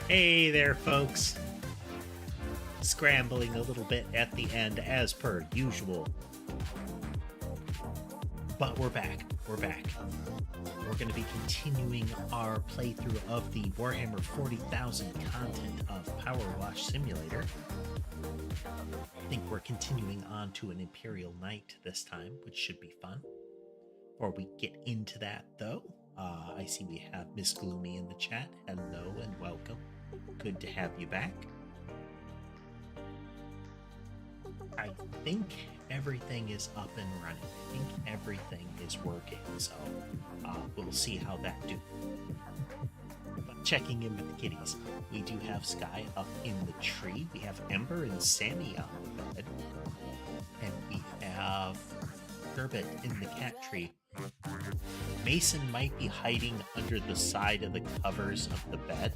Hey there, folks. Scrambling a little bit at the end, as per usual. But we're back. We're back. We're going to be continuing our playthrough of the Warhammer 40,000 content of PowerWash Simulator. I think we're continuing on to an Imperial Knight this time, which should be fun. Before we get into that, though, I see we have Miss Gloomy in the chat. Hello and welcome. Good to have you back. I think everything is up and running. I think everything is working, so we'll see how that do. But checking in with the kitties, we do have Sky up in the tree. We have Ember and Sammy on the bed. And we have Sherbet in the cat tree. Mason might be hiding under the side of the covers of the bed,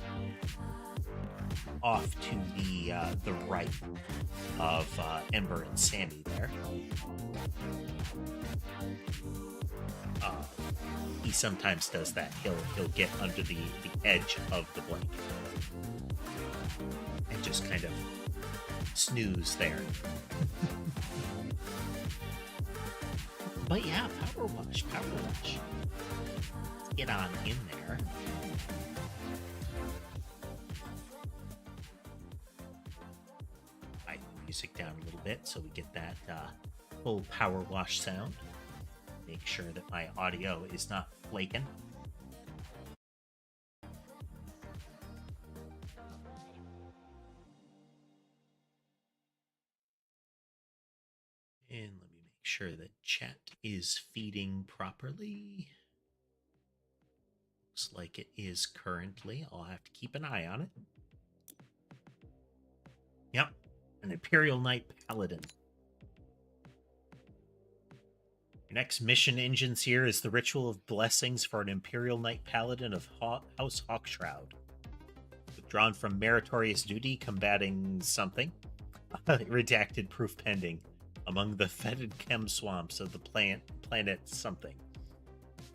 off to the right of Ember and Sammy there. He sometimes does that. He'll get under the edge of the blanket and just kind of snooze there. But yeah, PowerWash. Let's get on in there. Music down a little bit so we get that full PowerWash sound. Make sure that my audio is not flaking. And let me make sure that chat is feeding properly. Looks like it is currently. I'll have to keep an eye on it. Yep. An Imperial Knight Paladin. Your next mission engines here is the Ritual of Blessings for an Imperial Knight Paladin of House Hawkshroud. Withdrawn from meritorious duty combating something. Redacted proof pending. Among the fetid chem swamps of the planet something.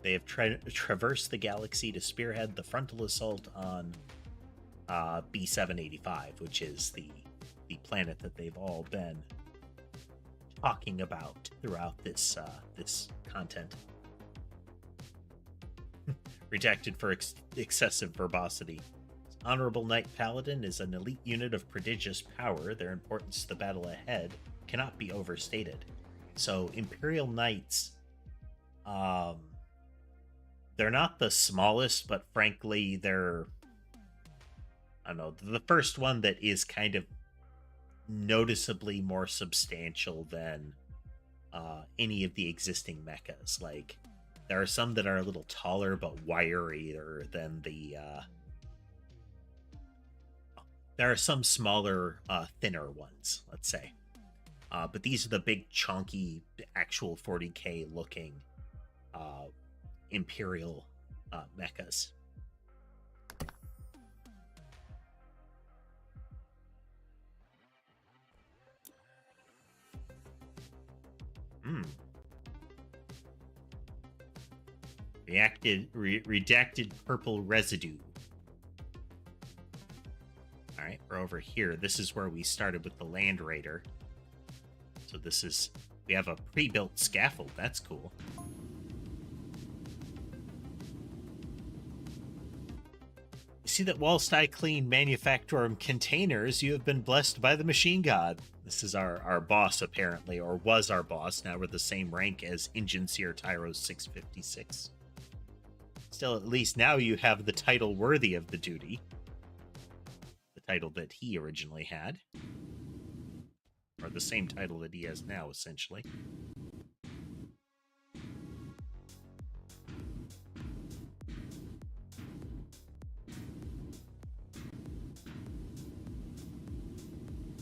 They have traversed the galaxy to spearhead the frontal assault on B785, which is the planet that they've all been talking about throughout this this content. Redacted for excessive verbosity. Honorable Knight Paladin is an elite unit of prodigious power. Their importance to the battle ahead cannot be overstated. So Imperial Knights, they're not the smallest, but frankly, they're, I don't know, the first one that is kind of noticeably more substantial than any of the existing mechas. Like, there are some that are a little taller but wirier than the there are some smaller thinner ones, let's say, but these are the big chunky actual 40k looking Imperial mechas. Redacted purple residue. All right, we're over here. This is where we started with the Land Raider. So this is, we have a pre-built scaffold. That's cool. You see that whilst I clean manufactorum containers, you have been blessed by the machine god. This is our boss, apparently, or was our boss. Now we're the same rank as Engine Seer Tyro 656. Still, at least now you have the title worthy of the duty. The title that he originally had. Or the same title that he has now, essentially.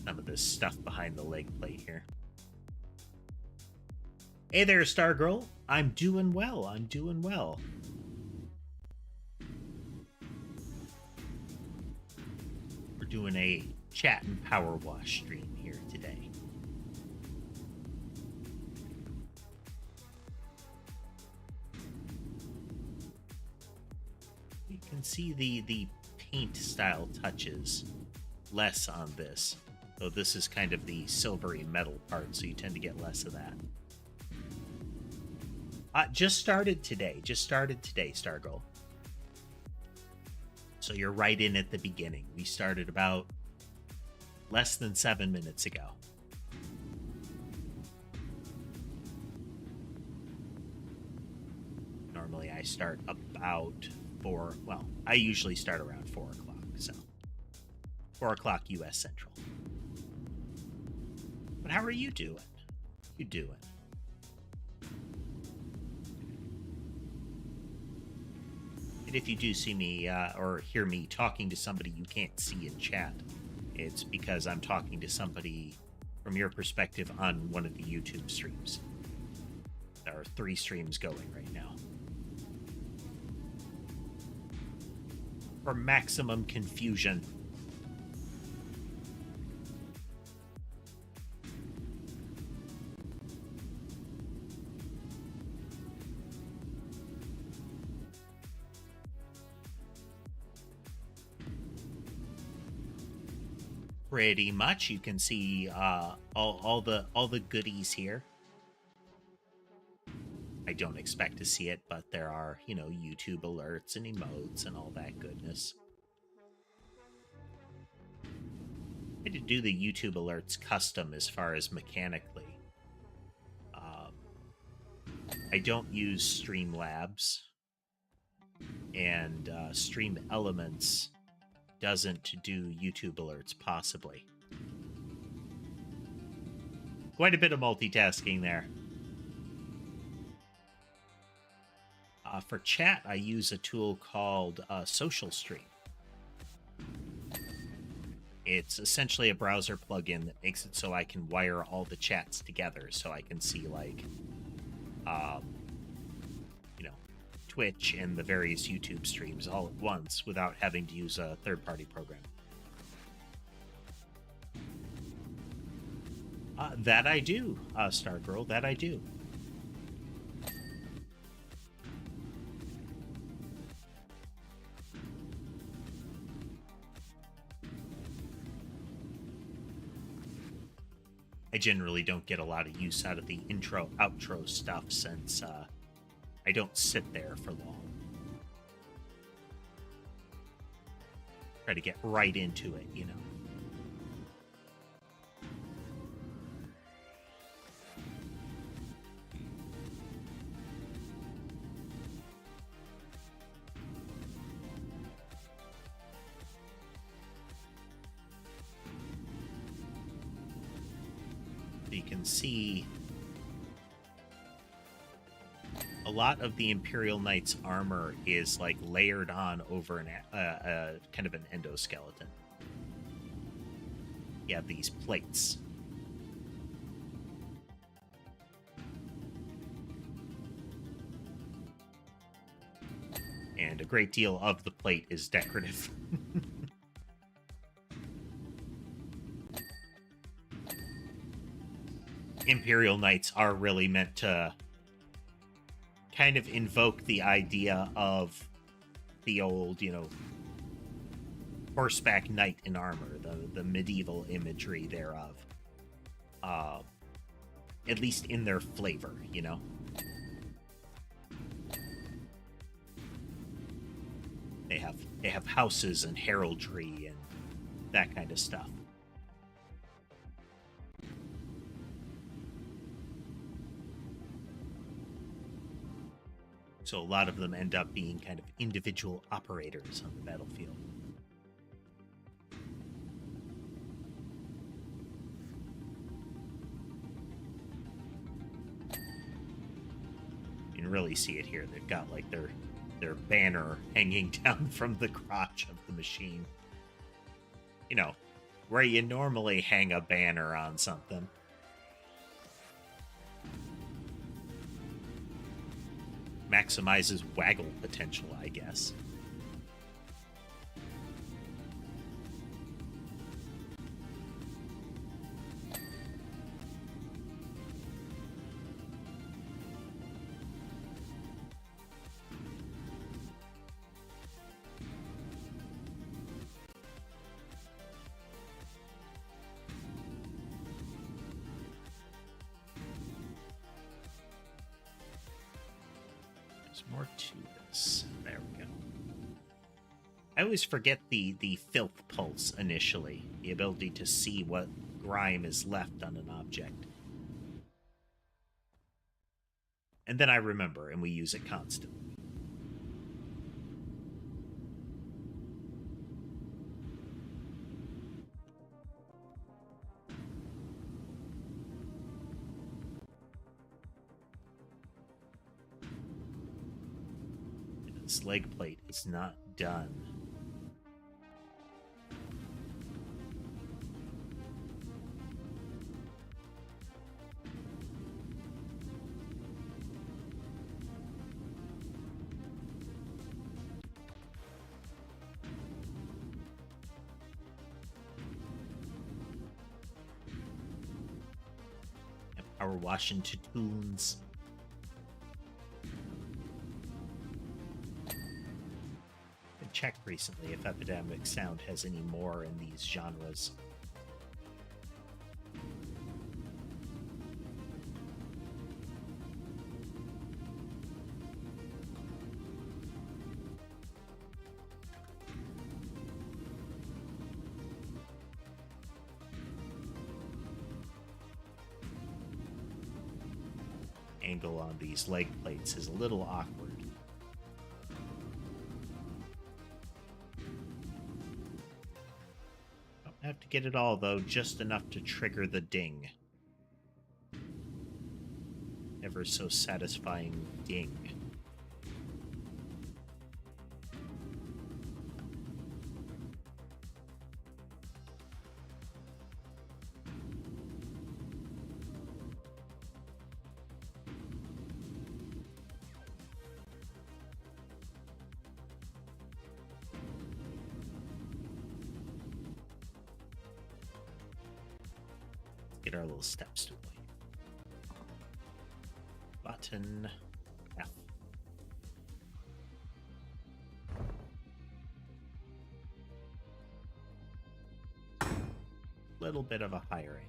Some of this stuff behind the leg plate here. Hey there, Stargirl. I'm doing well. I'm doing well. Doing a chat and PowerWash stream here today. You can see the paint style touches less on this, though this is kind of the silvery metal part, so you tend to get less of that. Just started today, Stargirl. So you're right in at the beginning. We started about less than 7 minutes ago. Normally I start about 4, well, I usually start around 4 o'clock, so 4 o'clock U.S. Central. But how are you doing? You doing? And if you do see me or hear me talking to somebody you can't see in chat, it's because I'm talking to somebody from your perspective on one of the YouTube streams. There are 3 streams going right now. For maximum confusion. Pretty much, you can see all the goodies here. I don't expect to see it, but there are, you know, YouTube alerts and emotes and all that goodness. I had to do the YouTube alerts custom as far as mechanically. I don't use Streamlabs, and Stream Elements doesn't do YouTube alerts, possibly. Quite a bit of multitasking there. For chat, I use a tool called Social Stream. It's essentially a browser plugin that makes it so I can wire all the chats together, so I can see, like, you know, Twitch and the various YouTube streams all at once without having to use a third-party program. That I do, Stargirl, that I do. I generally don't get a lot of use out of the intro, outro stuff since I don't sit there for long. Try to get right into it, you know. You can see a lot of the Imperial Knight's armor is like layered on over an kind of an endoskeleton. You have these plates. And a great deal of the plate is decorative. Imperial Knights are really meant to kind of invoke the idea of the old, you know, horseback knight in armor, the medieval imagery thereof. At least in their flavor, you know? They have houses and heraldry and that kind of stuff. So a lot of them end up being kind of individual operators on the battlefield. You can really see it here. They've got like their banner hanging down from the crotch of the machine. You know, where you normally hang a banner on something. Maximizes waggle potential, I guess. There's more to this. There we go. I always forget the filth pulse initially, the ability to see what grime is left on an object. And then I remember, and we use it constantly. This leg plate is not done. Power washing tunes. I checked recently if Epidemic Sound has any more in these genres. Angle on these leg plates is a little awkward. Don't have to get it all, though, just enough to trigger the ding. Ever so satisfying ding. Get our little step stool here. Button F. Little bit of a higher angle.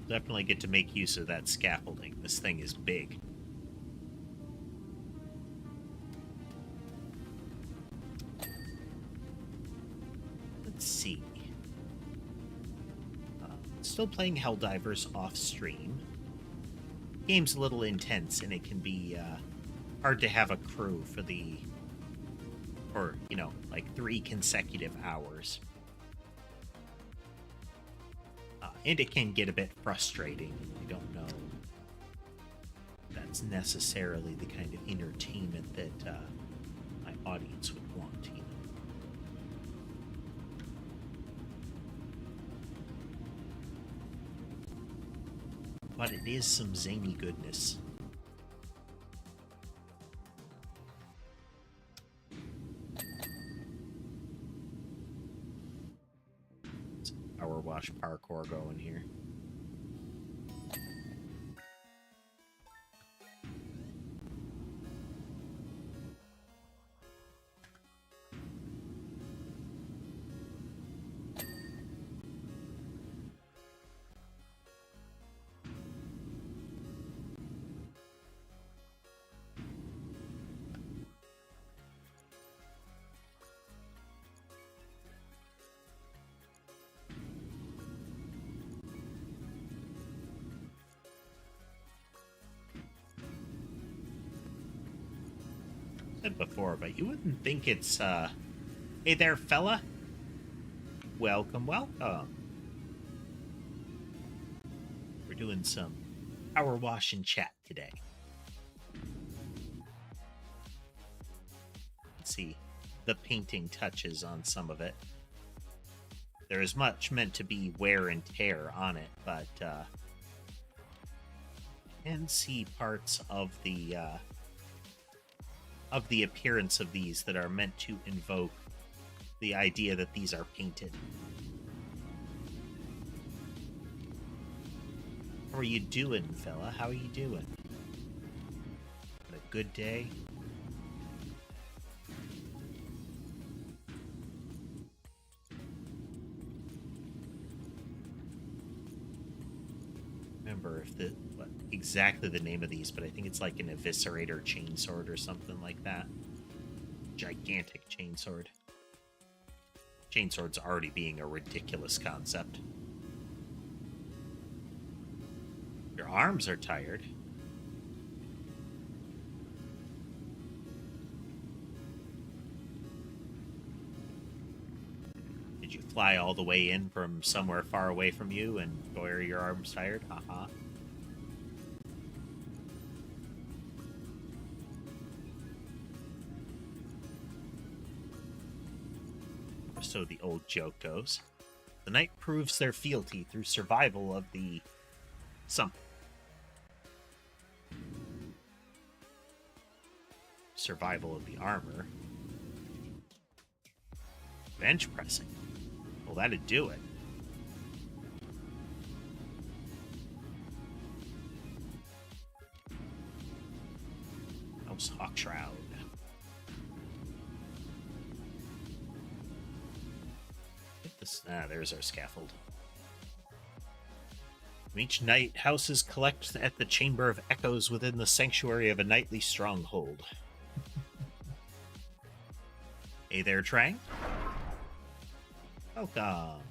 Definitely get to make use of that scaffolding. This thing is big. Let's see. Still playing Helldivers off stream. Game's a little intense, and it can be hard to have a crew for like 3 consecutive hours. And it can get a bit frustrating. I don't know if that's necessarily the kind of entertainment that my audience would want, you know. But it is some zany goodness. PowerWash parkour going here. Said before, but you wouldn't think it's hey there, fella. Welcome. We're doing some power wash and chat today. Let's see the painting touches on some of it. There is much meant to be wear and tear on it, but you can see parts of the appearance of these that are meant to invoke the idea that these are painted. How are you doing, fella? How are you doing? Had a good day? Remember if what exactly the name of these, but I think it's like an eviscerator chainsword or something like that. Gigantic chainsword. Chainsword's already being a ridiculous concept. Your arms are tired. Did you fly all the way in from somewhere far away from you and why are your arms tired? Haha. So the old joke goes. The knight proves their fealty through survival of the something. Survival of the armor. Bench pressing. Well, that'd do it. House Hawk Shroud. There's our scaffold. Each night, houses collect at the Chamber of Echoes within the sanctuary of a nightly stronghold. Hey there, Trang. Welcome.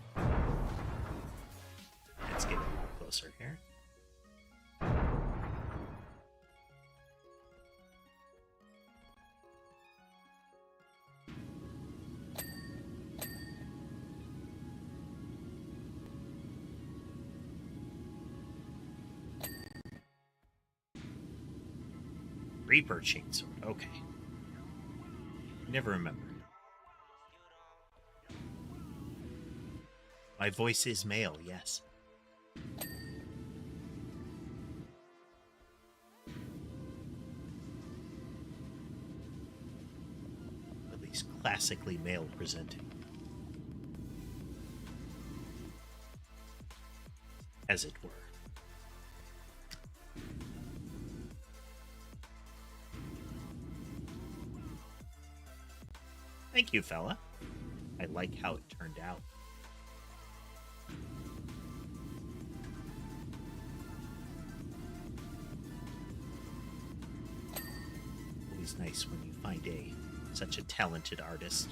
Let's get a little closer here. Reaper chainsword. Okay. Never remember. My voice is male, yes. At least classically male presenting. As it were. Thank you, fella. I like how it turned out. Always nice when you find such a talented artist.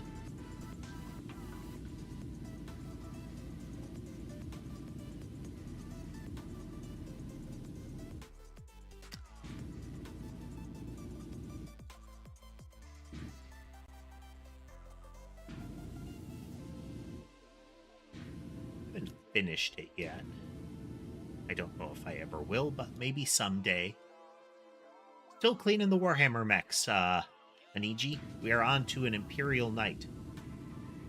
Finished it yet. I don't know if I ever will, but maybe someday. Still cleaning the Warhammer mechs, Aniji. We are on to an Imperial Knight.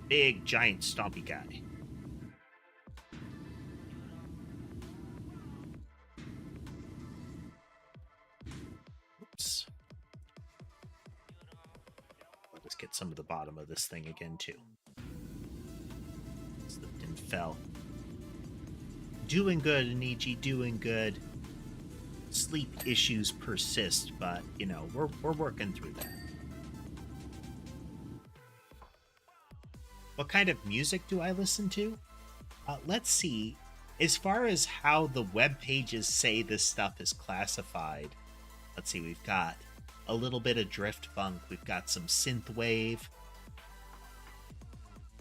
Big, giant, stompy guy. Oops. Let's get some of the bottom of this thing again, too. Slipped and fell. Doing good, Anichi, doing good. Sleep issues persist, but, you know, we're working through that. What kind of music do I listen to? Let's see. As far as how the web pages say this stuff is classified, let's see, we've got a little bit of drift funk, we've got some synthwave,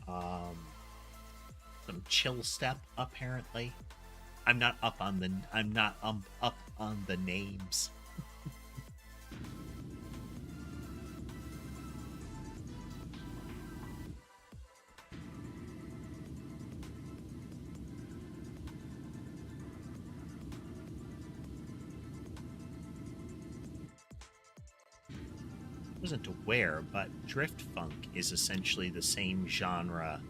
some chill step, apparently. I'm not up on the names. I wasn't aware, but drift funk is essentially the same genre,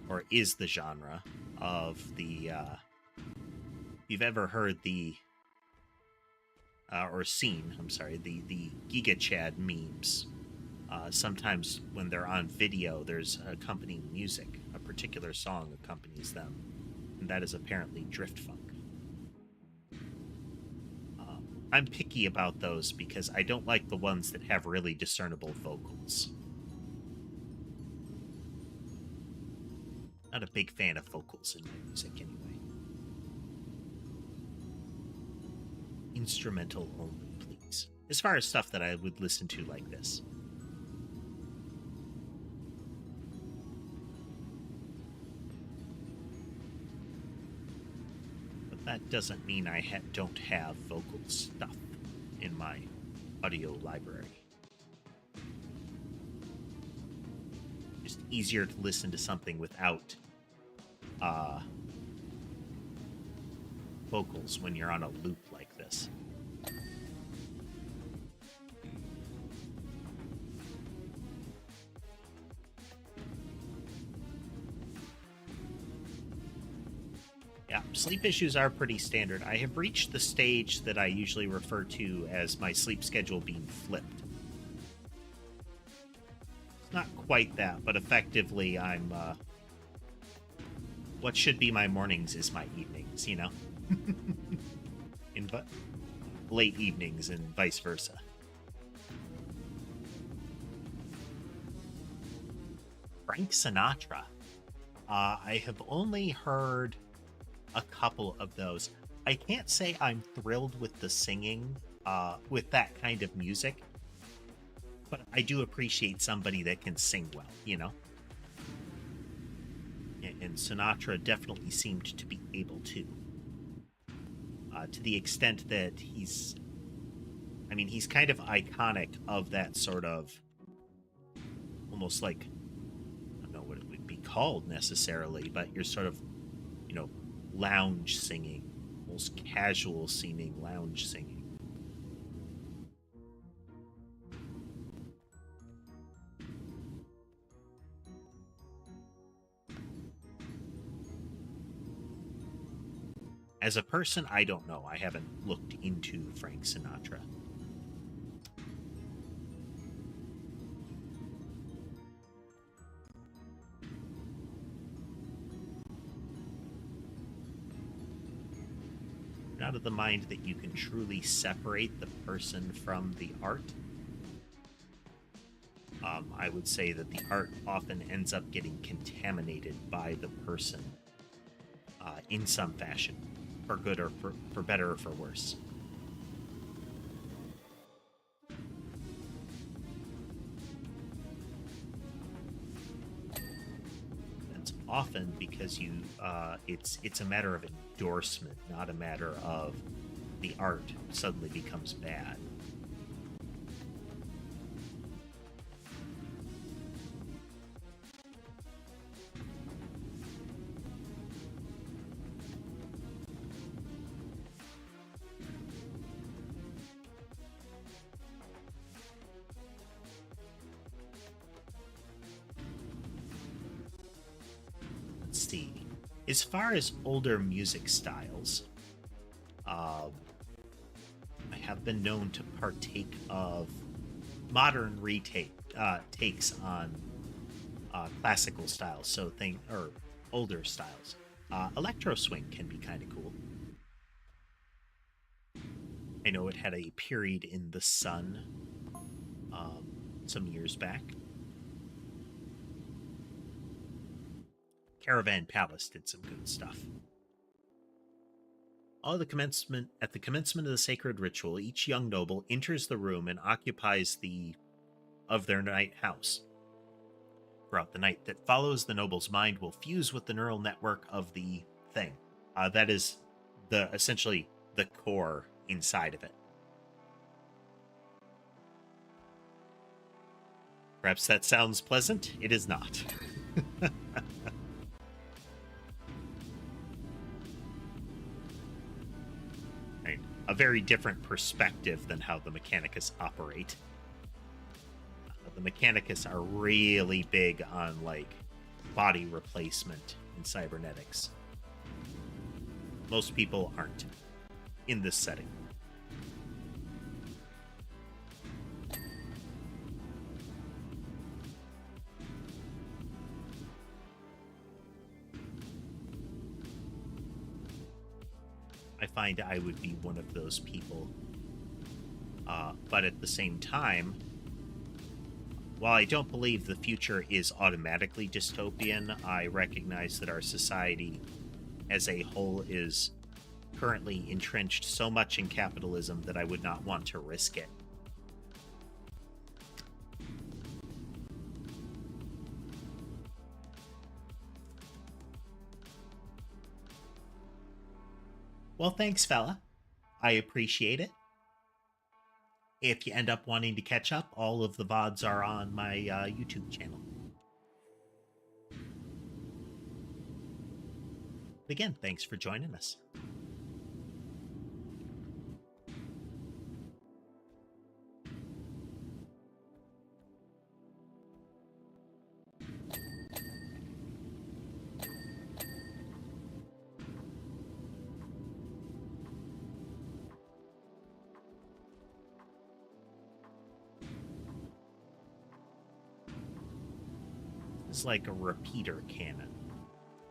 or is the genre of the you've ever heard the or seen, I'm sorry, the Giga Chad memes. Sometimes when they're on video, there's accompanying music. A particular song accompanies them, and that is apparently drift funk. I'm picky about those because I don't like the ones that have really discernible vocals. Not a big fan of vocals in my music anyway. Instrumental only, please. As far as stuff that I would listen to like this. But that doesn't mean I don't have vocal stuff in my audio library. Just easier to listen to something without vocals when you're on a loop like this. Yeah, sleep issues are pretty standard. I have reached the stage that I usually refer to as my sleep schedule being flipped. It's not quite that, but effectively I'm, what should be my mornings is my evenings, you know? Late evenings and vice versa. Frank Sinatra. I have only heard a couple of those. I can't say I'm thrilled with the singing with that kind of music, but I do appreciate somebody that can sing well, you know? And Sinatra definitely seemed to be able to the extent that he's kind of iconic of that sort of almost like, I don't know what it would be called necessarily, but you're sort of, you know, lounge singing, almost casual seeming lounge singing. As a person, I don't know. I haven't looked into Frank Sinatra. Out of the mind that you can truly separate the person from the art. I would say that the art often ends up getting contaminated by the person in some fashion, for good or for better or for worse. That's often because it's a matter of endorsement, not a matter of the art suddenly becomes bad. Let's see. As far as older music styles, I have been known to partake of modern takes on classical styles, so older styles. Electro swing can be kind of cool. I know it had a period in the sun some years back. Caravan Palace did some good stuff. At the commencement of the sacred ritual, each young noble enters the room and occupies their night house. Throughout the night that follows, the noble's mind will fuse with the neural network of the thing. That is essentially the core inside of it. Perhaps that sounds pleasant. It is not. Right. A very different perspective than how the Mechanicus operate. The Mechanicus are really big on, like, body replacement in cybernetics. Most people aren't in this setting. I find I would be one of those people But at the same time, while I don't believe the future is automatically dystopian, I recognize that our society as a whole is currently entrenched so much in capitalism that I would not want to risk it. Well, thanks, fella. I appreciate it. If you end up wanting to catch up, all of the VODs are on my YouTube channel. Again, thanks for joining us. It's like a repeater cannon.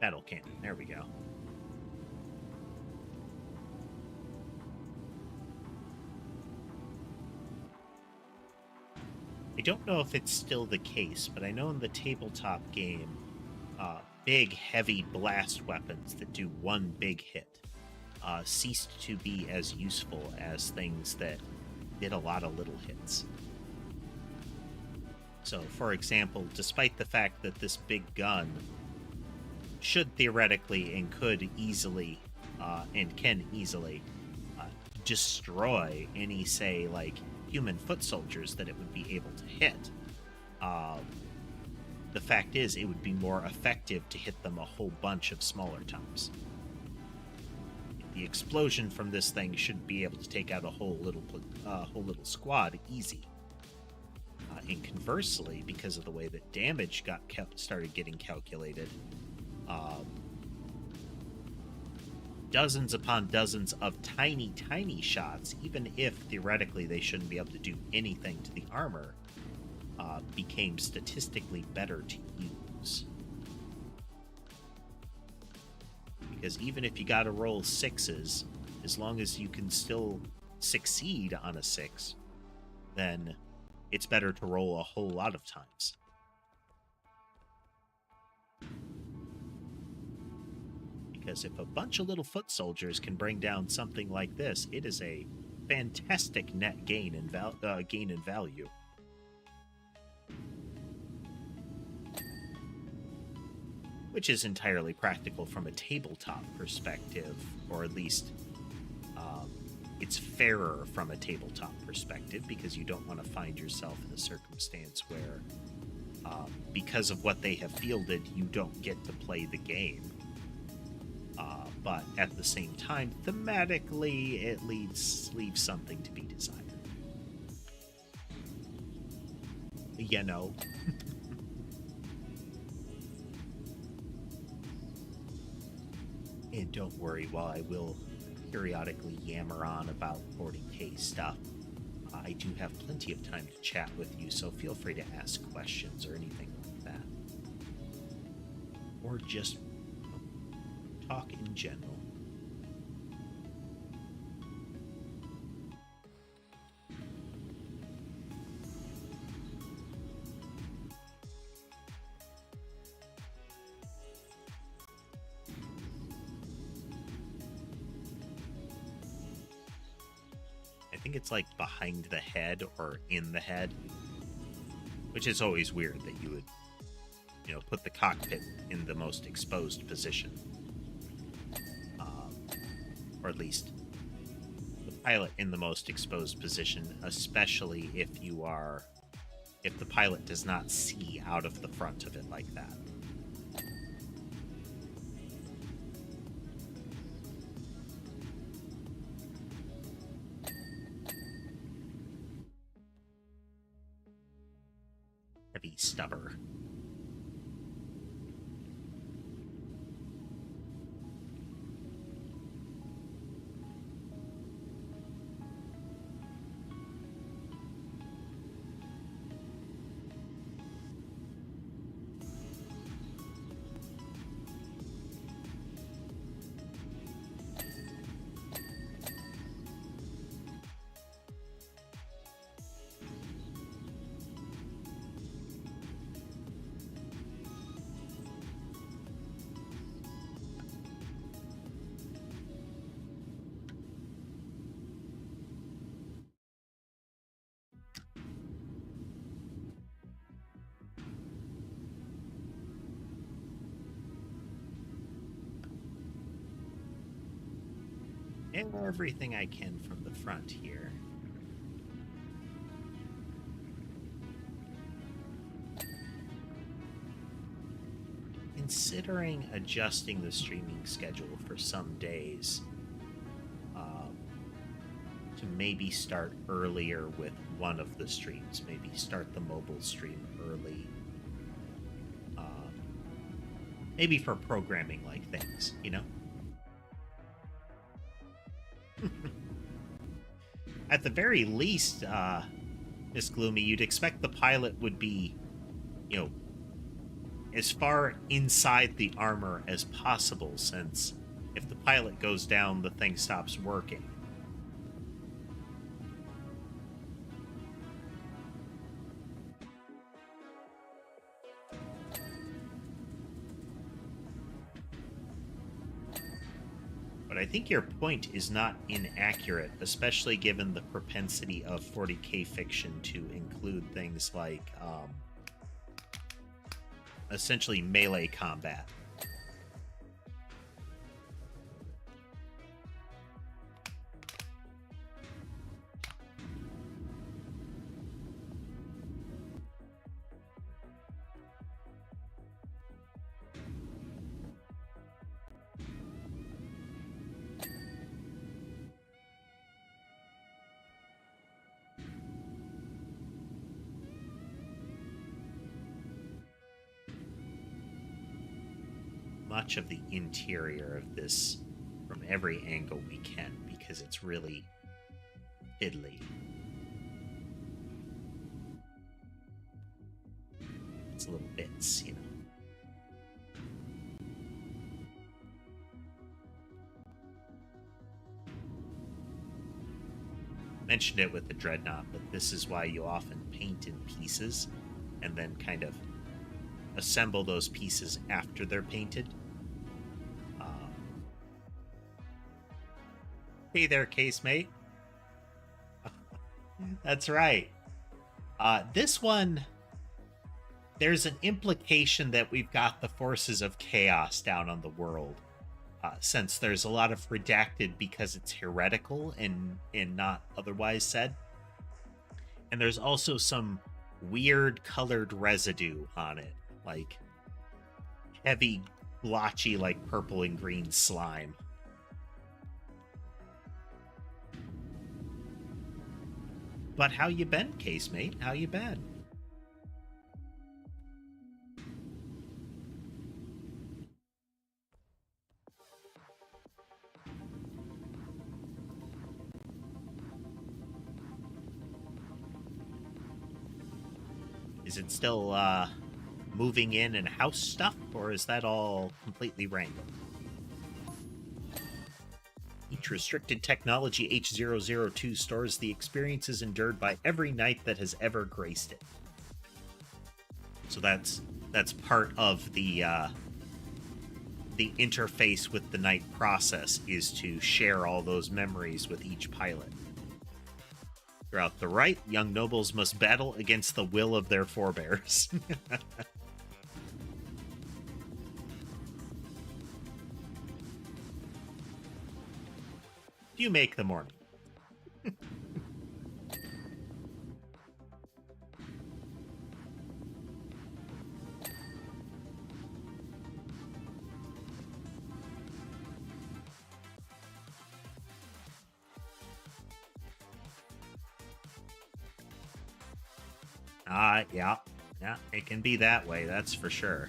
Battle cannon. There we go. I don't know if it's still the case, but I know in the tabletop game, big, heavy blast weapons that do one big hit ceased to be as useful as things that did a lot of little hits. So, for example, despite the fact that this big gun should theoretically and could easily and can easily destroy any, say, like, human foot soldiers that it would be able to hit, the fact is it would be more effective to hit them a whole bunch of smaller times. The explosion from this thing should be able to take out a whole little squad easy. And conversely, because of the way that damage started getting calculated, dozens upon dozens of tiny, tiny shots, even if theoretically they shouldn't be able to do anything to the armor, became statistically better to use. Because even if you gotta roll sixes, as long as you can still succeed on a 6, then it's better to roll a whole lot of times. Because if a bunch of little foot soldiers can bring down something like this, it is a fantastic net gain in value. Which is entirely practical from a tabletop perspective, or at least it's fairer from a tabletop perspective, because you don't want to find yourself in a circumstance where, because of what they have fielded, you don't get to play the game. But at the same time, thematically, it leaves something to be desired. You know. And don't worry, while I will periodically yammer on about 40k stuff, I do have plenty of time to chat with you, so feel free to ask questions or anything like that. Or just talk in general. I think it's like behind the head or in the head, which is always weird that you would, put the cockpit in the most exposed position. Or at least the pilot in the most exposed position, especially if the pilot does not see out of the front of it like that. Heavy stubber. everything I can from the front here. Considering adjusting the streaming schedule for some days, to maybe start earlier with one of the streams, maybe start the mobile stream early, maybe for programming like things, you know? At the very least, Miss Gloomy, you'd expect the pilot would be, you know, as far inside the armor as possible, since if the pilot goes down, the thing stops working. But I think your point is not inaccurate, especially given the propensity of 40k fiction to include things like essentially melee combat. Much of the interior of this from every angle we can, because it's really fiddly. It's little bits, you know. Mentioned it with the Dreadnought, but this is why you often paint in pieces and then kind of assemble those pieces after they're painted. Hey there, casemate. That's right. This one, there's an implication that we've got the forces of chaos down on the world, since there's a lot of redacted because it's heretical and not otherwise said. And there's also some weird colored residue on it, like heavy, blotchy, like purple and green slime. But how you been, casemate? How you been? Is it still moving in and house stuff, or is that all completely random? Each restricted technology H002 stores the experiences endured by every knight that has ever graced it. So that's part of the interface with the knight process, is to share all those memories with each pilot. Throughout the right, young nobles must battle against the will of their forebears. You make the morning. Yeah. Yeah, it can be that way, that's for sure.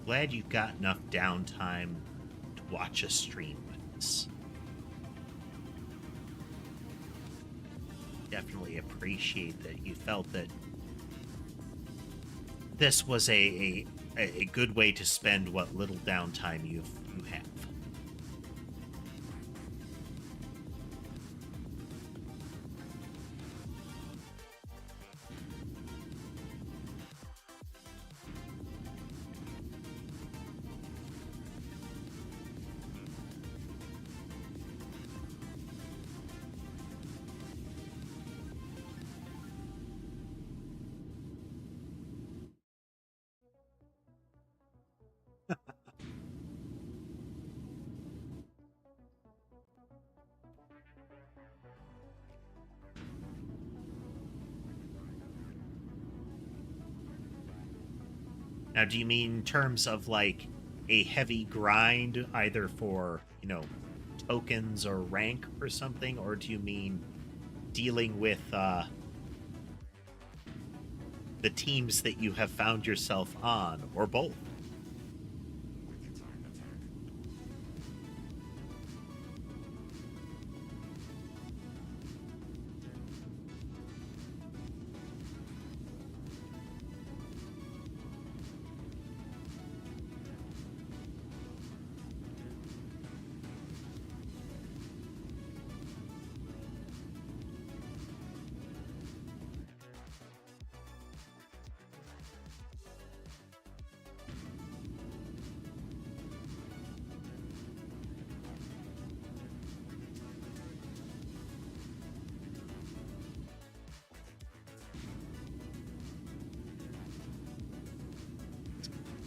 Glad you've got enough downtime to watch a stream with this. Definitely appreciate that you felt that this was a good way to spend what little downtime you have. Now, do you mean in terms of like a heavy grind, either for, tokens or rank or something, or do you mean dealing with the teams that you have found yourself on, or both?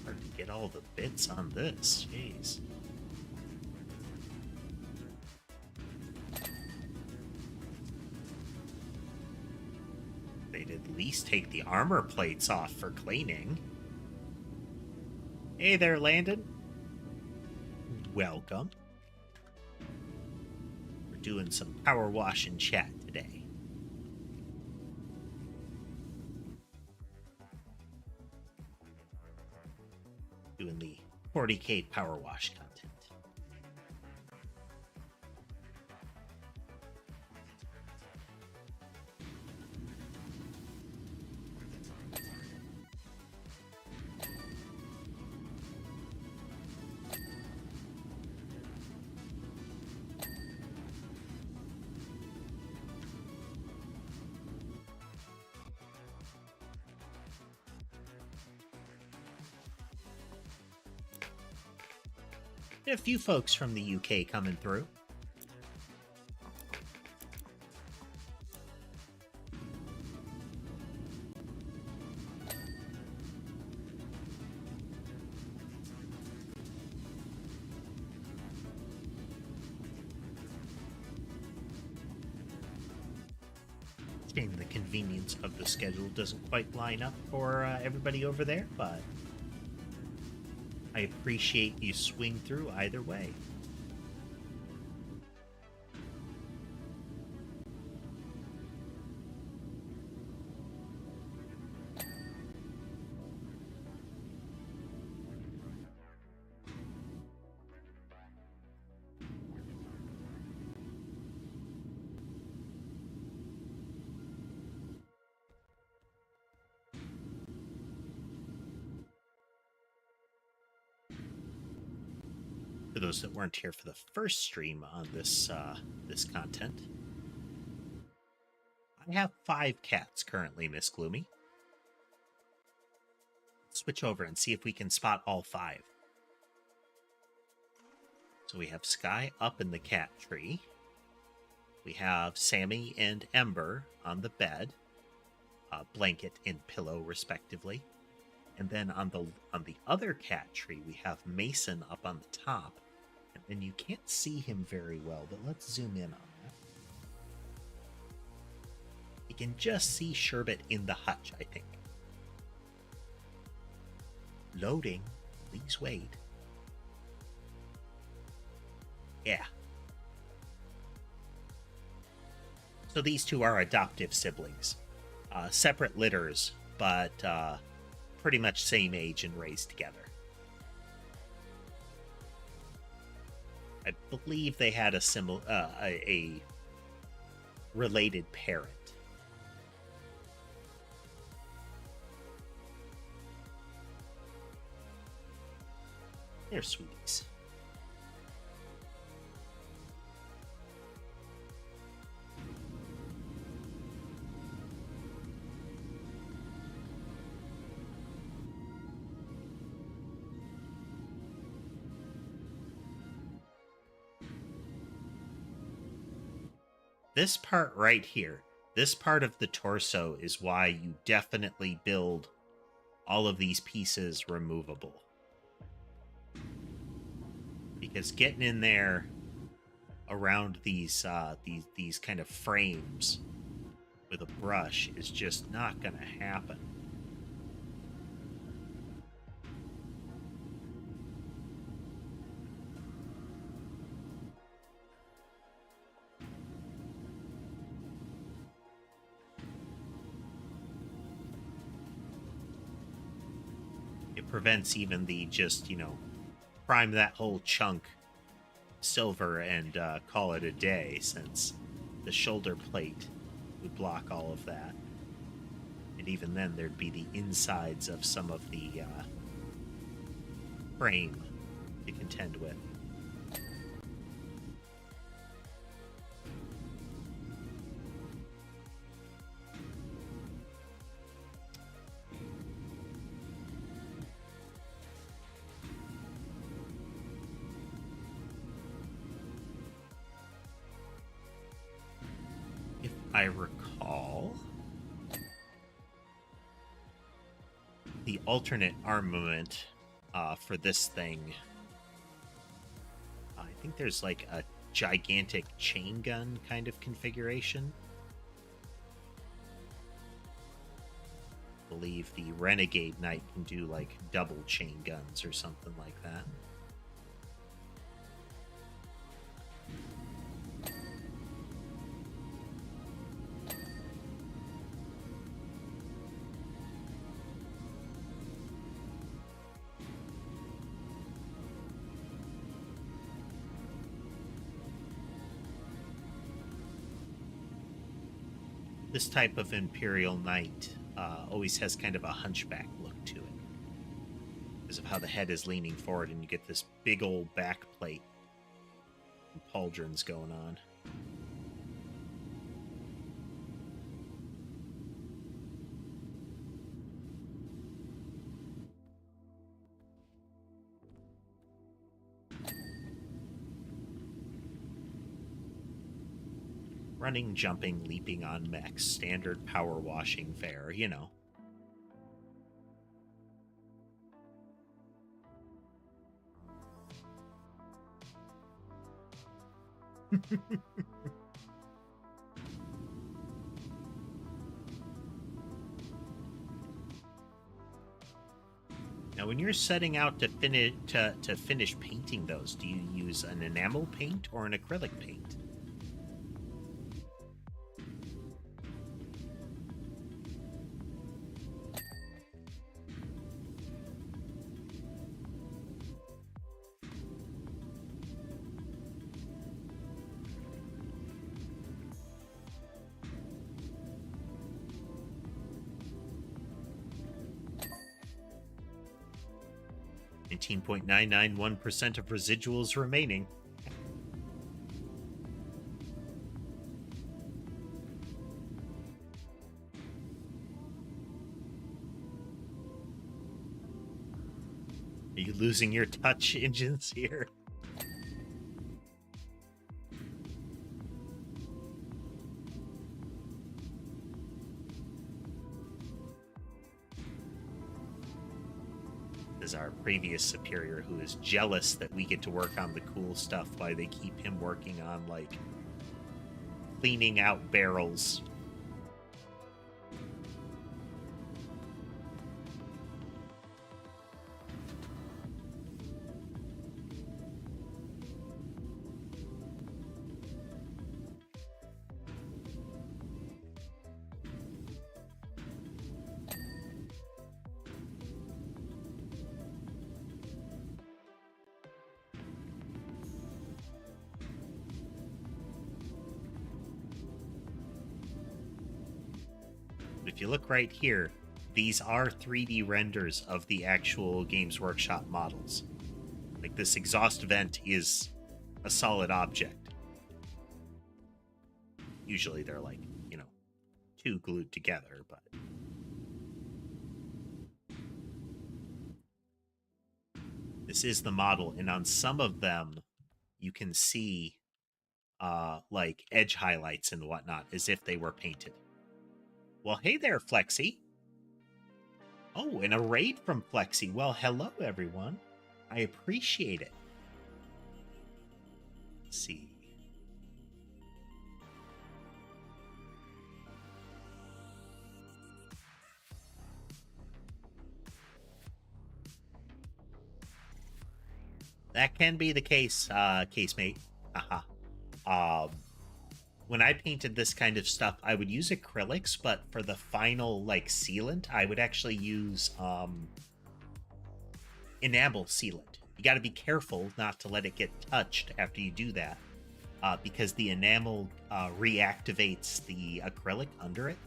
Hard to get all the bits on this. Jeez. They'd at least take the armor plates off for cleaning. Hey there, Landon. Welcome. We're doing some power wash and chat today. Doing the 40k power wash content. A few folks from the UK coming through. Shame the convenience of the schedule doesn't quite line up for everybody over there, but I appreciate you swing through either way. For those that weren't here for the first stream on this this content, I have 5 cats currently, Miss Gloomy. Switch over and see if we can spot all 5. So we have Sky up in the cat tree. We have Sammy and Ember on the bed, blanket and pillow respectively. And then on the other cat tree, we have Mason up on the top. And then you can't see him very well, but let's zoom in on that. You can just see Sherbet in the hutch, I think. Loading. Please wait. Yeah. So these two are adoptive siblings. Separate litters, but pretty much same age and raised together. I believe they had a related parent. They're sweeties. This part right here, this part of the torso is why you definitely build all of these pieces removable. Because getting in there around these kind of frames with a brush is just not going to happen. It prevents even the just, prime that whole chunk silver and call it a day, since the shoulder plate would block all of that. And even then, there'd be the insides of some of the frame to contend with. If I recall, the alternate armament for this thing, I think there's like a gigantic chain gun kind of configuration. I believe the Renegade Knight can do like double chain guns or something like that. This type of Imperial Knight always has kind of a hunchback look to it, because of how the head is leaning forward and you get this big old back plate and pauldrons going on. Running, jumping, leaping on mechs, standard power washing fare, Now, when you're setting out to finish painting those, do you use an enamel paint or an acrylic paint? 19.991% of residuals remaining. Are you losing your touch engines here? Is our previous superior, who is jealous that we get to work on the cool stuff while they keep him working on, like, cleaning out barrels. If you look right here, these are 3D renders of the actual Games Workshop models. Like, this exhaust vent is a solid object. Usually they're like, you know, two glued together, but... This is the model, and on some of them, you can see, like, edge highlights and whatnot, as if they were painted. Well, hey there, Flexi. Oh, and a raid from Flexi. Well, hello, everyone. I appreciate it. Let's see. That can be the case, casemate. Haha. When I painted this kind of stuff, I would use acrylics, but for the final, like, sealant, I would actually use enamel sealant. You got to be careful not to let it get touched after you do that, because the enamel reactivates the acrylic under it.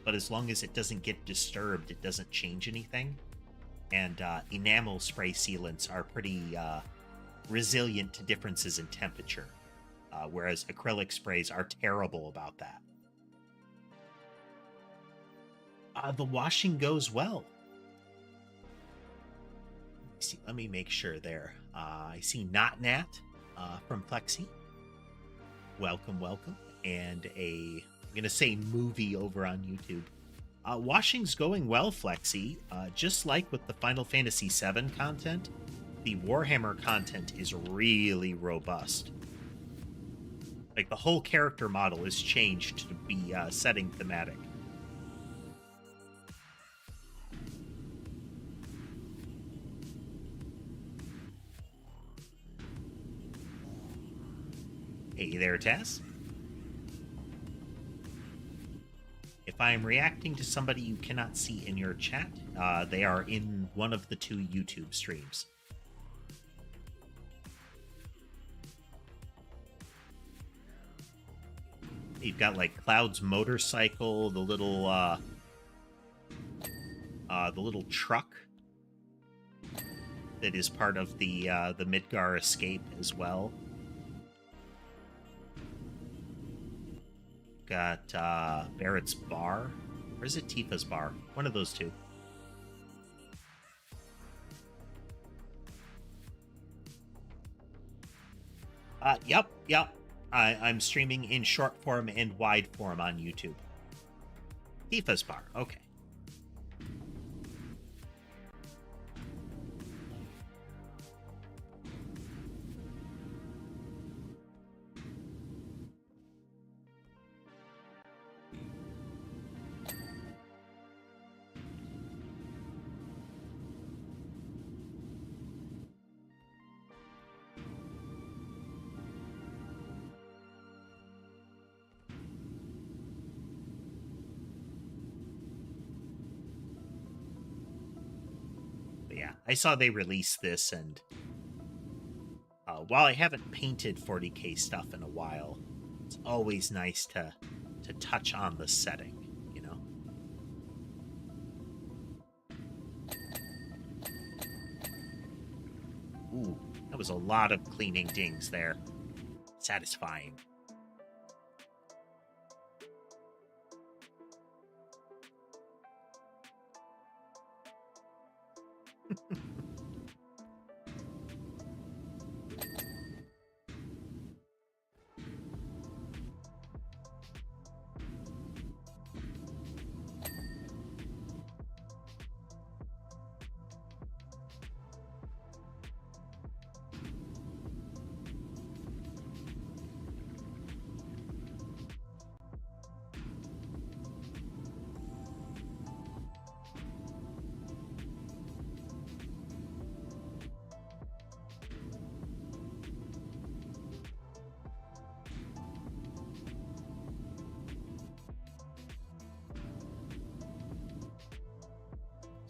But as long as it doesn't get disturbed, it doesn't change anything. And enamel spray sealants are pretty resilient to differences in temperature. Whereas acrylic sprays are terrible about that. The washing goes well. Let me make sure there. I see Not Nat from Plexi. Welcome, welcome. And I'm going to say movie over on YouTube. Washing's going well, Flexi. Just like with the Final Fantasy VII content, the Warhammer content is really robust. Like, the whole character model is changed to be setting thematic. Hey there, Tess. If I am reacting to somebody you cannot see in your chat, they are in one of the two YouTube streams. You've got, like, Cloud's motorcycle, the little truck that is part of the Midgar escape as well. Got Barrett's bar, or is it Tifa's bar? One of those two. Yep. I'm streaming in short form and wide form on YouTube. Tifa's bar, okay. I saw they released this, and while I haven't painted 40k stuff in a while, it's always nice to touch on the setting, you know? Ooh, that was a lot of cleaning dings there. Satisfying.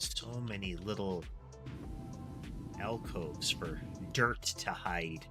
So many little alcoves for dirt to hide.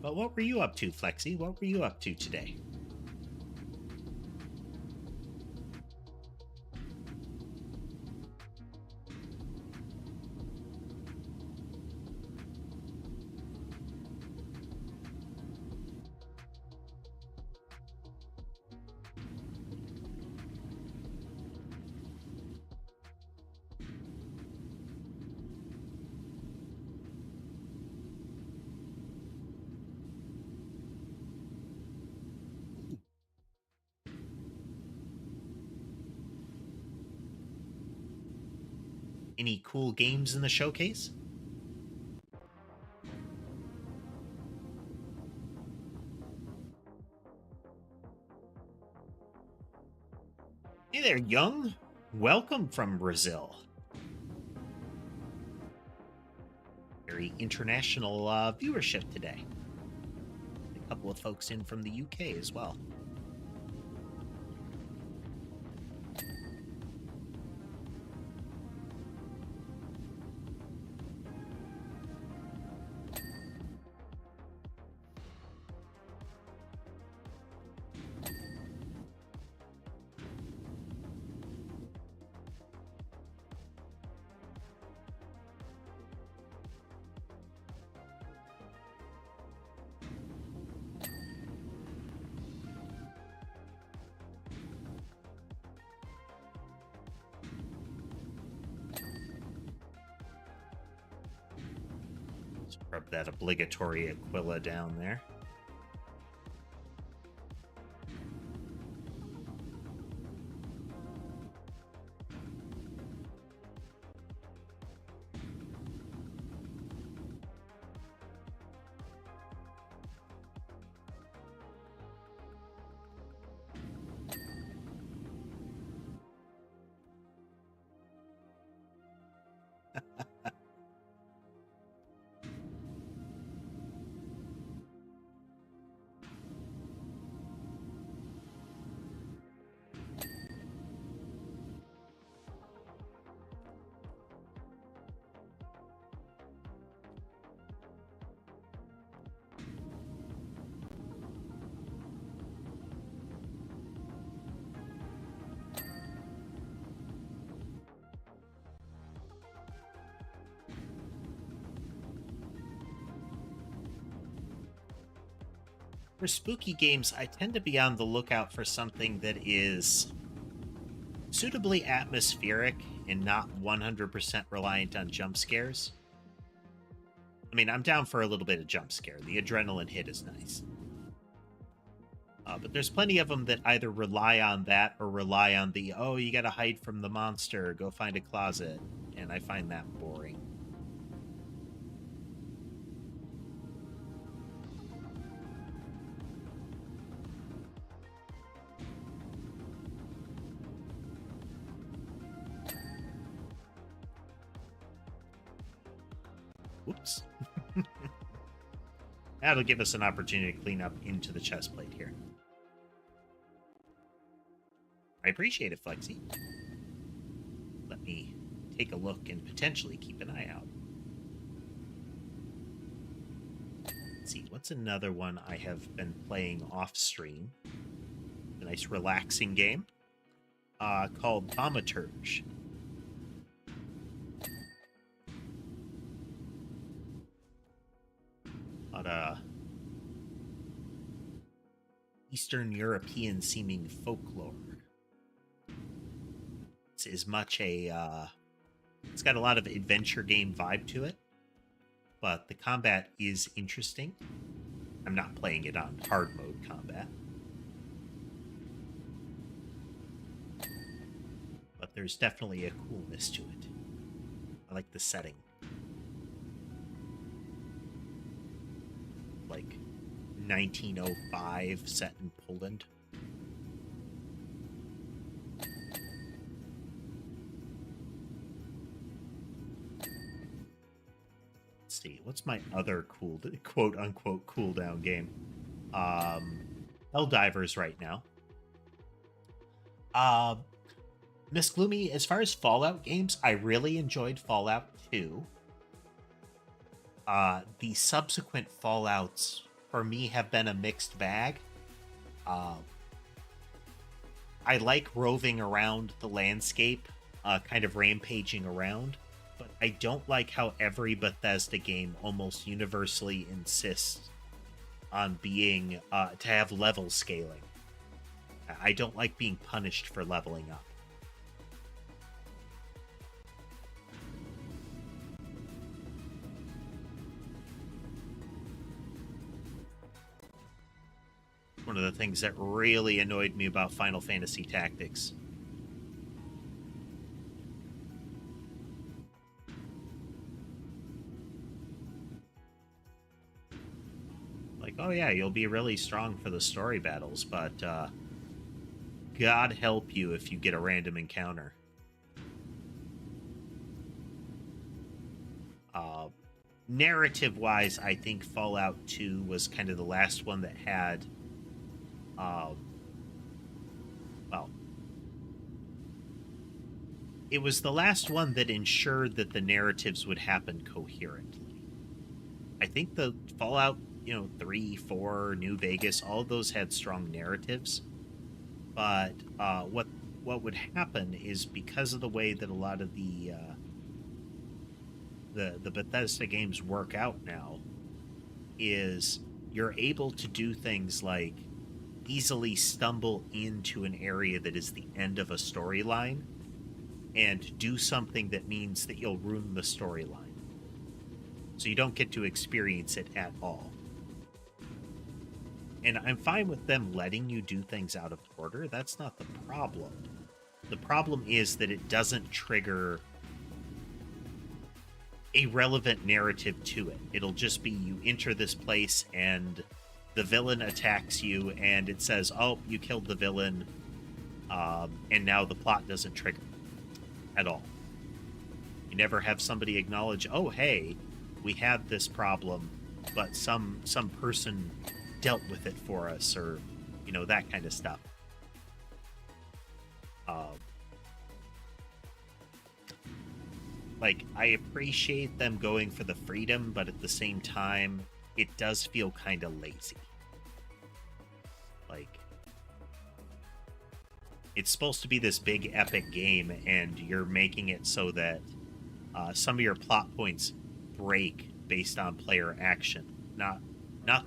But what were you up to, Flexi? What were you up to today? Any cool games in the showcase? Hey there, Young. Welcome from Brazil. Very international viewership today. A couple of folks in from the UK as well. Rub that obligatory Aquila down there. For spooky games, I tend to be on the lookout for something that is suitably atmospheric and not 100% reliant on jump scares. I mean, I'm down for a little bit of jump scare. The adrenaline hit is nice. But there's plenty of them that either rely on that or rely on the, oh, you gotta hide from the monster, go find a closet. And I find that boring. Whoops. That'll give us an opportunity to clean up into the chest plate here. I appreciate it, Flexi. Let me take a look and potentially keep an eye out. Let's see, what's another one I have been playing off stream? A nice relaxing game called Thaumaturge. Eastern European seeming folklore. It's as much a it's got a lot of adventure game vibe to it, but the combat is interesting. I'm not playing it on hard mode combat, but there's definitely a coolness to it. I like the setting. Like 1905 set in Poland. Let's see, what's my other cool, quote unquote, cool down game? Helldivers right now. Miss Gloomy, as far as Fallout games, I really enjoyed Fallout 2. The subsequent Fallouts for me, have been a mixed bag. Uh, I like roving around the landscape, kind of rampaging around, but I don't like how every Bethesda game almost universally insists on being to have level scaling. I don't like being punished for leveling up. One of the things that really annoyed me about Final Fantasy Tactics. Like, oh yeah, you'll be really strong for the story battles, but God help you if you get a random encounter. Narrative-wise, I think Fallout 2 was kind of the last one that had, well, it was the last one that ensured that the narratives would happen coherently. I think the Fallout, 3, 4, New Vegas, all of those had strong narratives. But what would happen is, because of the way that a lot of the Bethesda games work out now, is you're able to do things like easily stumble into an area that is the end of a storyline and do something that means that you'll ruin the storyline. So you don't get to experience it at all. And I'm fine with them letting you do things out of order. That's not the problem. The problem is that it doesn't trigger a relevant narrative to it. It'll just be, you enter this place and the villain attacks you and it says, oh, you killed the villain, and now the plot doesn't trigger at all. You never have somebody acknowledge, oh, hey, we had this problem, but some person dealt with it for us, or, that kind of stuff. Like, I appreciate them going for the freedom, but at the same time, it does feel kind of lazy. Like, it's supposed to be this big epic game, and you're making it so that some of your plot points break based on player action. Not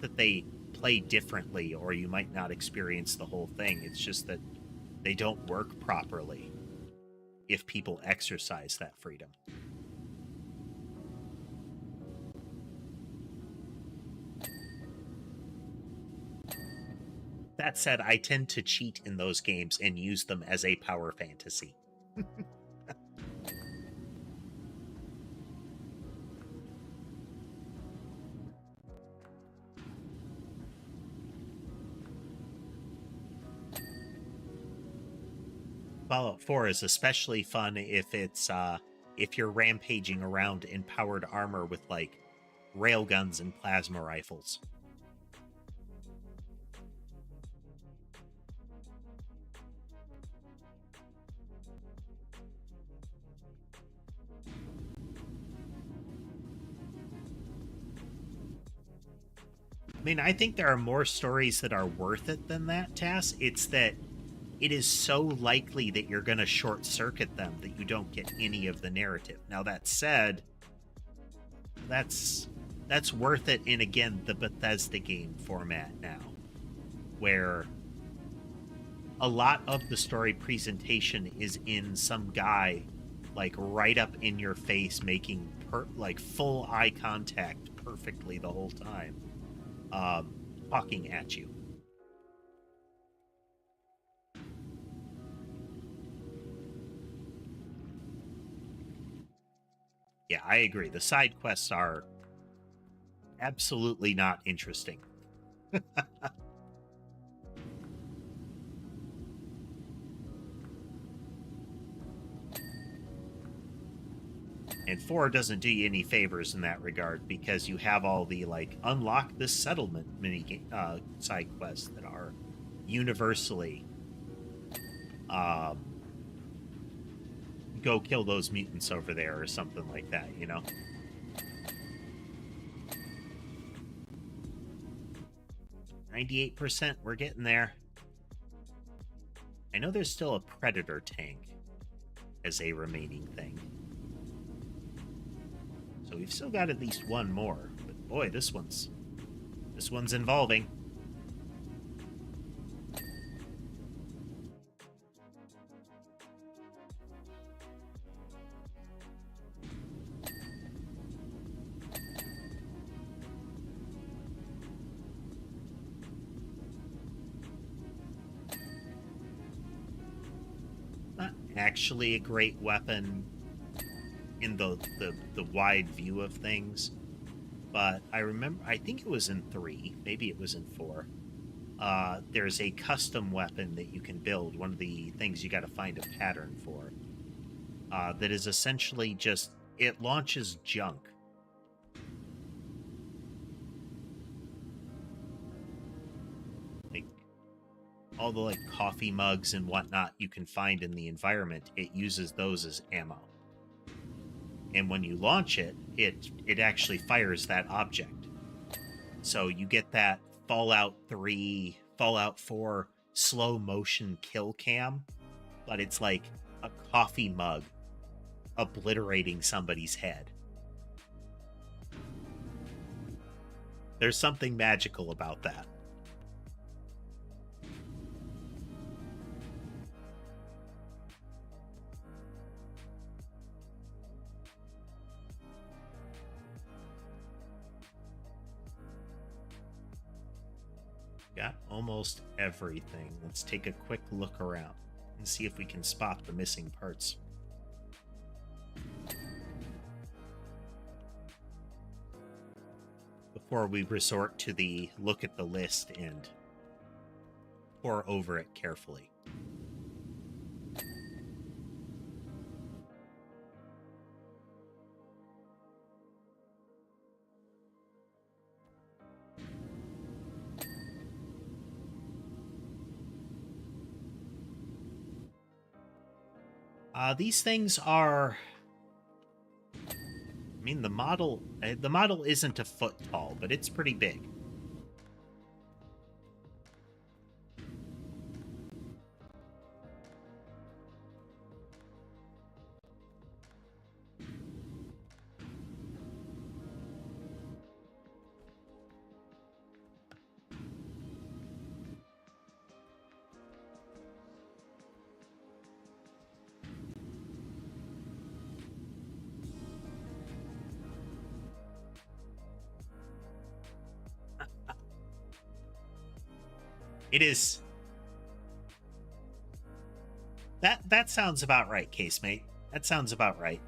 that they play differently or you might not experience the whole thing. It's just that they don't work properly if people exercise that freedom. That said, I tend to cheat in those games and use them as a power fantasy. Fallout 4 is especially fun if it's if you're rampaging around in powered armor with like railguns and plasma rifles. I mean, I think there are more stories that are worth it than that, Tass. It's that it is so likely that you're going to short circuit them that you don't get any of the narrative. Now, that said, that's worth it in, again, the Bethesda game format now, where a lot of the story presentation is in some guy like right up in your face, making full eye contact perfectly the whole time, talking at you. Yeah, I agree. The side quests are absolutely not interesting. And 4 doesn't do you any favors in that regard, because you have all the, like, unlock this settlement mini side quests that are universally go kill those mutants over there or something like that, 98%, we're getting there. I know there's still a Predator tank as a remaining thing. So we've still got at least one more. But boy, this one's involving. Not actually a great weapon in the wide view of things, but I think it was in 3, maybe it was in 4. There's a custom weapon that you can build, one of the things you got to find a pattern for, that is essentially just, it launches junk. Like, all the, like, coffee mugs and whatnot you can find in the environment, it uses those as ammo. And when you launch it, it actually fires that object. So you get that Fallout 3, Fallout 4 slow motion kill cam, but it's like a coffee mug obliterating somebody's head. There's something magical about that. Got almost everything. Let's take a quick look around and see if we can spot the missing parts. Before we resort to the look at the list and pore over it carefully. These things are... I mean, the model isn't a foot tall, but it's pretty big. It is. That sounds about right, casemate. That sounds about right.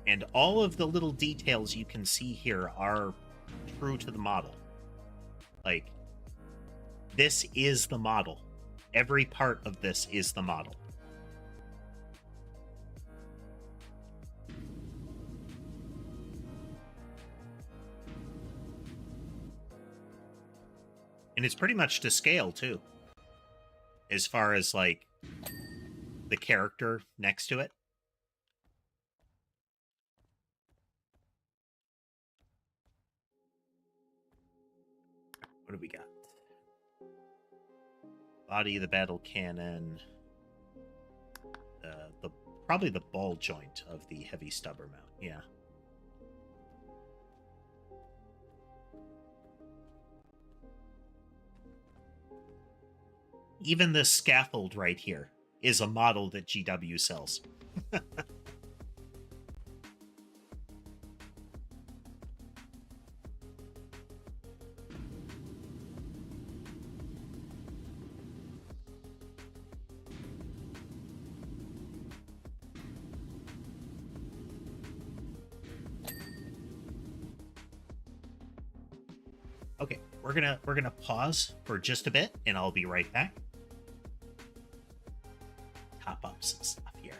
And all of the little details you can see here are true to the model. Like, this is the model. Every part of this is the model. And it's pretty much to scale, too. As far as, like, the character next to it. What do we got? Body of the battle cannon. Probably the ball joint of the heavy stubber mount, yeah. Even this scaffold right here is a model that GW sells. Okay, we're gonna pause for just a bit, and I'll be right back. Top up some stuff here.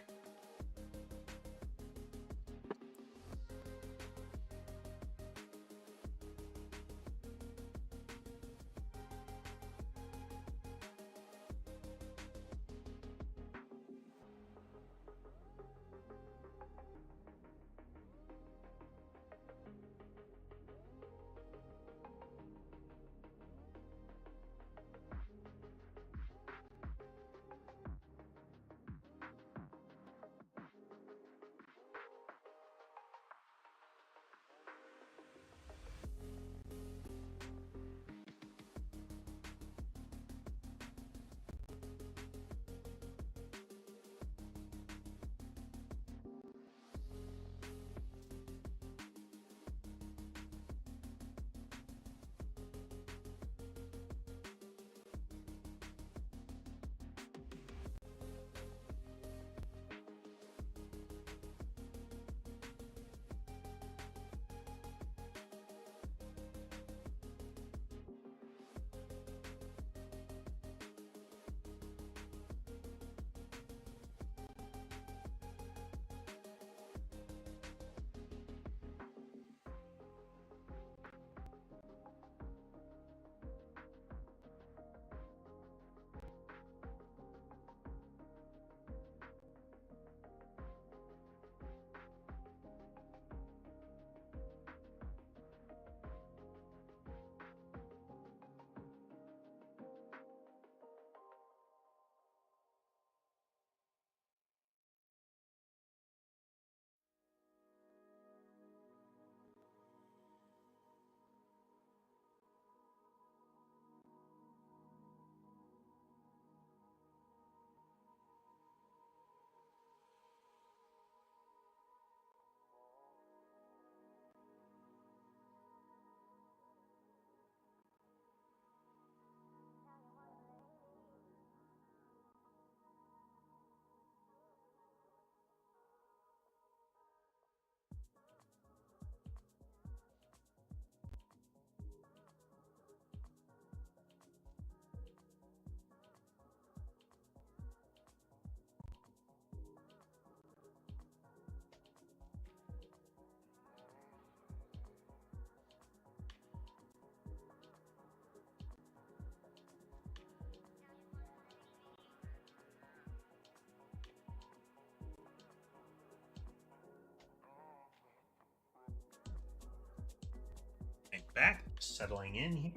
back, settling in here.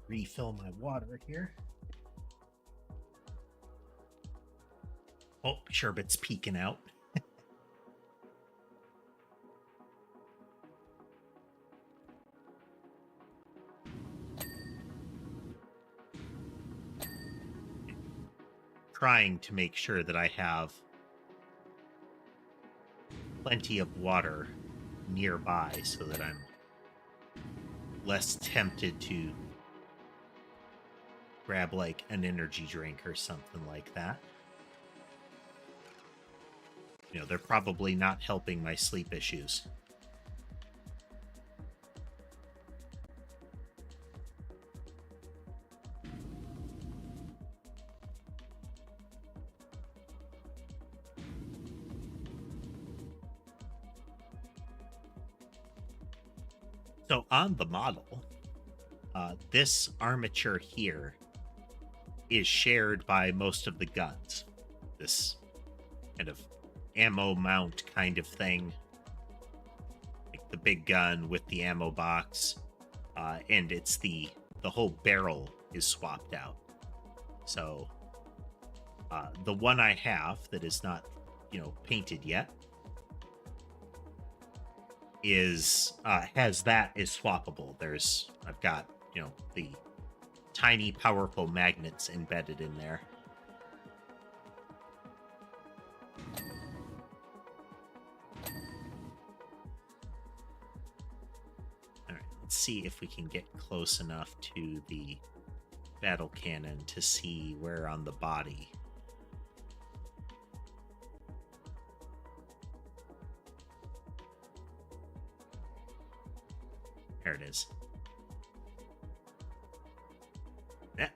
Refill my water here. Oh, sherbet's peeking out. Trying to make sure that I have plenty of water nearby so that I'm less tempted to grab like an energy drink or something like that. You know, they're probably not helping my sleep issues. So on the model, this armature here is shared by most of the guns. This kind of ammo mount kind of thing. Like the big gun with the ammo box. And it's the whole barrel is swapped out. So the one I have that is not, you know, painted yet is has that is swappable. I've got, you know, the tiny powerful magnets embedded in there. All right, let's see if we can get close enough to the battle cannon to see where on the body. There it is. Yeah.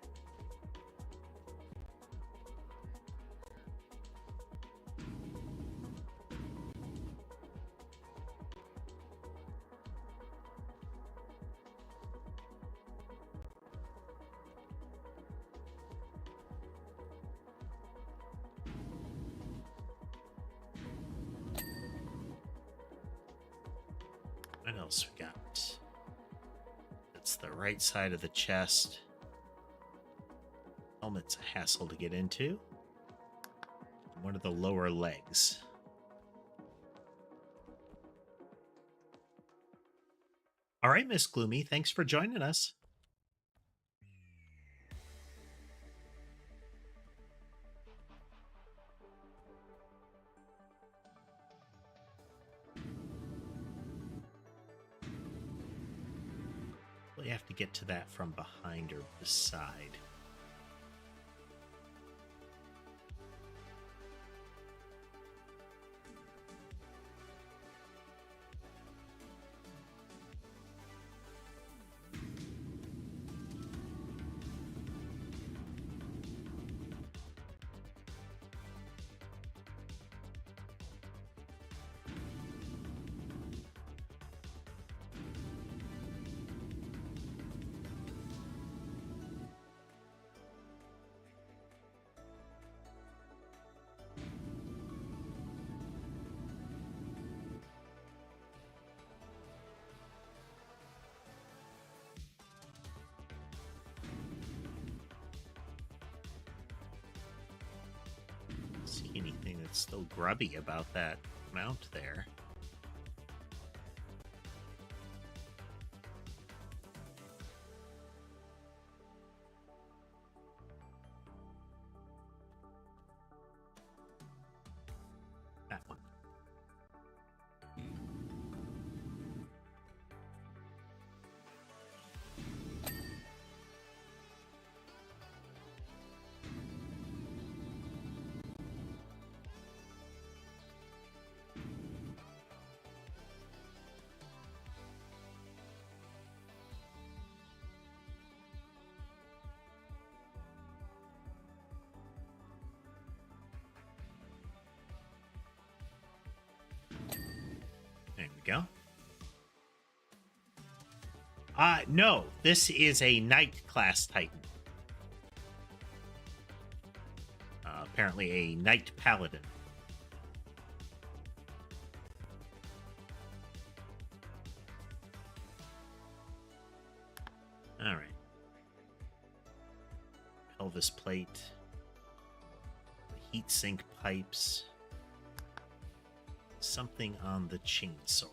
What else we got? That's the right side of the chest. Helmet's a hassle to get into. One of the lower legs. All right, Miss Gloomy, thanks for joining us. Well, you have to get to that from behind or beside. See anything that's still grubby about that mount there. That one. go. No, this is a Knight class Titan. Apparently a Knight Paladin. All right. Pelvis plate. Heat sink pipes. Something on the chainsword.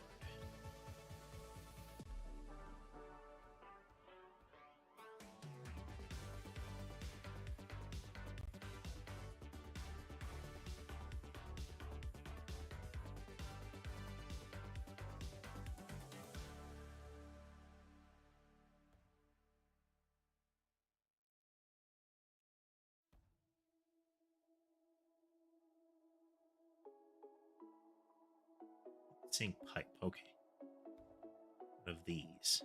Sink pipe, okay. One of these.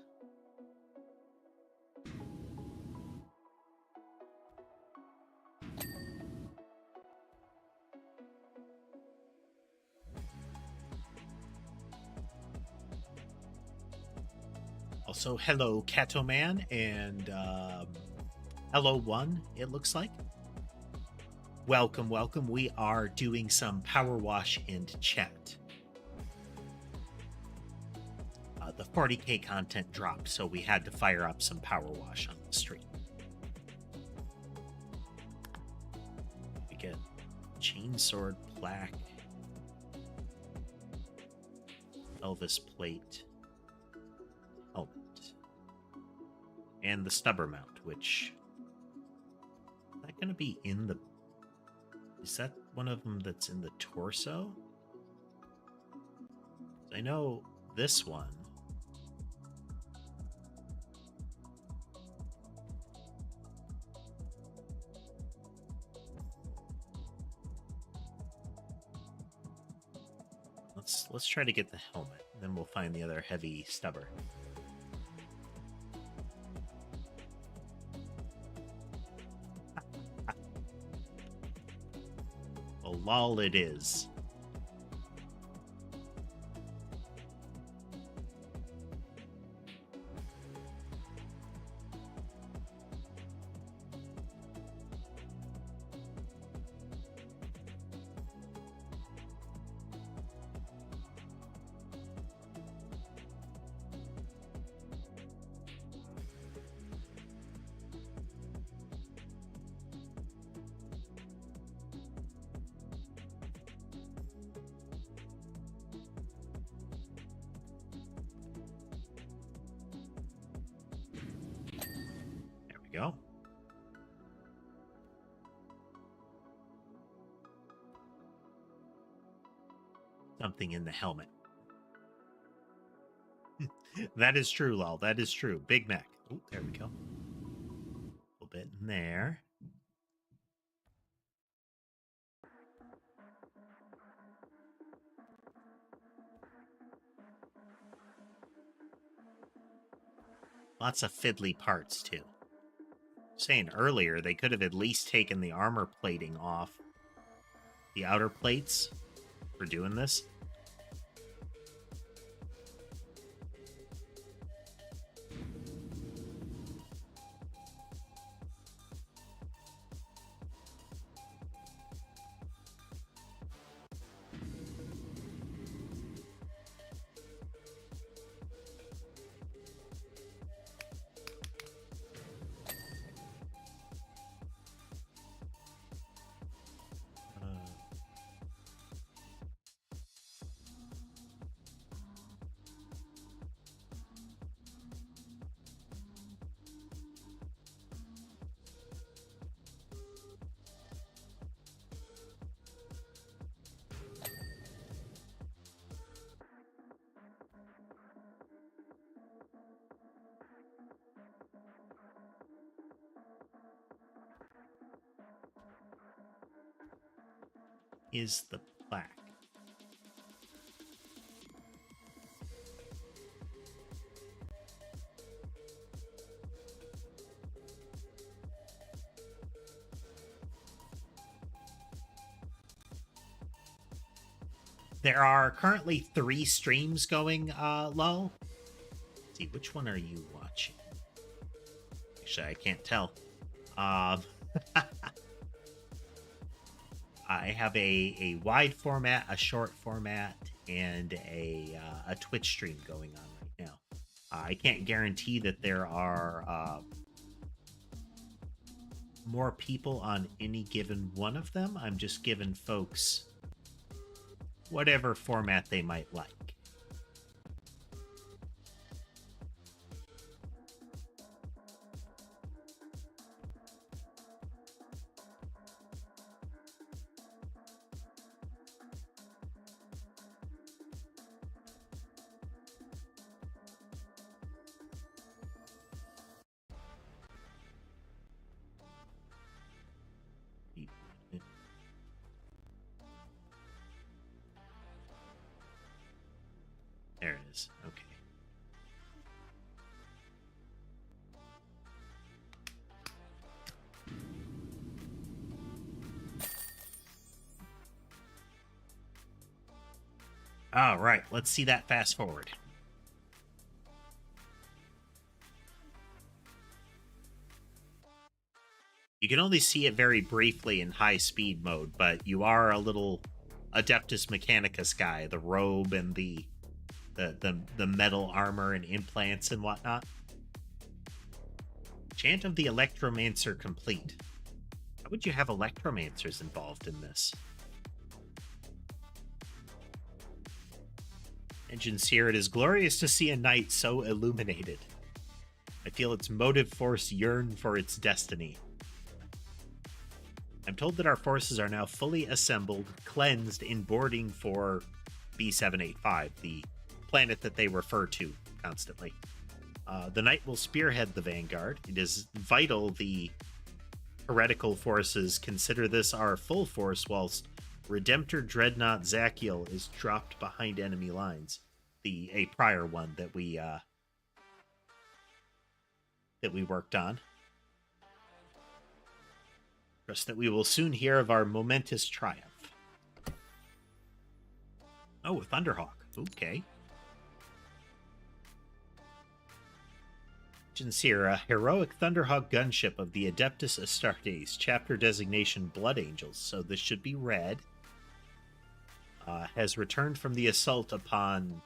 Also, hello, Catoman, and hello, One, it looks like. Welcome, welcome. We are doing some power wash and chat. The 40k content dropped, so we had to fire up some power wash on the stream. We get chainsword plaque, Elvis plate, helmet, and the stubber mount, which is that going to be in the... Is that one of them that's in the torso? I know this one. Let's try to get the helmet, and then we'll find the other heavy stubber. Well, lol it is. Go. Something in the helmet. That is true, lol. That is true. Big Mac. Oh, there we go. A little bit in there. Lots of fiddly parts, too. Saying earlier, they could have at least taken the armor plating off the outer plates for doing this. Is the plaque. There are currently 3 streams going, Lull. Let's see, which one are you watching? Actually, I can't tell. I have a wide format, a short format, and a Twitch stream going on right now. I can't guarantee that there are more people on any given one of them. I'm just giving folks whatever format they might like. There it is. Okay. All right, let's see that fast forward. You can only see it very briefly in high speed mode, but you are a little Adeptus Mechanicus guy, the robe and the metal armor and implants and whatnot. Chant of the Electromancer complete. How would you have Electromancers involved in this? Engines here, it is glorious to see a knight so illuminated. I feel its motive force yearn for its destiny. I'm told that our forces are now fully assembled, cleansed, in boarding for B785, the planet that they refer to constantly. The knight will spearhead the vanguard. It is vital the heretical forces consider this our full force, whilst Redemptor Dreadnought Zachiel is dropped behind enemy lines. A prior one that we worked on. Trust that we will soon hear of our momentous triumph. Oh, a Thunderhawk. Okay. Here, a heroic Thunderhawk gunship of the Adeptus Astartes, chapter designation Blood Angels, so this should be red, has returned from the assault upon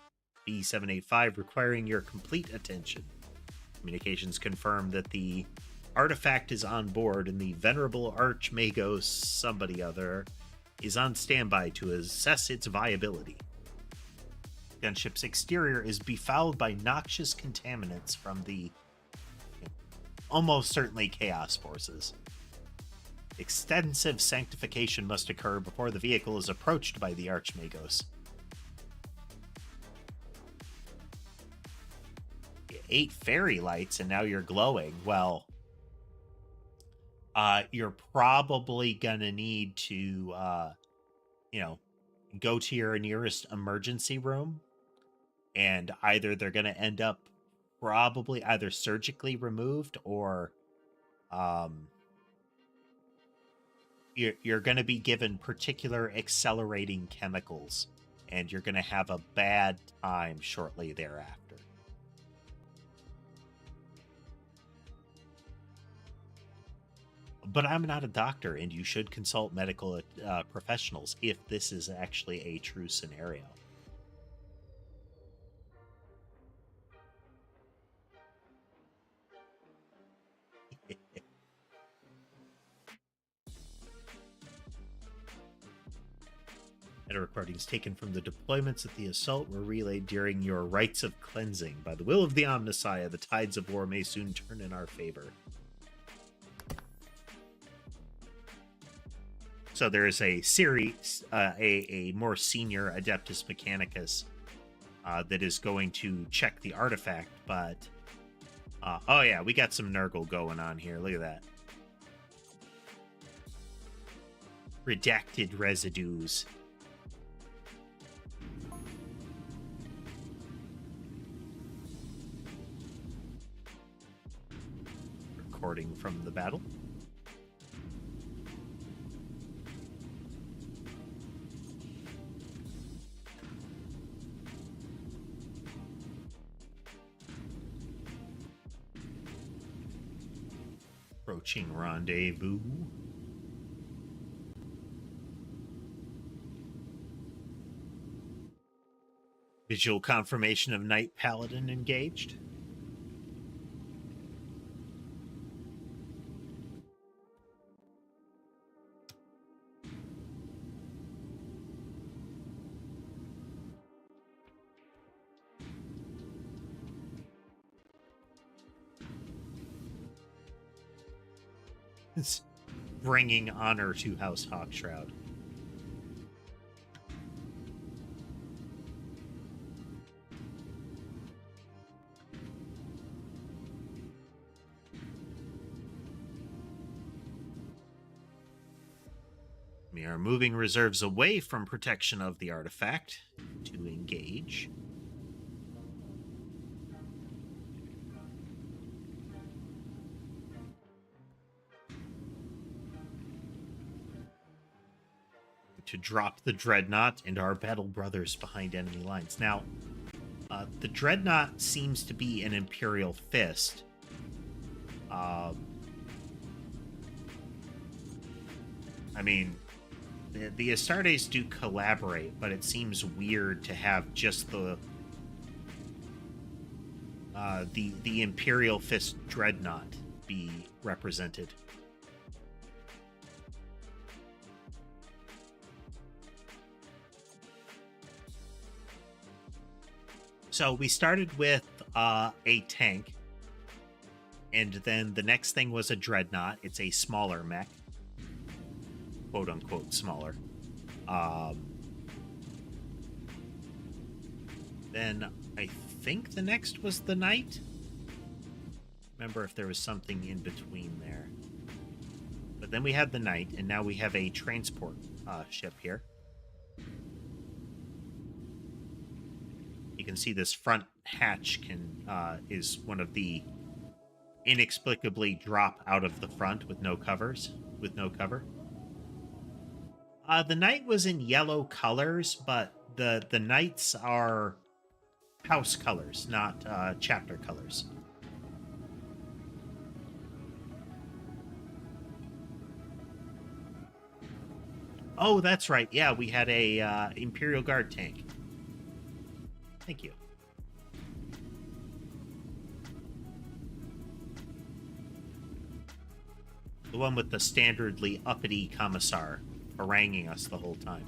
B785, requiring your complete attention. Communications confirm that the artifact is on board, and the venerable Archmagos somebody other is on standby to assess its viability. Gunship's exterior is befouled by noxious contaminants from the almost certainly Chaos forces. Extensive sanctification must occur before the vehicle is approached by the Archmagos. 8 fairy lights and now you're glowing. Well, you're probably gonna need to, go to your nearest emergency room, and either they're gonna end up probably either surgically removed or you're going to be given particular accelerating chemicals, and you're going to have a bad time shortly thereafter. But I'm not a doctor, and you should consult medical professionals if this is actually a true scenario. Meta recordings taken from the deployments of the assault were relayed during your rites of cleansing. By the will of the Omnissiah, the tides of war may soon turn in our favor. So there is a series, a more senior Adeptus Mechanicus that is going to check the artifact, but... oh yeah, we got some Nurgle going on here. Look at that. Redacted residues. Recording from the battle. Approaching rendezvous. Visual confirmation of Knight Paladin engaged. It's bringing honor to House Hawkshroud. We are moving reserves away from protection of the artifact to engage. To drop the Dreadnought and our battle brothers behind enemy lines. Now, the Dreadnought seems to be an Imperial Fist. I mean, the Astartes do collaborate, but it seems weird to have just the Imperial Fist Dreadnought be represented. So we started with a tank, and then the next thing was a Dreadnought. It's a smaller mech. Quote-unquote smaller. Then I think the next was the Knight. Remember if there was something in between there. But then we had the Knight, and now we have a transport ship here. You can see this front hatch is one of the inexplicably drop out of the front with no cover. The Knight was in yellow colors, but the Knights are house colors, not chapter colors. Oh, that's right. Yeah, we had a Imperial Guard tank. Thank you. The one with the standardly uppity commissar haranguing us the whole time.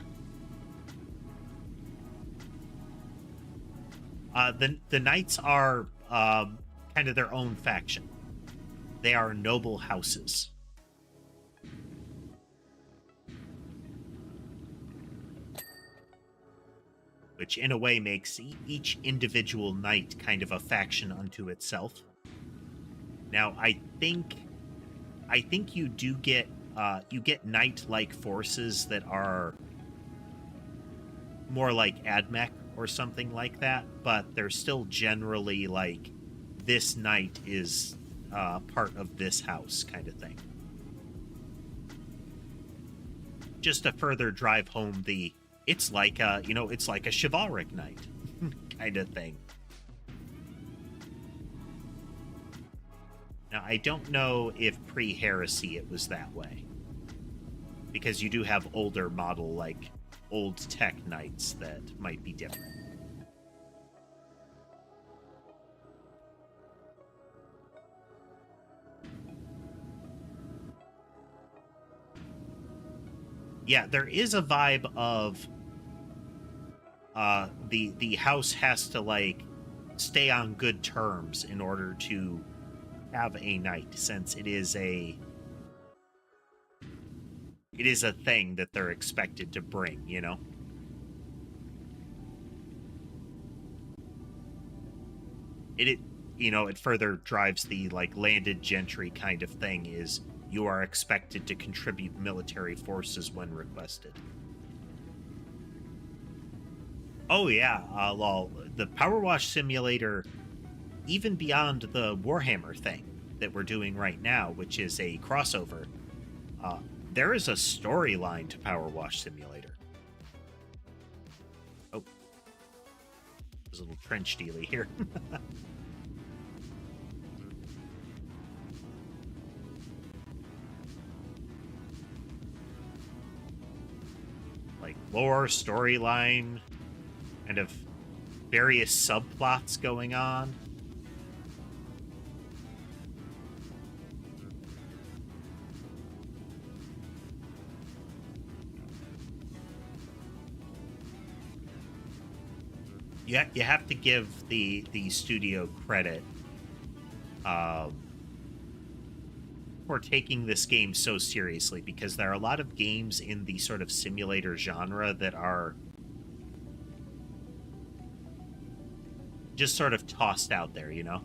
The Knights are kind of their own faction. They are noble houses. Which in a way makes each individual knight kind of a faction unto itself. Now, I think you do get knight-like forces that are more like AdMech or something like that, but they're still generally like this knight is part of this house kind of thing. Just to further drive home the it's like a chivalric knight kind of thing. Now, I don't know if pre-heresy it was that way, because you do have older model, like old tech knights that might be different. Yeah, there is a vibe of the house has to like stay on good terms in order to have a knight, since it is a thing that they're expected to bring, you know? It further drives the like landed gentry kind of thing, is you are expected to contribute military forces when requested. Oh yeah, lol. The PowerWash Simulator, even beyond the Warhammer thing that we're doing right now, which is a crossover, there is a storyline to PowerWash Simulator. Oh. There's a little trench dealy here. lore, storyline, kind of various subplots going on. You have to give the studio credit for taking this game so seriously, because there are a lot of games in the sort of simulator genre that are just sort of tossed out there, you know?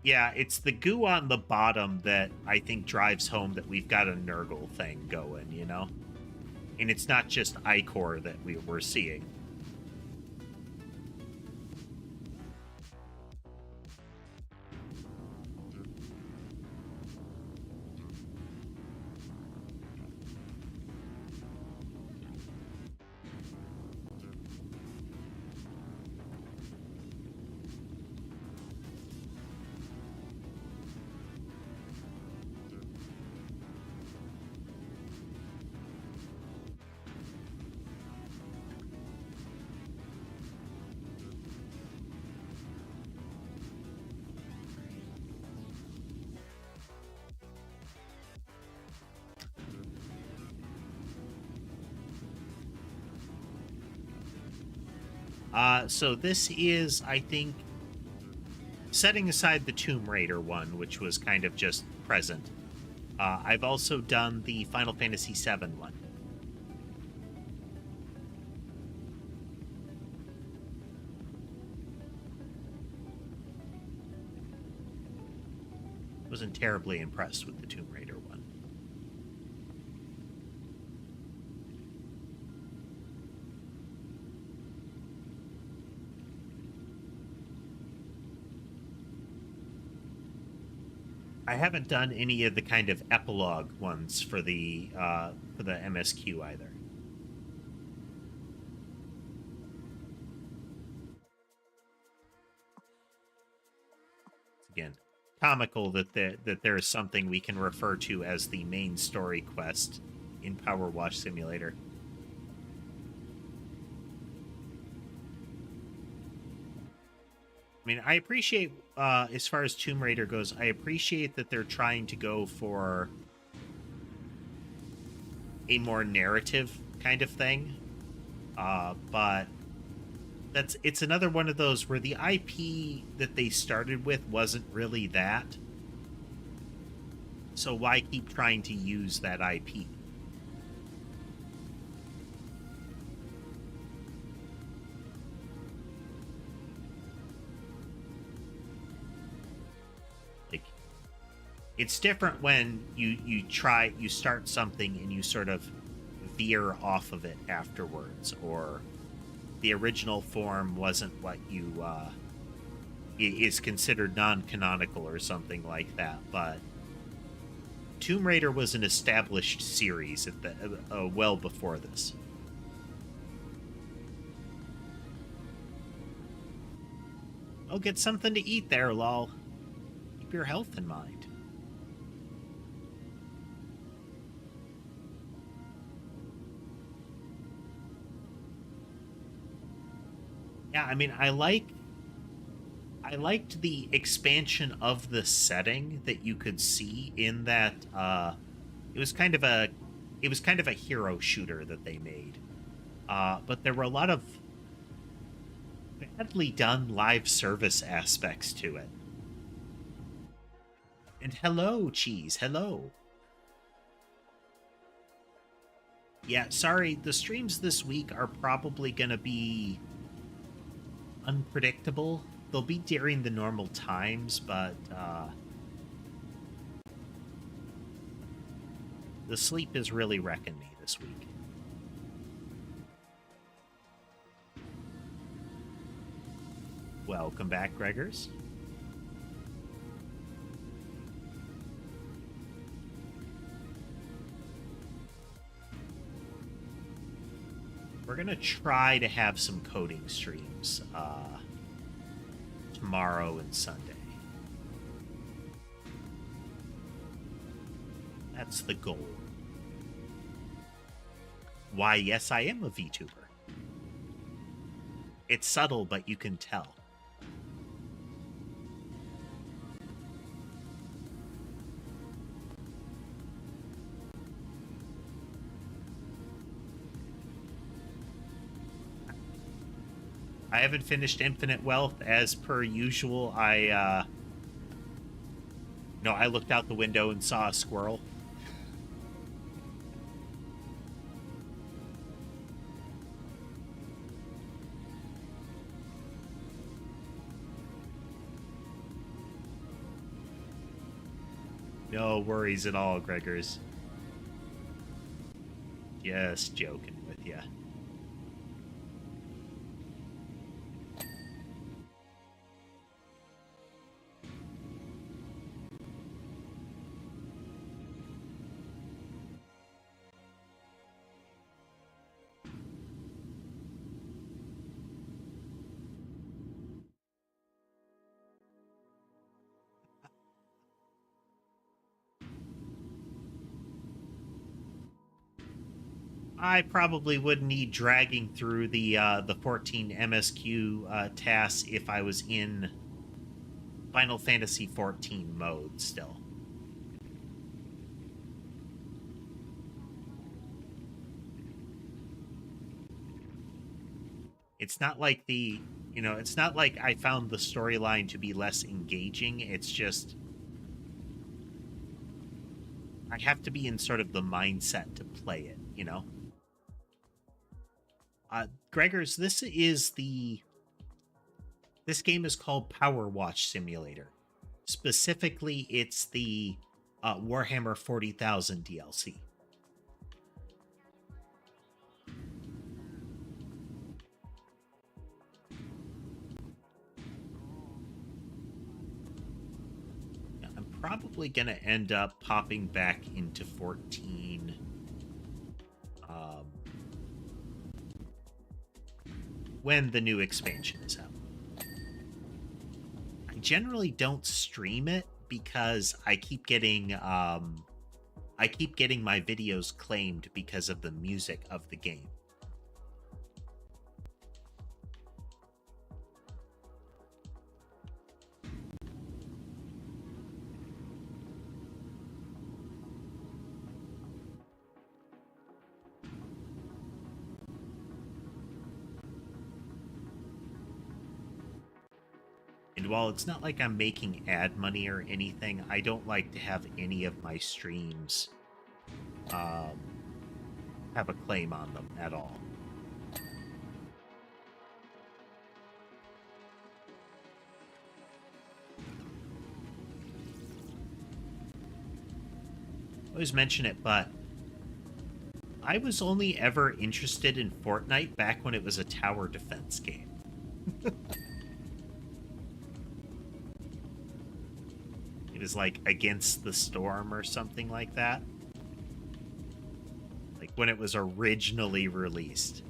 Yeah, it's the goo on the bottom that I think drives home that we've got a Nurgle thing going, you know? And it's not just Ichor that we're seeing. So this is, I think, setting aside the Tomb Raider one, which was kind of just present. I've also done the Final Fantasy VII one. Wasn't terribly impressed with the Tomb Raider one. I haven't done any of the kind of epilogue ones for the MSQ either. Again, comical that there is something we can refer to as the main story quest in PowerWash Simulator. I mean, I appreciate, as far as Tomb Raider goes, I appreciate that they're trying to go for a more narrative kind of thing. But it's another one of those where the IP that they started with wasn't really that. So why keep trying to use that IP? It's different when you start something and you sort of veer off of it afterwards, or the original form wasn't what you is considered non-canonical or something like that. But Tomb Raider was an established series at the well before this. Oh, get something to eat there, lol. Keep your health in mind. Yeah, I mean, I liked the expansion of the setting that you could see in that. It was kind of a hero shooter that they made, but there were a lot of badly done live service aspects to it. And hello, cheese, hello. Yeah, sorry, the streams this week are probably gonna be unpredictable. They'll be during the normal times, but the sleep is really wrecking me this week. Welcome back, Gregors. We're gonna try to have some coding streams tomorrow and Sunday. That's the goal. Why, yes, I am a VTuber. It's subtle, but you can tell. I haven't finished Infinite Wealth as per usual. I looked out the window and saw a squirrel. No worries at all, Gregors. Just joking with you. I probably would need dragging through the 14 MSQ tasks if I was in Final Fantasy 14 mode still. It's not like it's not like I found the storyline to be less engaging. It's just I have to be in sort of the mindset to play it, you know? Gregors, this game is called PowerWash Simulator. Specifically, it's the Warhammer 40,000 DLC. I'm probably going to end up popping back into 14 when the new expansion is out. I generally don't stream it because I keep getting my videos claimed because of the music of the game. And while it's not like I'm making ad money or anything, I don't like to have any of my streams have a claim on them at all. I always mention it, but I was only ever interested in Fortnite back when it was a tower defense game. It was like Against the Storm or something like that. Like when it was originally released.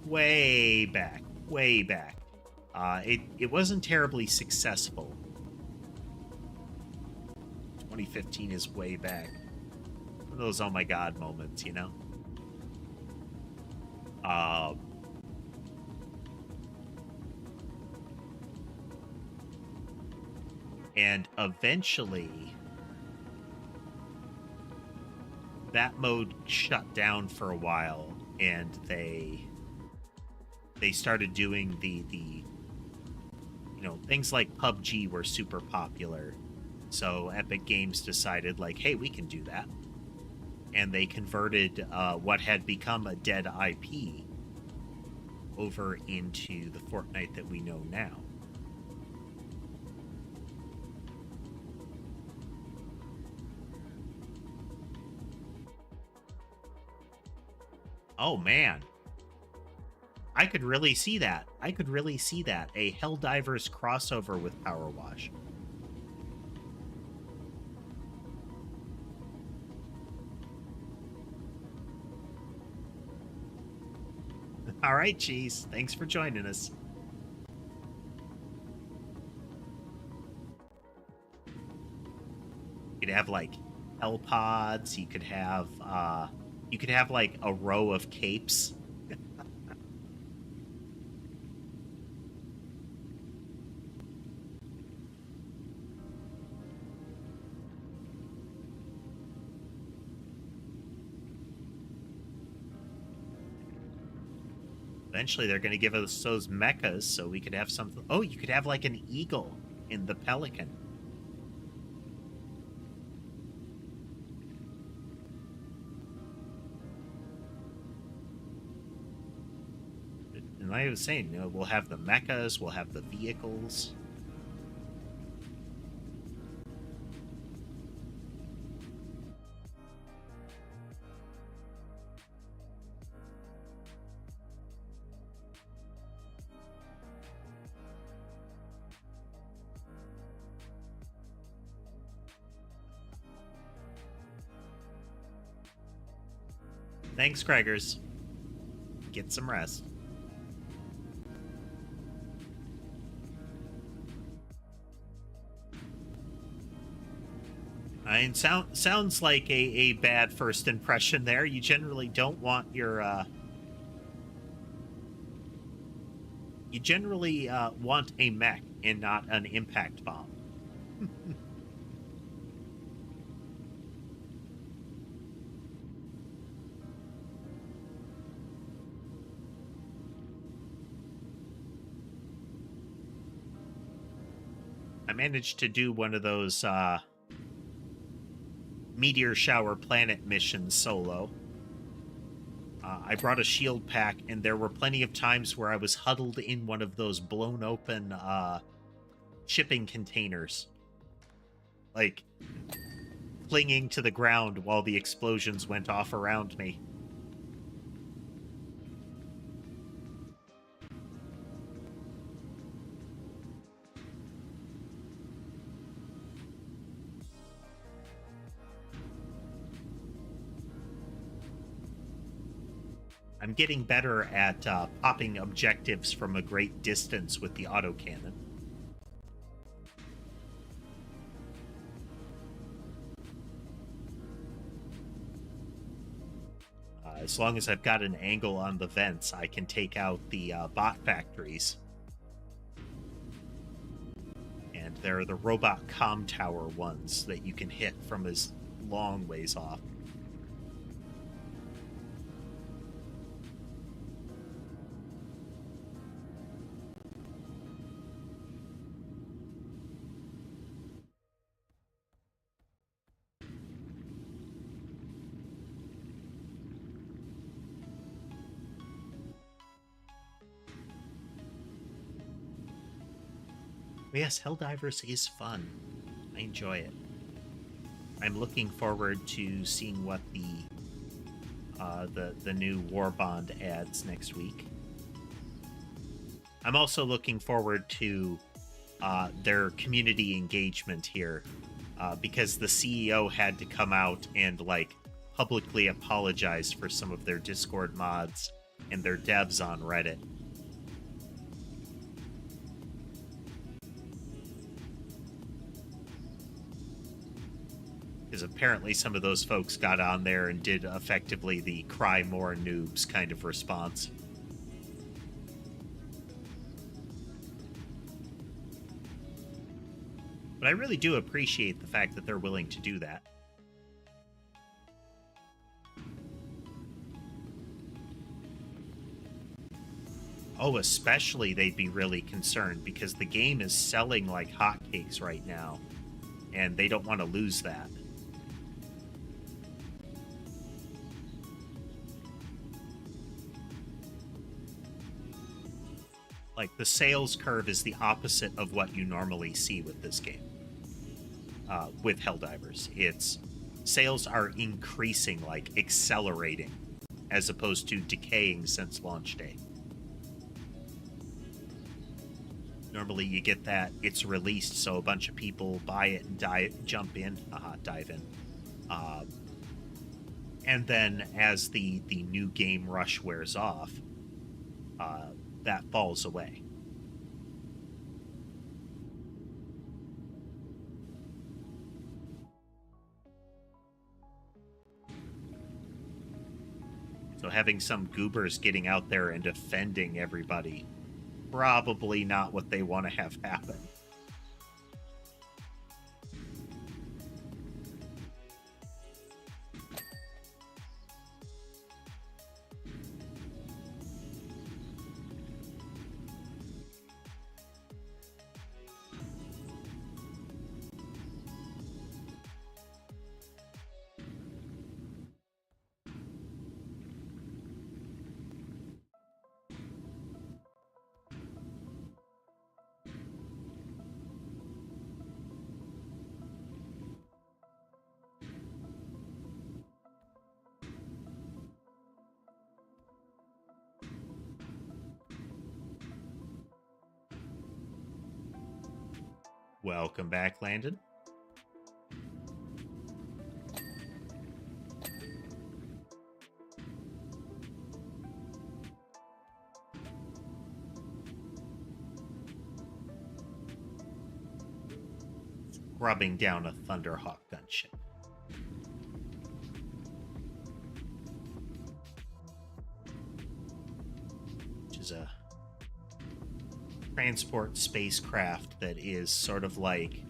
Way back. Way back. It wasn't terribly successful. 2015 is way back. Those oh my god moments, you know? And eventually that mode shut down for a while, and they started doing the things like PUBG were super popular. So Epic Games decided, like, hey, we can do that. And they converted what had become a dead IP over into the Fortnite that we know now. Oh, man. I could really see that. I could really see that. A Helldivers crossover with PowerWash. All right, Cheese. Thanks for joining us. You could have like hell pods. You could have like a row of capes. Eventually, they're going to give us those mechas, so we could have something. Oh, you could have like an eagle in the Pelican. And like I was saying, you know, we'll have the mechas, we'll have the vehicles. Thanks, Craigers. Get some rest. I mean, sounds like a bad first impression there. You generally don't want your you generally want a mech and not an impact bomb. I managed to do one of those meteor shower planet missions solo. I brought a shield pack, and there were plenty of times where I was huddled in one of those blown open shipping containers, like clinging to the ground while the explosions went off around me. I'm getting better at popping objectives from a great distance with the autocannon. As long as I've got an angle on the vents, I can take out the bot factories. And there are the robot comm tower ones that you can hit from as long ways off. But yes, Helldivers is fun. I enjoy it. I'm looking forward to seeing what the new War Bond adds next week. I'm also looking forward to their community engagement here, because the CEO had to come out and like publicly apologize for some of their Discord mods and their devs on Reddit. Because apparently some of those folks got on there and did effectively the cry more noobs kind of response. But I really do appreciate the fact that they're willing to do that. Oh, especially they'd be really concerned because the game is selling like hotcakes right now, and they don't want to lose that. Like, the sales curve is the opposite of what you normally see with this game. With Helldivers, it's sales are increasing, like accelerating, as opposed to decaying since launch day. Normally you get that it's released, so a bunch of people buy it and dive in. And then as the new game rush wears off, that falls away. So having some goobers getting out there and defending everybody, probably not what they want to have happen. Welcome back, Landon. Rubbing down a Thunderhawk gunship. Which is a transport spacecraft that is sort of like,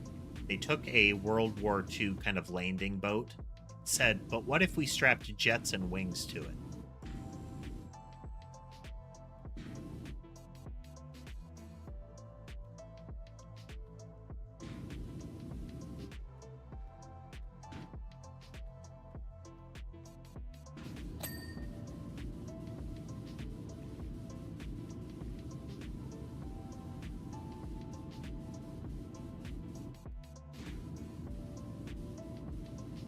they took a World War II kind of landing boat, said, but what if we strapped jets and wings to it?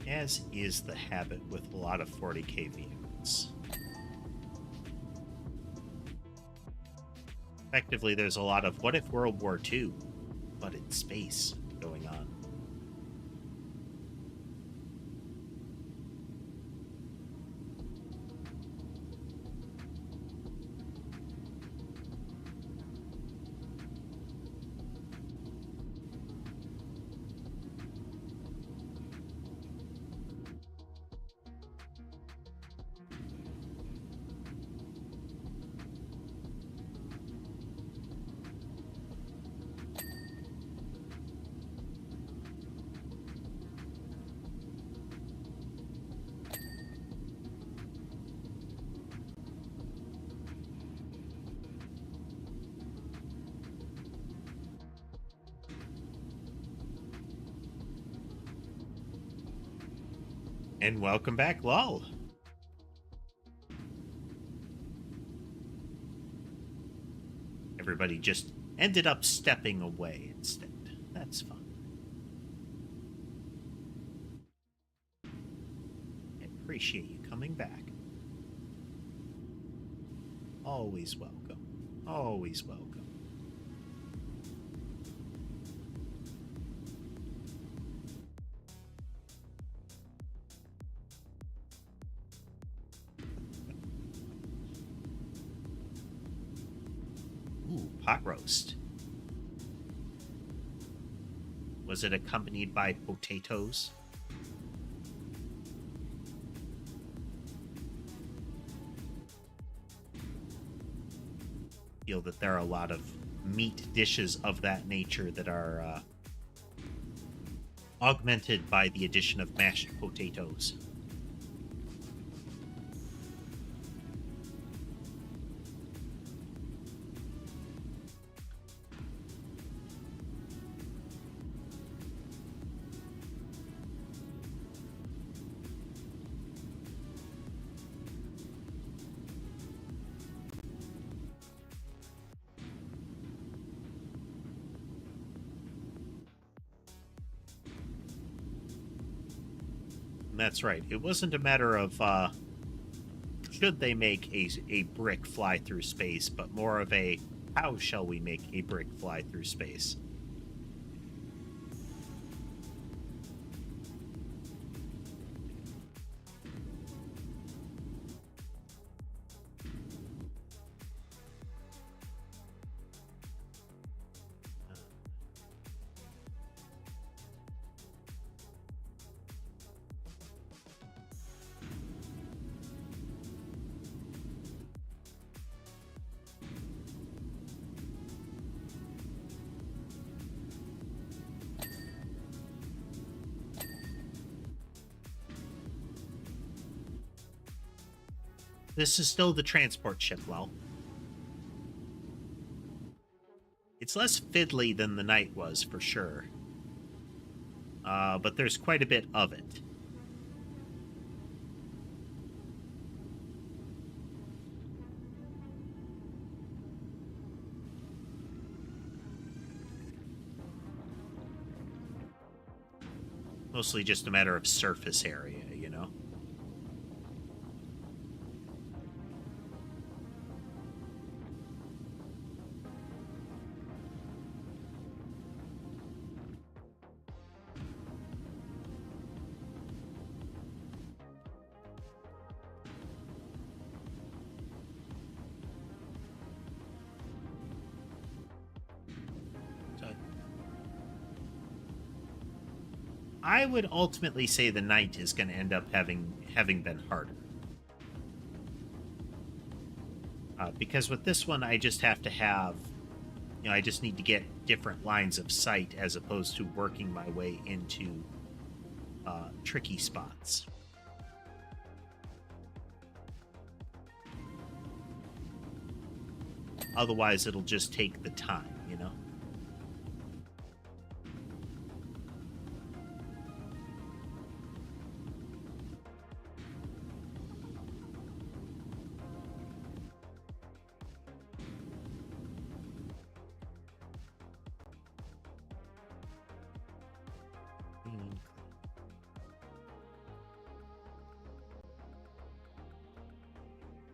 As is the habit with a lot of 40k vehicles. Effectively, there's a lot of what if World War II, but in space, going on. And welcome back, lol. Everybody just ended up stepping away instead. That's fun. I appreciate you coming back. Always welcome. Always welcome. Pot roast. Was it accompanied by potatoes? I feel that there are a lot of meat dishes of that nature that are augmented by the addition of mashed potatoes. That's right. It wasn't a matter of should they make a brick fly through space, but more of a how shall we make a brick fly through space? This is still the transport ship, Well. It's less fiddly than the Knight was, for sure. But there's quite a bit of it. Mostly just a matter of surface area, you know? I would ultimately say the Knight is going to end up having been harder. Because with this one, I just have to have, I just need to get different lines of sight as opposed to working my way into tricky spots. Otherwise, it'll just take the time, you know?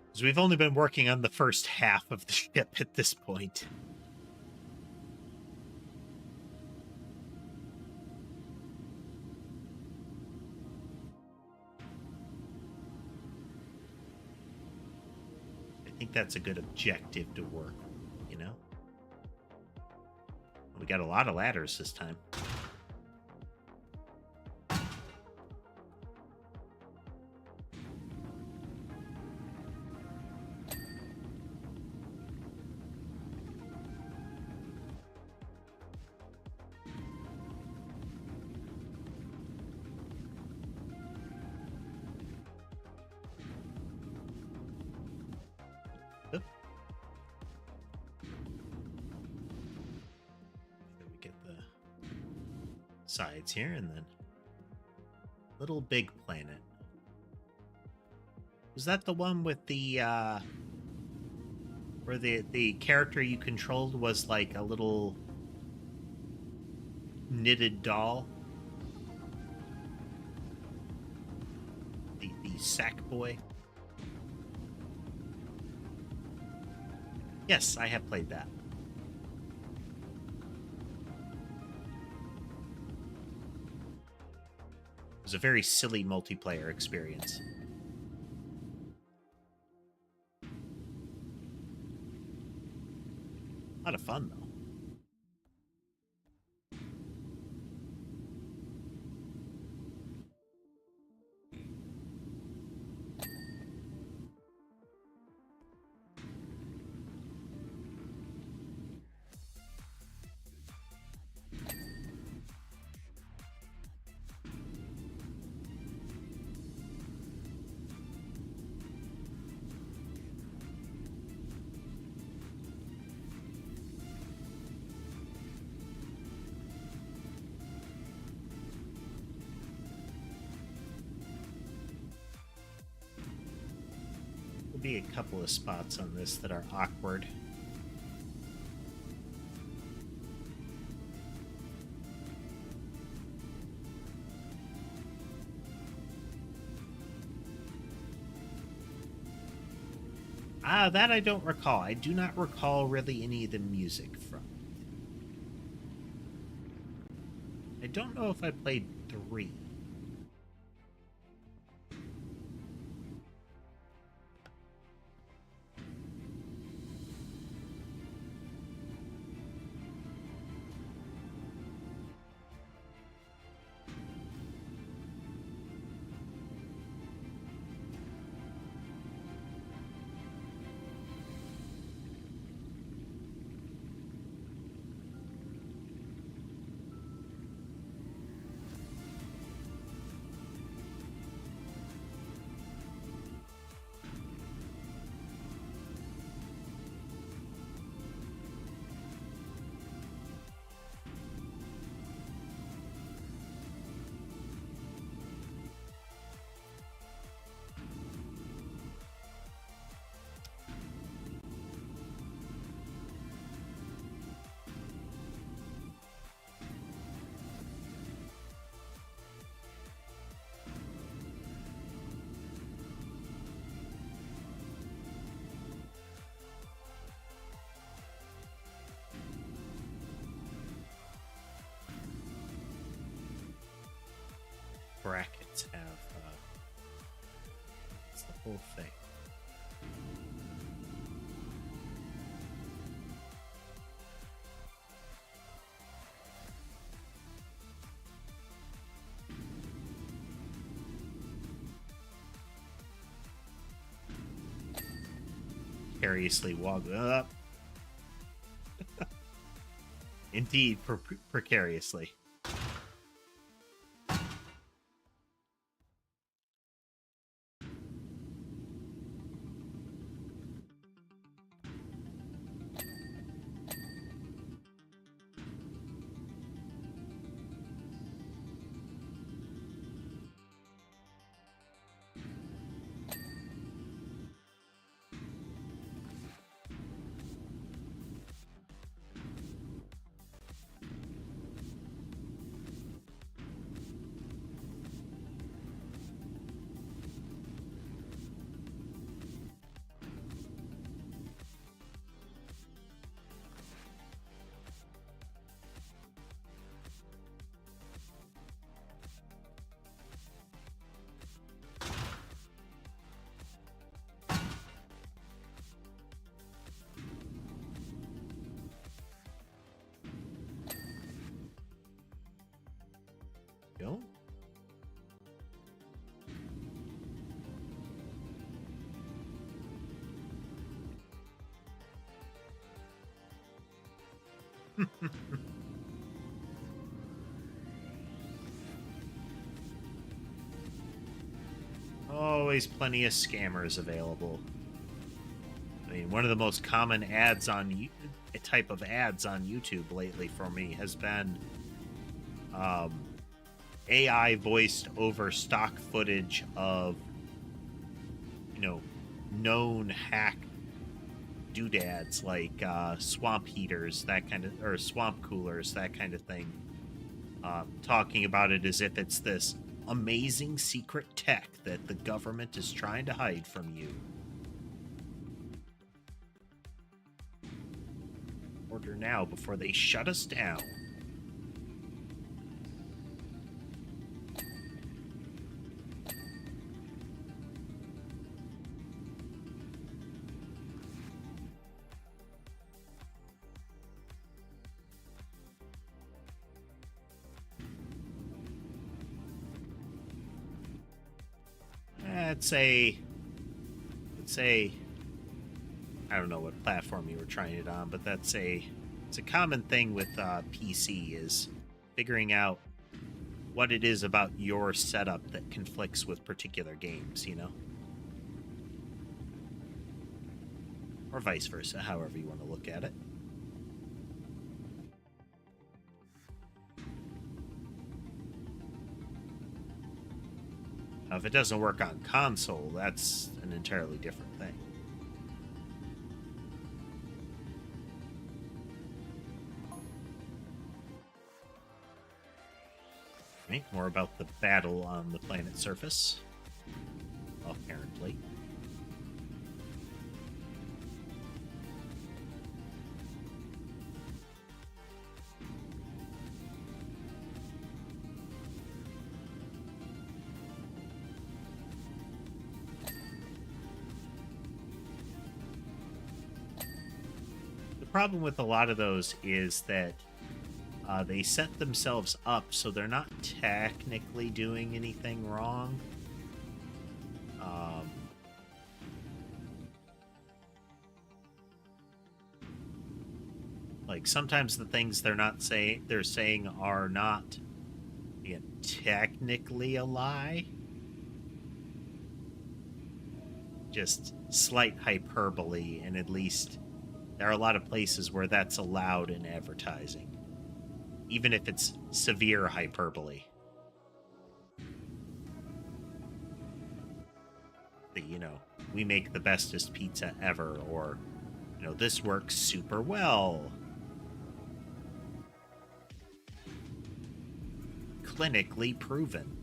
Because we've only been working on the first half of the ship at this point. I think that's a good objective to work, you know? We got a lot of ladders this time. Sides here, and then Little Big Planet. Was that the one with the where the character you controlled was like a little knitted doll? The sack boy? Yes, I have played that. It was a very silly multiplayer experience. A lot of fun, though. Be a couple of spots on this that are awkward. That I don't recall. I do not recall really any of the music from it. I don't know if I played 3. brackets have. It's the whole thing. Precariously walk up. Indeed, precariously. Go. Always plenty of scammers available. I mean, one of the most common ads on type of ads on YouTube lately for me has been AI voiced over stock footage of, you know, known hack doodads like swamp heaters, that kind of, or swamp coolers, that kind of thing. Talking about it as if it's this amazing secret tech that the government is trying to hide from you. Order now before they shut us down. Let's say, I don't know what platform you were trying it on, but it's a common thing with PC is figuring out what it is about your setup that conflicts with particular games, you know? Or vice versa, however you want to look at it. Now, if it doesn't work on console, that's an entirely different thing. Right, more about the battle on the planet's surface. Apparently. The problem with a lot of those is that they set themselves up so they're not technically doing anything wrong. Like sometimes the things they're saying are not technically a lie. Just slight hyperbole, and at least there are a lot of places where that's allowed in advertising, even if it's severe hyperbole. We make the bestest pizza ever, or, this works super well. Clinically proven.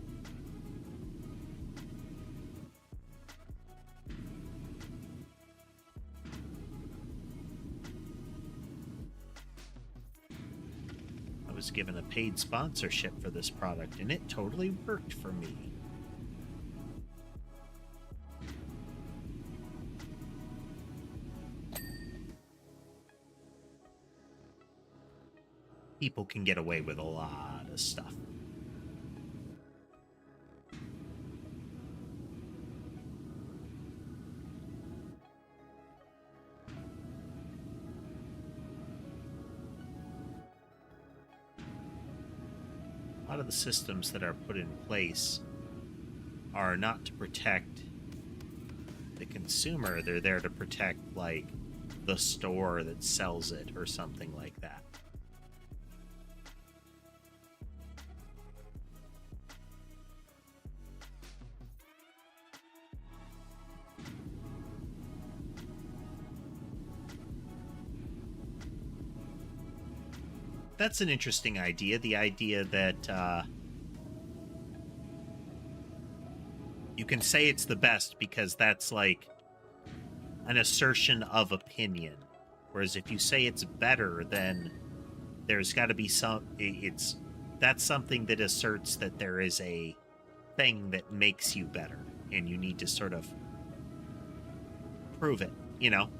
was given a paid sponsorship for this product, and it totally worked for me. People can get away with a lot of stuff. A lot of the systems that are put in place are not to protect the consumer. They're there to protect, like, the store that sells it or something like that. That's an interesting idea. The idea that you can say it's the best because that's like an assertion of opinion. Whereas if you say it's better, then there's got to be that's something that asserts that there is a thing that makes you better, and you need to sort of prove it, you know?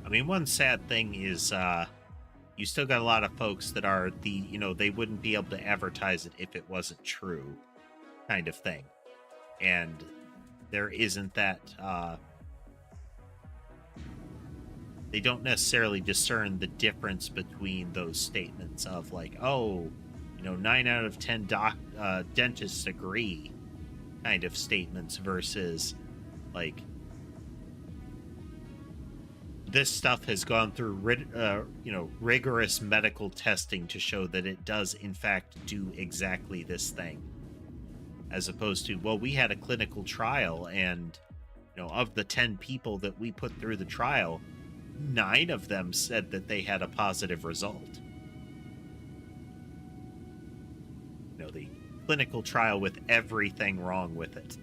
I mean, one sad thing is you still got a lot of folks that are they wouldn't be able to advertise it if it wasn't true kind of thing. And there isn't that, they don't necessarily discern the difference between those statements of like, oh, 9 out of 10 dentists agree kind of statements versus like, this stuff has gone through, rigorous medical testing to show that it does, in fact, do exactly this thing. As opposed to, well, we had a clinical trial, and, of the 10 people that we put through the trial, 9 of them said that they had a positive result. The clinical trial with everything wrong with it.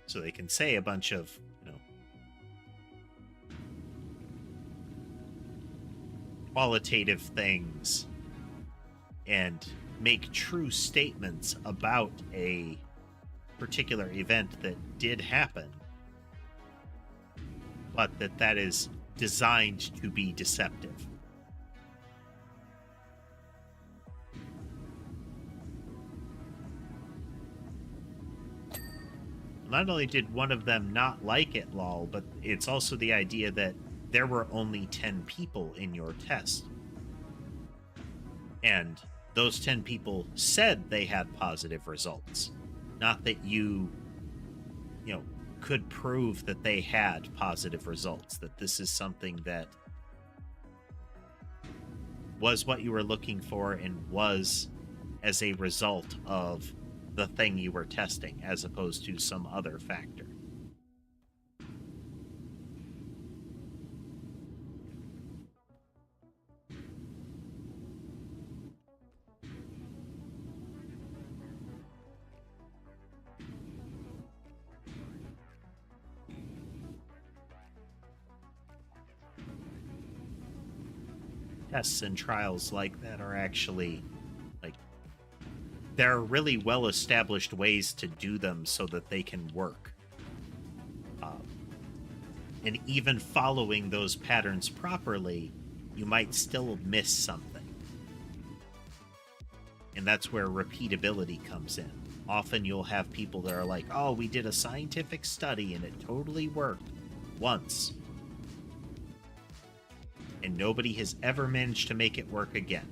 So they can say a bunch of, qualitative things and make true statements about a particular event that did happen, but that is designed to be deceptive. Not only did one of them not like it, lol, but it's also the idea that there were only 10 people in your test. And those 10 people said they had positive results. Not that you could prove that they had positive results, that this is something that was what you were looking for and was as a result of the thing you were testing, as opposed to some other factor. Tests and trials like that are actually, like, there are really well-established ways to do them so that they can work. And even following those patterns properly, you might still miss something. And that's where repeatability comes in. Often you'll have people that are like, oh, we did a scientific study and it totally worked once. And nobody has ever managed to make it work again.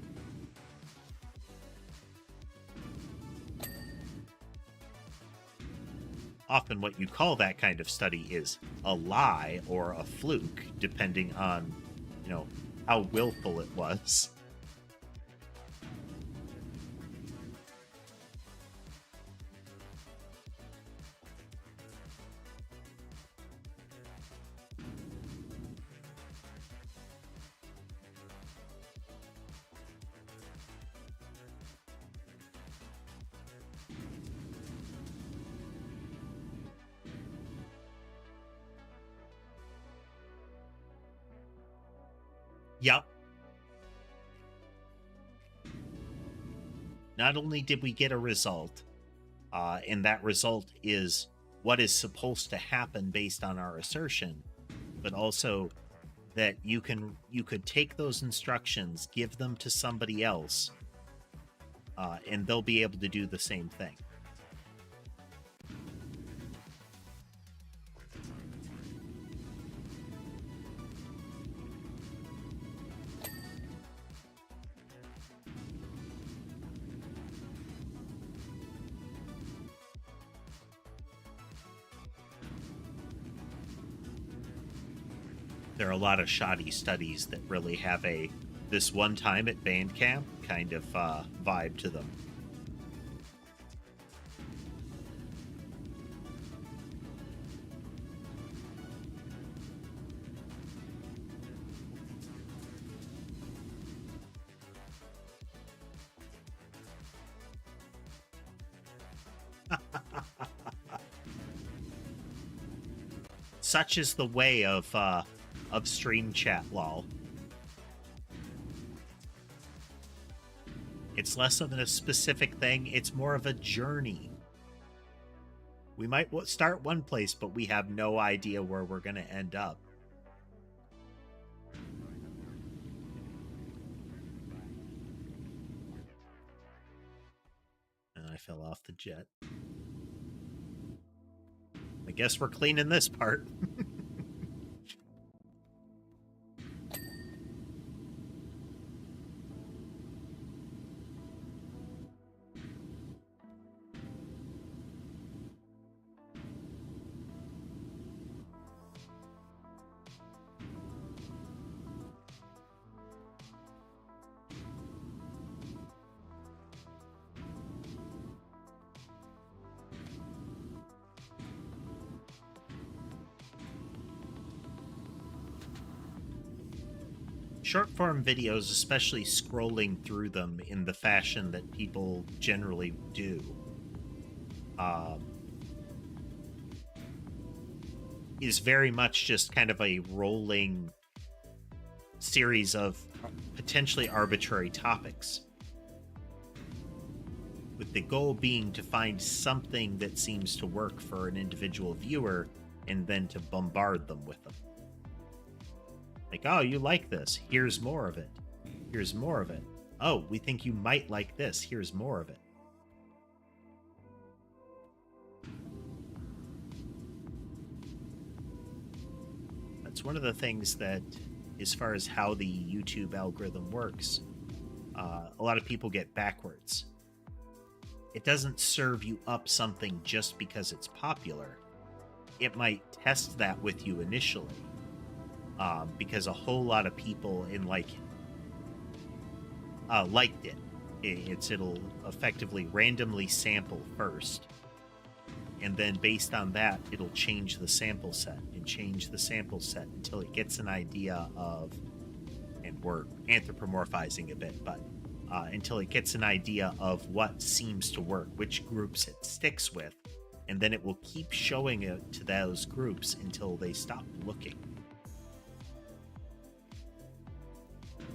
Often what you call that kind of study is a lie or a fluke, depending on, how willful it was. Yep. Not only did we get a result, and that result is what is supposed to happen based on our assertion, but also that you could take those instructions, give them to somebody else, and they'll be able to do the same thing. There are a lot of shoddy studies that really have a this one time at band camp kind of vibe to them. Such is the way of stream chat, lol. It's less of a specific thing, it's more of a journey. We might start one place, but we have no idea where we're going to end up. And I fell off the jet. I guess we're cleaning this part. Short-form videos, especially scrolling through them in the fashion that people generally do, is very much just kind of a rolling series of potentially arbitrary topics, with the goal being to find something that seems to work for an individual viewer and then to bombard them with them. Like, oh, you like this. Here's more of it. Here's more of it. Oh, we think you might like this. Here's more of it. That's one of the things that, as far as how the YouTube algorithm works, a lot of people get backwards. It doesn't serve you up something just because it's popular. It might test that with you initially. Because a whole lot of people liked it. It'll effectively randomly sample first, and then based on that, it'll change the sample set and change the sample set until it gets an idea of, and we're anthropomorphizing a bit, but until it gets an idea of what seems to work, which groups it sticks with, and then it will keep showing it to those groups until they stop looking.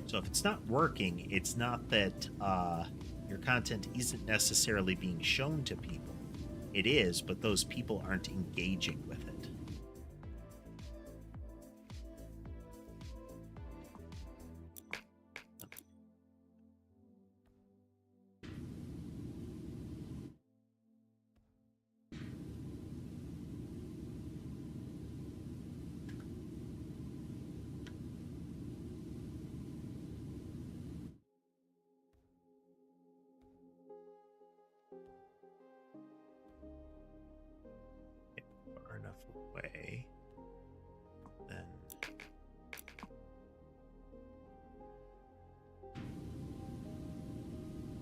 So if it's not working, it's not that Your content isn't necessarily being shown to people. It is, but those people aren't engaging with it. Far enough away, then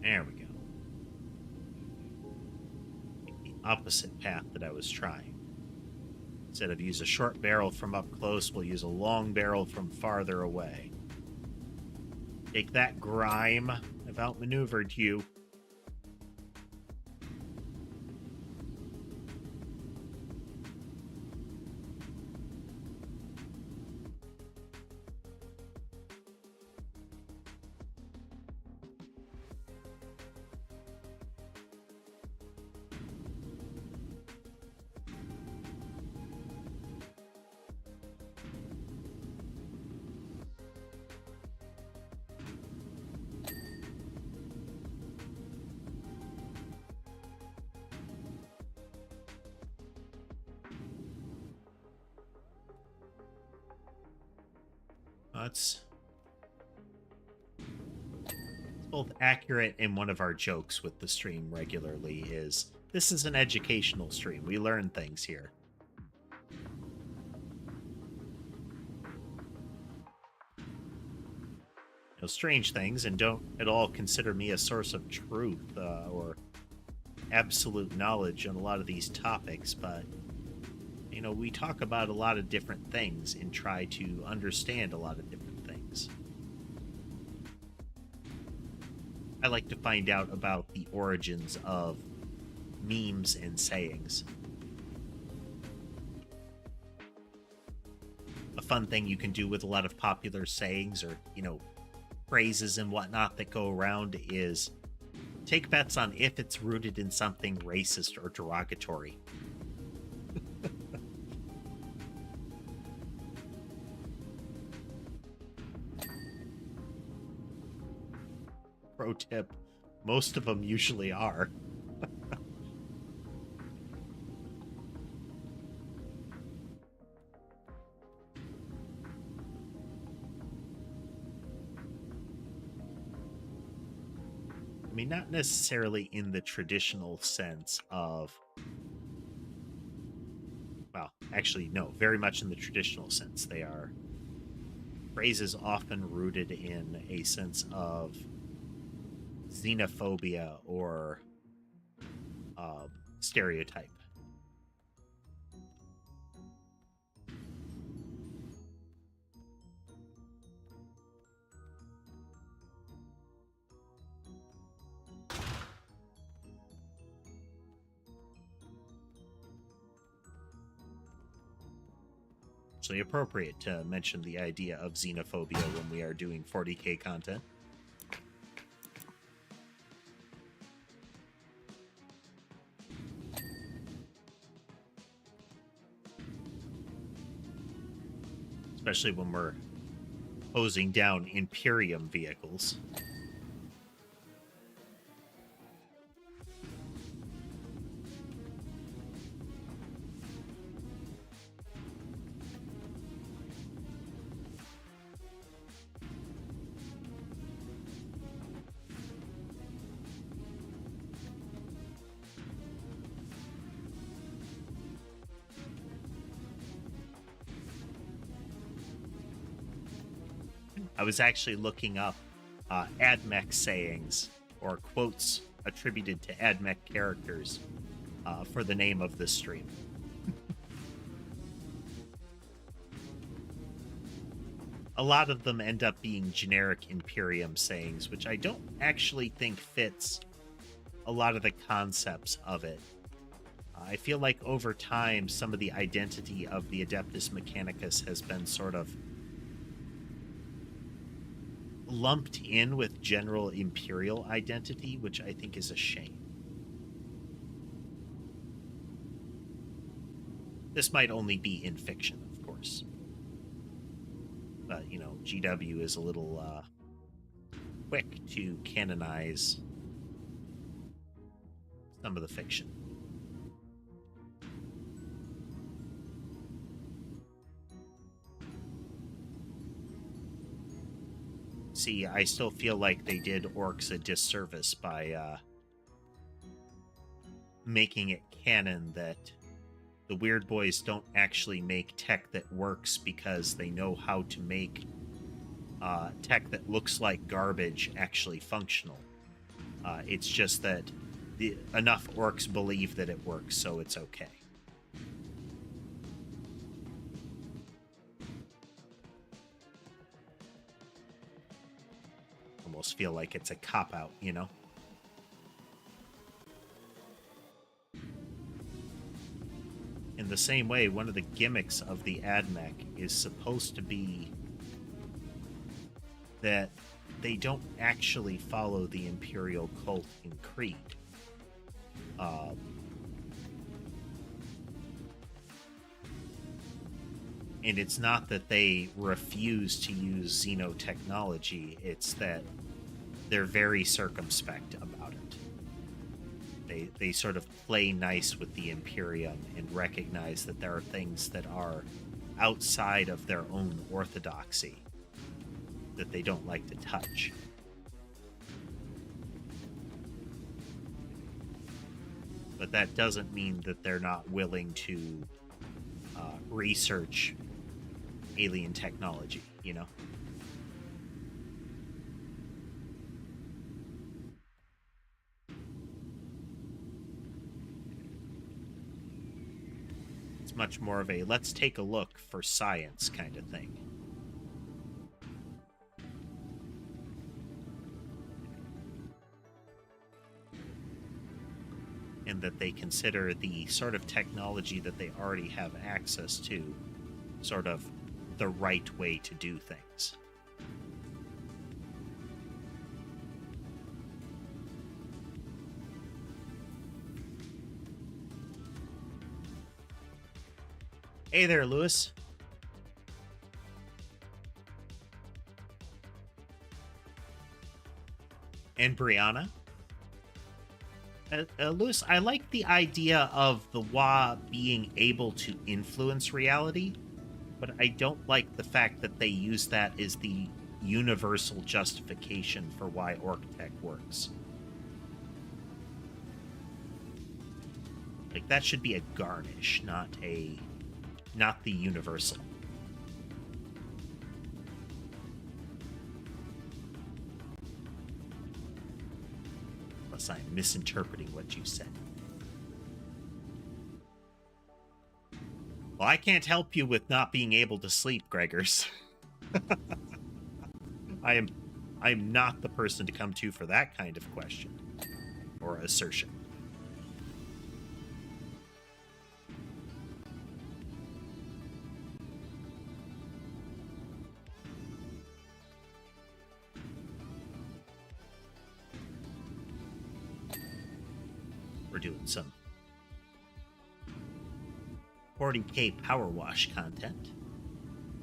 there we go. Take the opposite path that I was trying. Instead of use a short barrel from up close, we'll use a long barrel from farther away. Take that, grime. I've outmaneuvered you. It's both accurate, and one of our jokes with the stream regularly is, this is an educational stream. We learn things here. You know, strange things, and don't at all consider me a source of truth or absolute knowledge on a lot of these topics, but you know, we talk about a lot of different things and try to understand a lot of different things. I like to find out about the origins of memes and sayings. A fun thing you can do with a lot of popular sayings or, you know, phrases and whatnot that go around is take bets on if it's rooted in something racist or derogatory. Pro tip, most of them usually are. I mean, not necessarily in the traditional sense of, well, actually, no, very much in the traditional sense. They are phrases often rooted in a sense of xenophobia or stereotype. Actually appropriate to mention the idea of xenophobia when we are doing 40k content. Especially when we're hosing down Imperium vehicles. I was actually looking up AdMech sayings or quotes attributed to AdMech characters for the name of this stream. A lot of them end up being generic Imperium sayings, which I don't actually think fits a lot of the concepts of it. I feel like over time, some of the identity of the Adeptus Mechanicus has been sort of lumped in with general Imperial identity, which I think is a shame. This might only be in fiction, of course. But, you know, GW is a little quick to canonize some of the fiction. See, I still feel like they did orcs a disservice by making it canon that the Weird Boys don't actually make tech that works because they know how to make tech that looks like garbage actually functional. It's just that enough orcs believe that it works, so it's okay. Almost feel like it's a cop-out, you know? In the same way, one of the gimmicks of the AdMech is supposed to be that they don't actually follow the Imperial cult in Creed. And it's not that they refuse to use xenotechnology, it's that they're very circumspect about it. They sort of play nice with the Imperium and recognize that there are things that are outside of their own orthodoxy that they don't like to touch. But that doesn't mean that they're not willing to research alien technology, you know? It's much more of a let's take a look for science kind of thing. And that they consider the sort of technology that they already have access to sort of the right way to do things. Hey there, Lewis. And Brianna. Lewis, I like the idea of the Wa being able to influence reality, but I don't like the fact that they use that as the universal justification for why orc tech works. Like, that should be a garnish, not the universal. Unless I'm misinterpreting what you said. Well, I can't help you with not being able to sleep, Gregors. I'm not the person to come to for that kind of question or assertion. We're doing some 40k PowerWash content.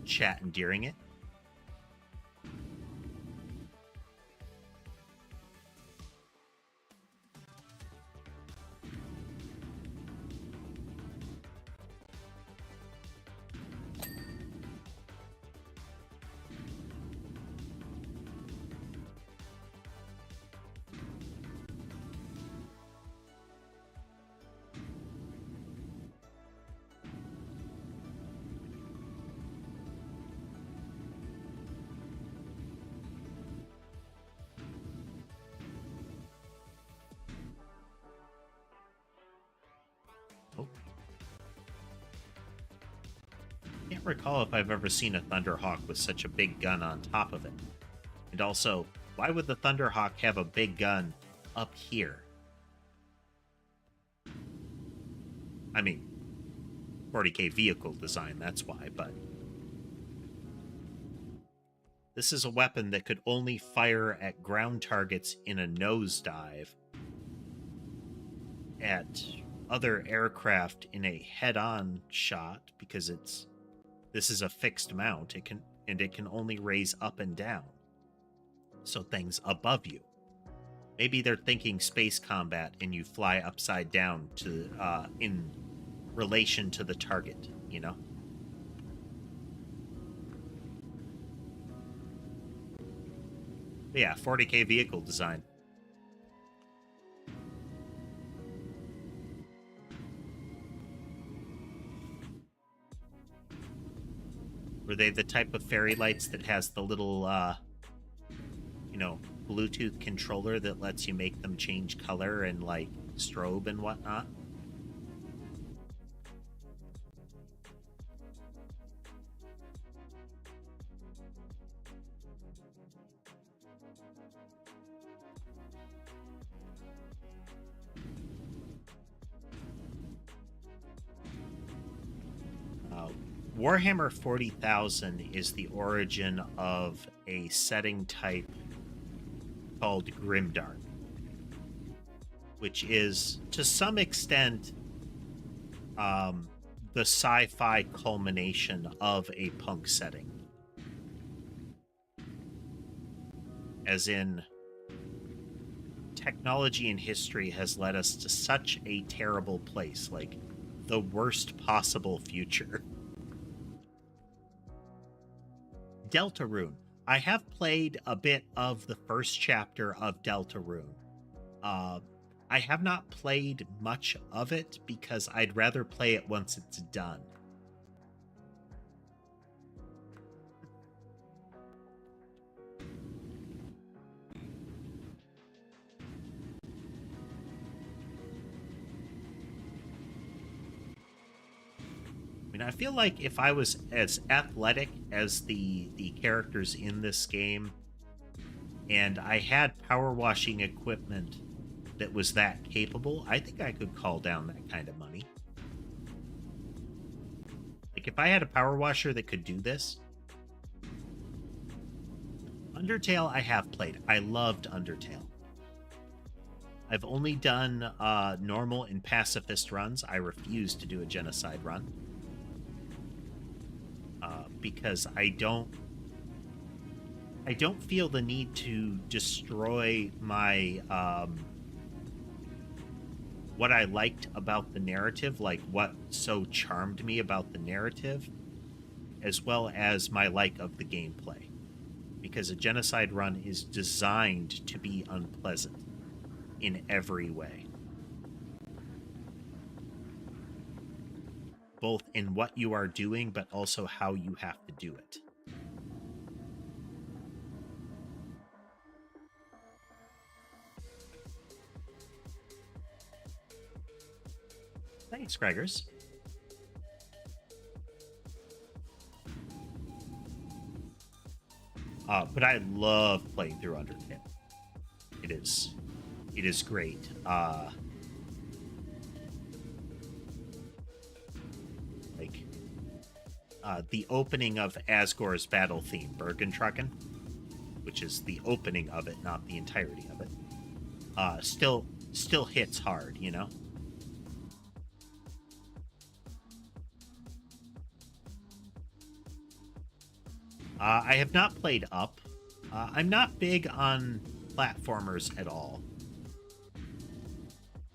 Chat endearing it. Can't recall if I've ever seen a Thunderhawk with such a big gun on top of it. And also, why would the Thunderhawk have a big gun up here? I mean, 40k vehicle design, that's why, but This is a weapon that could only fire at ground targets in a nosedive, at other aircraft in a head-on shot, because this is a fixed mount. It can only raise up and down. So things above you. Maybe they're thinking space combat and you fly upside down to in relation to the target, you know? But yeah, 40K vehicle design. Were they the type of fairy lights that has the little, Bluetooth controller that lets you make them change color and, like, strobe and whatnot? Warhammer 40,000 is the origin of a setting type called Grimdark, which is, to some extent, the sci-fi culmination of a punk setting. As in, technology and history has led us to such a terrible place, like the worst possible future. Deltarune. I have played a bit of the first chapter of Deltarune. I have not played much of it because I'd rather play it once it's done. I mean, I feel like if I was as athletic as the characters in this game, and I had power washing equipment that was that capable, I think I could call down that kind of money. Like, if I had a power washer that could do this. Undertale I have played. I loved Undertale. I've only done normal and pacifist runs. I refuse to do a genocide run. Because I don't feel the need to destroy my what I liked about the narrative, like what so charmed me about the narrative, as well as my like of the gameplay. Because a genocide run is designed to be unpleasant in every way. Both in what you are doing, but also how you have to do it. Thanks, Gregors. But I love playing through Undertale. It is great. The opening of Asgore's battle theme, Bergentrucken, which is the opening of it, not the entirety of it, still hits hard, you know? I have not played Up. I'm not big on platformers at all.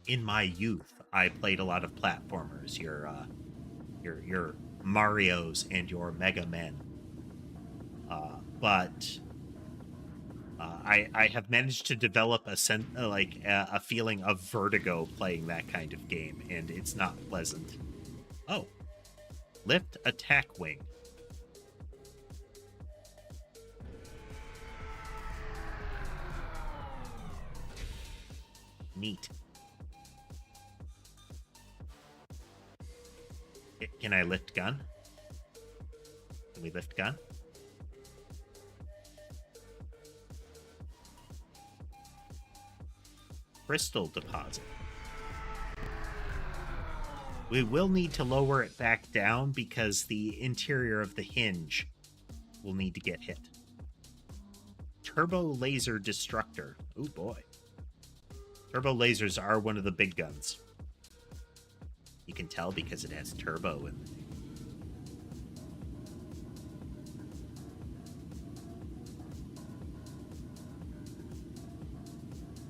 In my youth, I played a lot of platformers. Your Marios and your Mega Men. But I have managed to develop a feeling of vertigo playing that kind of game, and it's not pleasant. Oh, lift attack wing. Neat. Can I lift gun? Can we lift gun? Crystal deposit. We will need to lower it back down because the interior of the hinge will need to get hit. Turbo Laser Destructor. Oh boy. Turbo lasers are one of the big guns. You can tell because it has turbo in the name.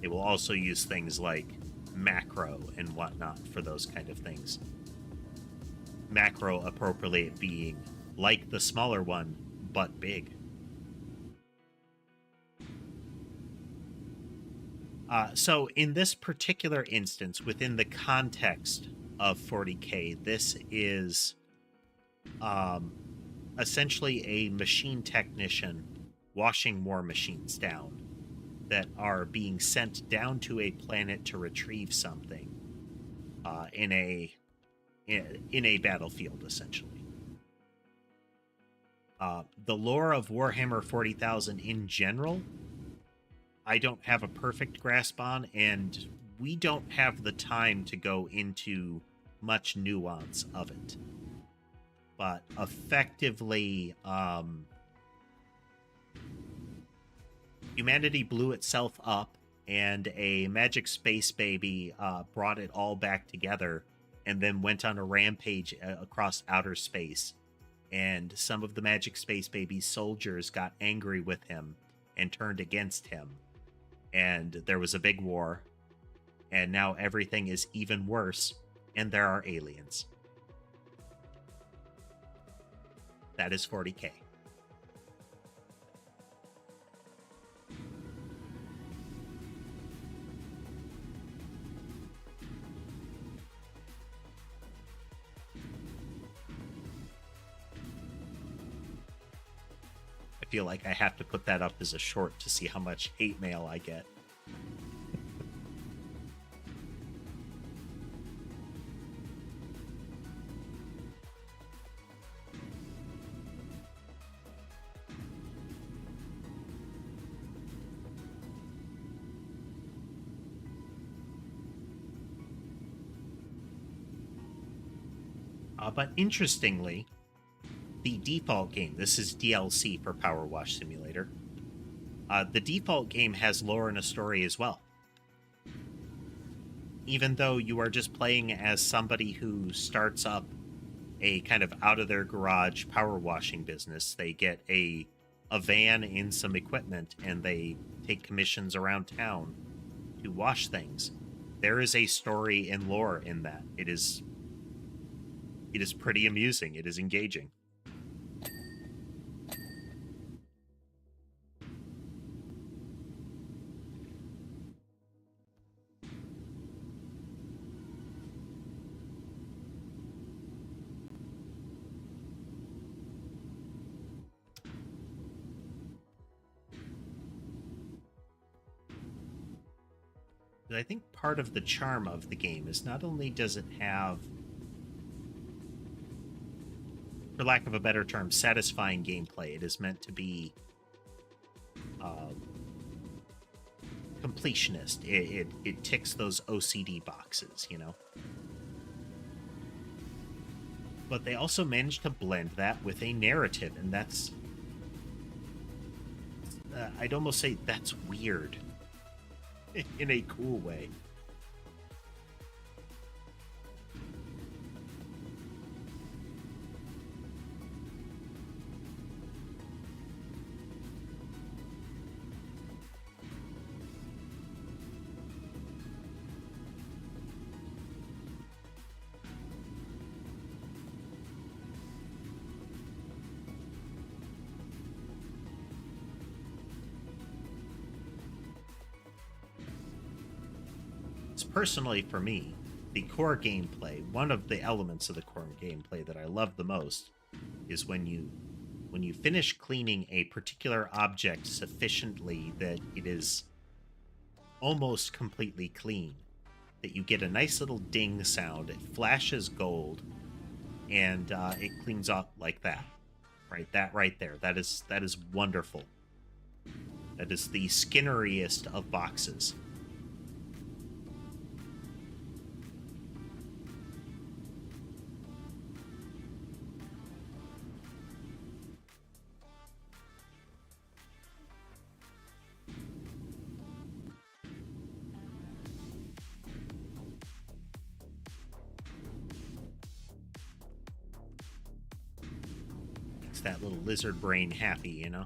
They will also use things like macro and whatnot for those kind of things. Macro appropriate being like the smaller one, but big. So in this particular instance, within the context of 40K, this is essentially a machine technician washing war machines down that are being sent down to a planet to retrieve something in a battlefield, essentially. The lore of Warhammer 40,000 in general, I don't have a perfect grasp on, and we don't have the time to go into much nuance of it. But effectively, humanity blew itself up, and a magic space baby brought it all back together, and then went on a rampage across outer space. And some of the magic space baby's soldiers got angry with him and turned against him. And there was a big war, and now everything is even worse, and there are aliens. That is 40K. I feel like I have to put that up as a short to see how much hate mail I get. But interestingly, the default game, this is DLC for PowerWash Simulator, the default game has lore and a story as well. Even though you are just playing as somebody who starts up a kind of out-of-their-garage power washing business, they get a van and some equipment, and they take commissions around town to wash things. There is a story and lore in that. It is pretty amusing. It is engaging. I think part of the charm of the game is not only does it have, for lack of a better term, satisfying gameplay, it is meant to be completionist. It ticks those OCD boxes, you know? But they also managed to blend that with a narrative, and that's... I'd almost say that's weird. In a cool way. Personally, for me, the core gameplay, one of the elements of the core gameplay that I love the most is when you finish cleaning a particular object sufficiently that it is almost completely clean, that you get a nice little ding sound, it flashes gold, and it cleans up like that. Right, that right there. That is wonderful. That is the skinneriest of boxes. Makes that little lizard brain happy, you know?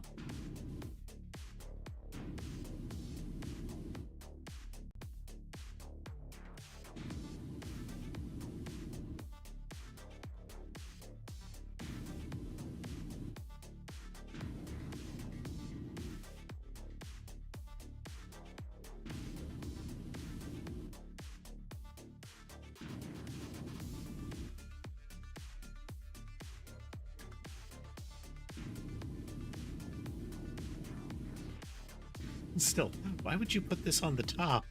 Still, why would you put this on the top?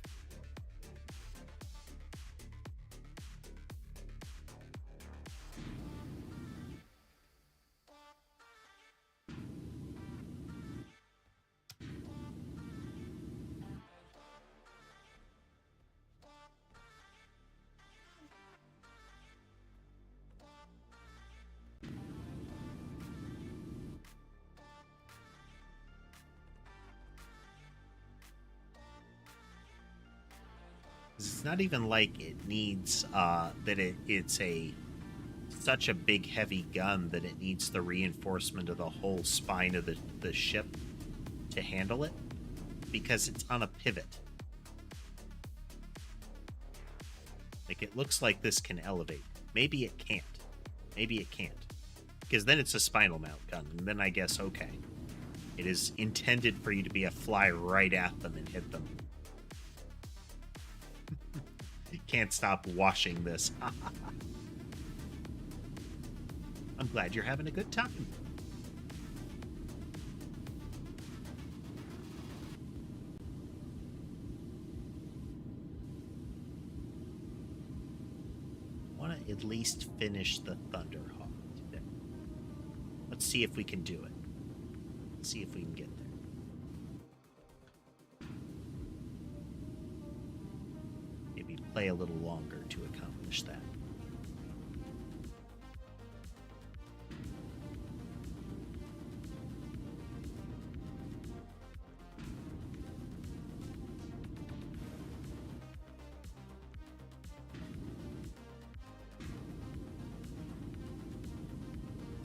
It's not even like it needs it's such a big heavy gun that it needs the reinforcement of the whole spine of the ship to handle it, because it's on a pivot. Like, it looks like this can elevate. Maybe it can't. Maybe it can't. Because then it's a spinal mount gun, and then I guess, okay. It is intended for you to be a fly right at them and hit them. Can't stop washing this. I'm glad you're having a good time. I want to at least finish the Thunderhawk today. Let's see if we can do it. Let's see if we can get there. Maybe play a little longer to accomplish that.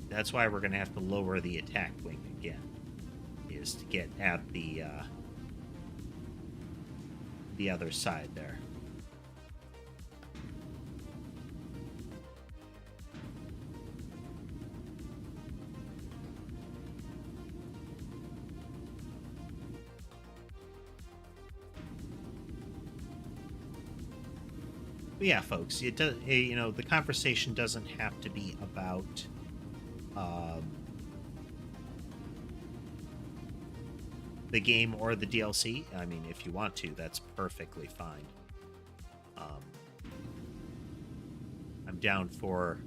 That's why we're going to have to lower the attack wing again, is to get at the other side there. But yeah, folks, it does. You know, the conversation doesn't have to be about the game or the DLC. I mean, if you want to, that's perfectly fine. I'm down for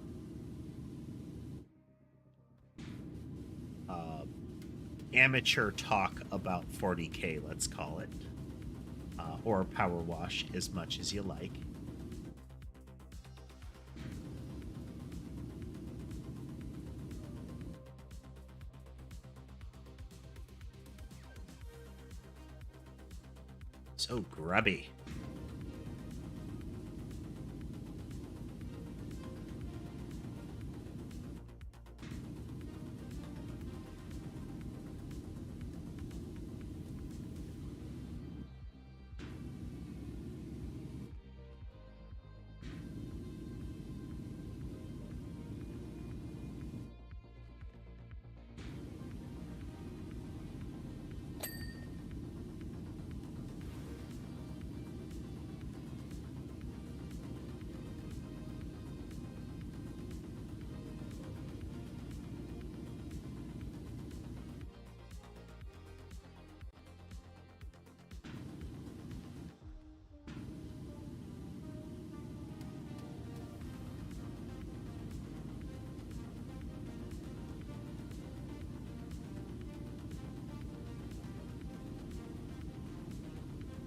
amateur talk about 40K, let's call it, or PowerWash, as much as you like. So grubby.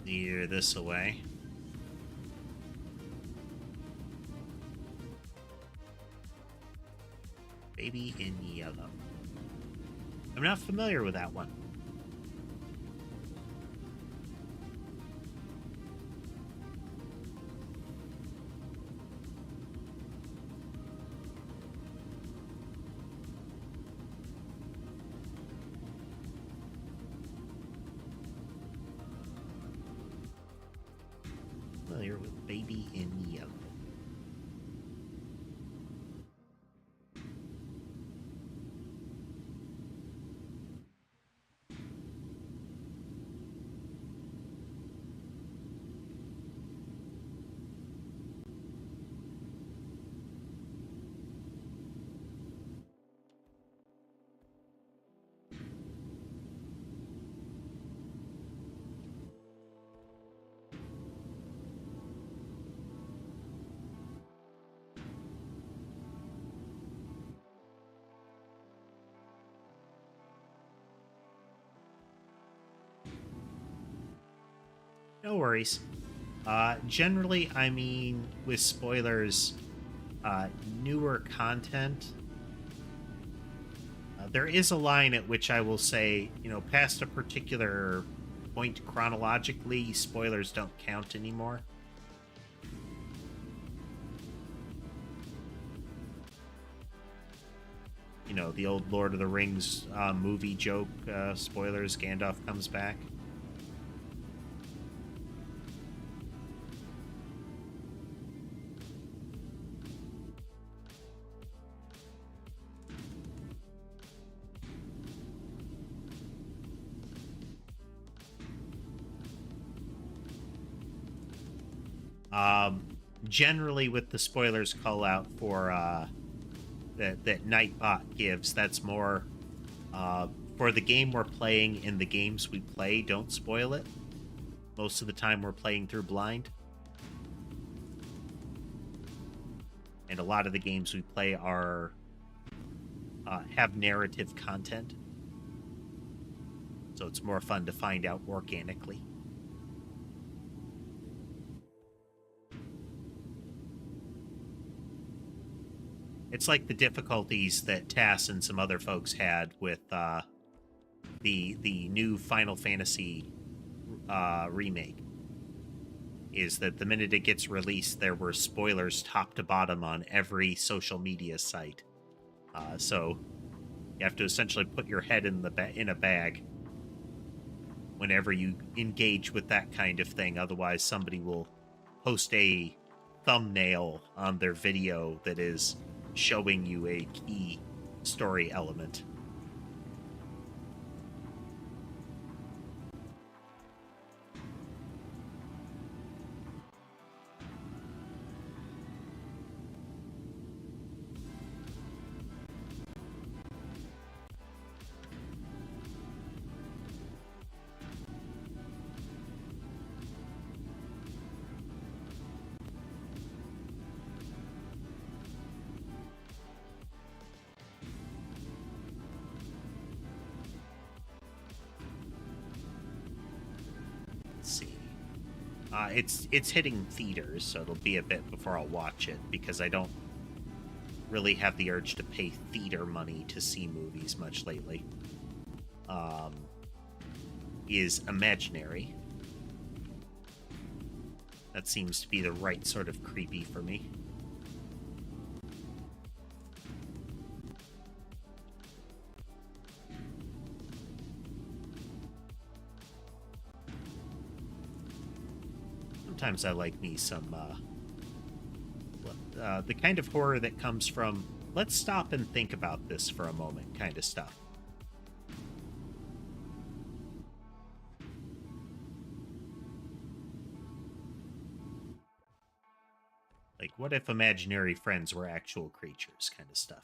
Near this away. Baby in yellow. I'm not familiar with that one. No worries. Generally, I mean, with spoilers, newer content, there is a line at which I will say, past a particular point chronologically, spoilers don't count anymore. The old Lord of the Rings movie joke, spoilers, Gandalf comes back. Generally, with the spoilers call out for that Nightbot gives, that's more for the game we're playing and the games we play. Don't spoil it. Most of the time, we're playing through blind, and a lot of the games we play are have narrative content, so it's more fun to find out organically. It's like the difficulties that Tass and some other folks had with the new Final Fantasy remake. Is that the minute it gets released, there were spoilers top to bottom on every social media site. So you have to essentially put your head in a bag whenever you engage with that kind of thing. Otherwise, somebody will post a thumbnail on their video that is showing you a key story element. It's hitting theaters, so it'll be a bit before I'll watch it, because I don't really have the urge to pay theater money to see movies much lately. Is Imaginary. That seems to be the right sort of creepy for me. Sometimes I like me some, the kind of horror that comes from, let's stop and think about this for a moment kind of stuff. Like, what if imaginary friends were actual creatures kind of stuff,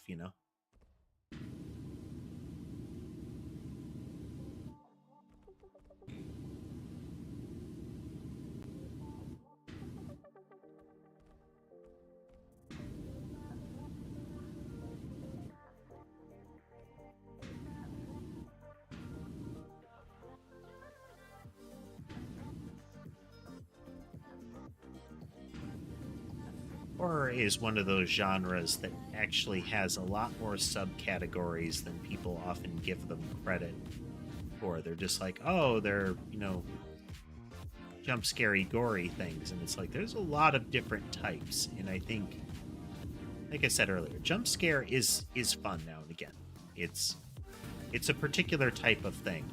Horror is one of those genres that actually has a lot more subcategories than people often give them credit for. They're just like, oh, they're, jump scary, gory things. And it's like, there's a lot of different types. And I think, like I said earlier, jump scare is fun now and again. It's a particular type of thing.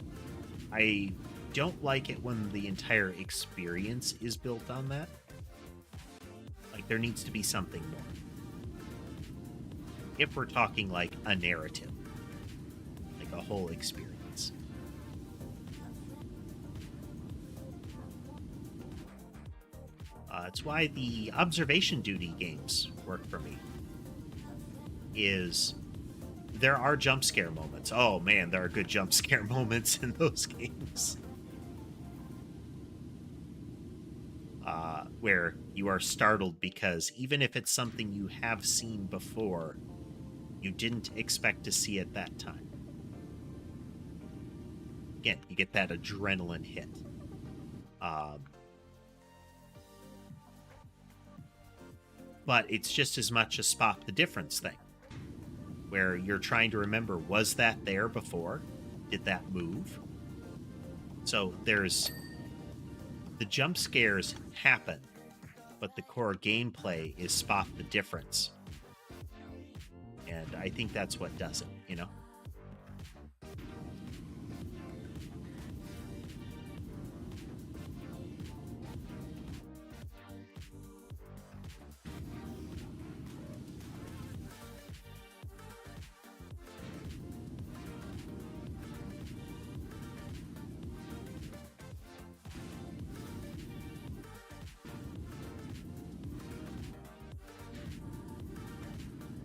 I don't like it when the entire experience is built on that. Like, there needs to be something more. If we're talking like a narrative, like a whole experience. It's why the observation duty games work for me. There are jump scare moments. Oh man, there are good jump scare moments in those games. Where you are startled because even if it's something you have seen before, you didn't expect to see at that time. Again, you get that adrenaline hit. But it's just as much a spot the difference thing, where you're trying to remember, was that there before? Did that move? So there's... the jump scares happen, but the core gameplay is spot the difference. And I think that's what does it, you know?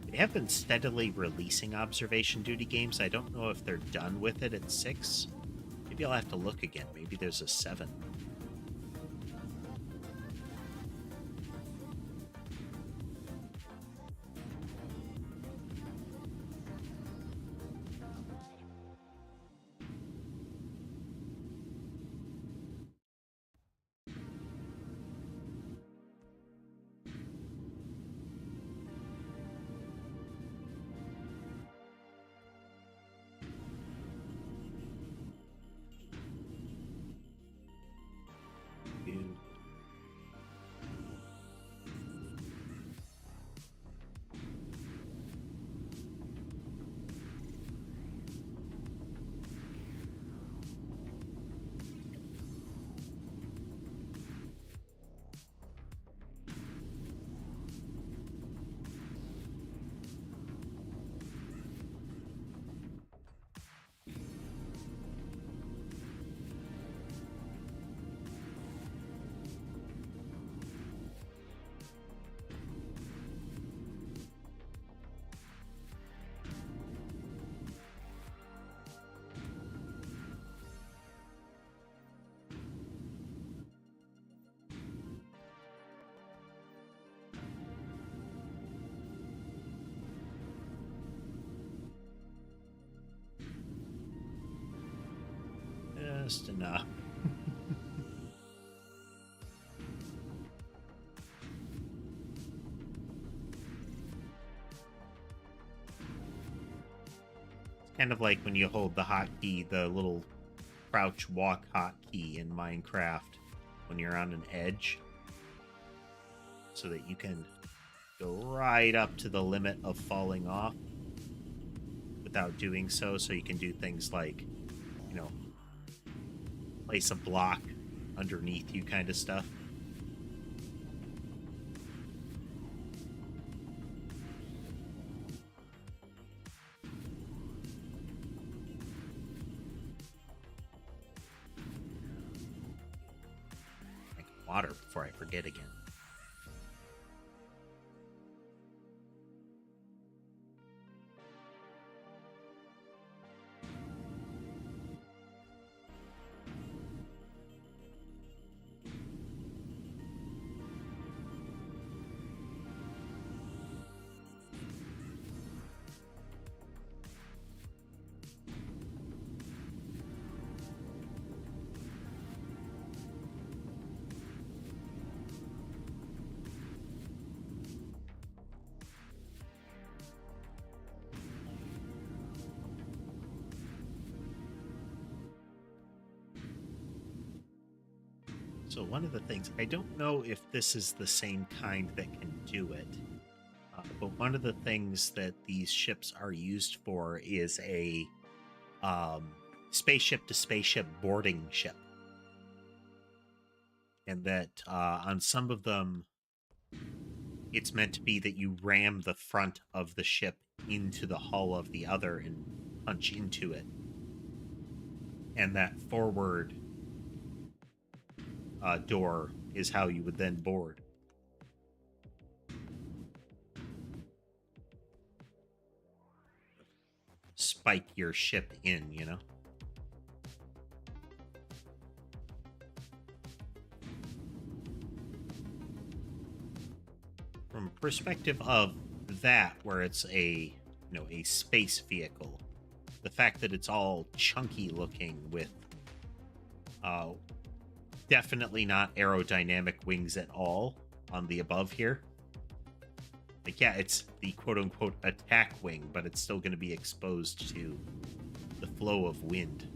They have been steadily releasing observation duty games. I don't know if they're done with it at 6. Maybe I'll have to look again. Maybe there's a 7. Just enough. It's kind of like when you hold the hotkey, the little crouch walk hotkey in Minecraft when you're on an edge, so that you can go right up to the limit of falling off without doing so you can do things like, you know, place a block underneath you kind of stuff. Drink water before I forget again. So one of the things, I don't know if this is the same kind that can do it, but one of the things that these ships are used for is a spaceship to spaceship boarding ship. And that on some of them, it's meant to be that you ram the front of the ship into the hull of the other and punch into it. And that forward door is how you would then board. Spike your ship in, you know? From a perspective of that, where it's a, you know, a space vehicle, the fact that it's all chunky looking with definitely not aerodynamic wings at all on the above here. Like, yeah, it's the quote-unquote attack wing, but it's still going to be exposed to the flow of wind.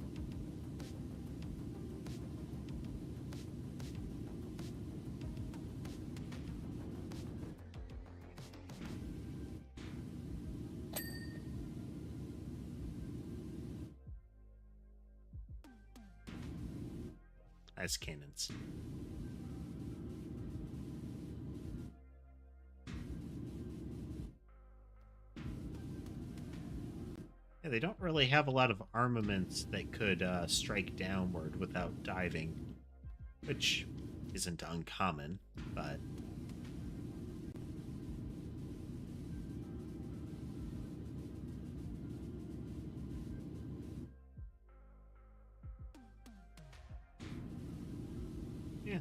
As cannons. Yeah, they don't really have a lot of armaments that could strike downward without diving, which isn't uncommon, but... yeah.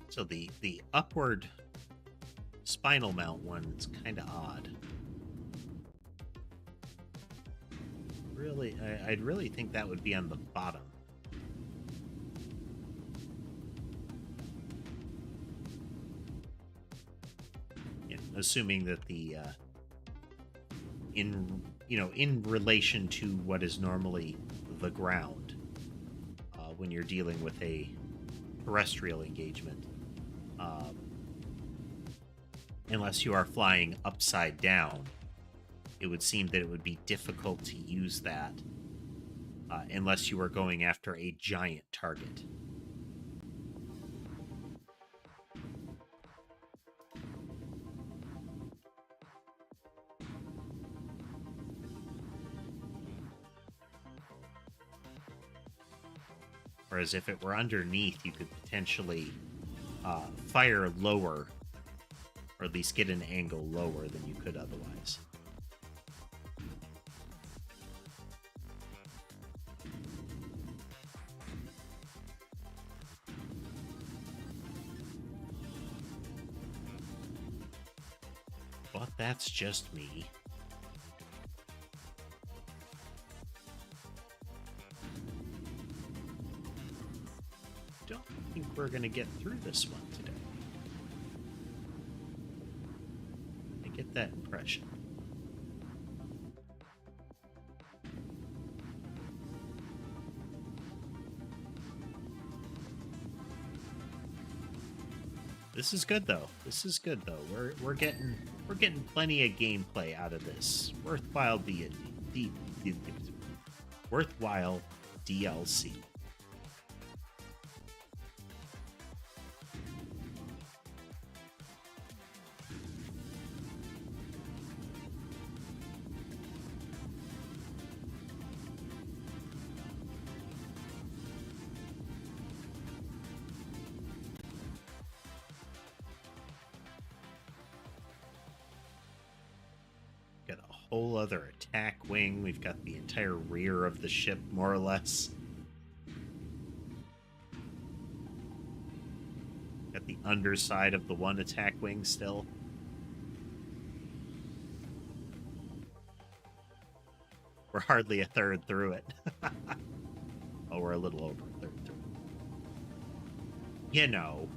So the upward spinal mount one is kind of odd. Really, I'd really think that would be on the bottom. Yeah, assuming that the in relation to what is normally the ground when you're dealing with a terrestrial engagement, unless you are flying upside down, it would seem that it would be difficult to use that unless you were going after a giant target. Whereas if it were underneath, you could potentially fire lower, or at least get an angle lower than you could otherwise. But that's just me. Don't think we're going to get through this one today. I get that impression. This is good though. This is good though. We're getting plenty of gameplay out of this. Worthwhile DLC. Got a whole other attack wing. We've got the entire rear of the ship, more or less. Got the underside of the one attack wing still. We're hardly a third through it. Oh, we're a little over a third through. You know.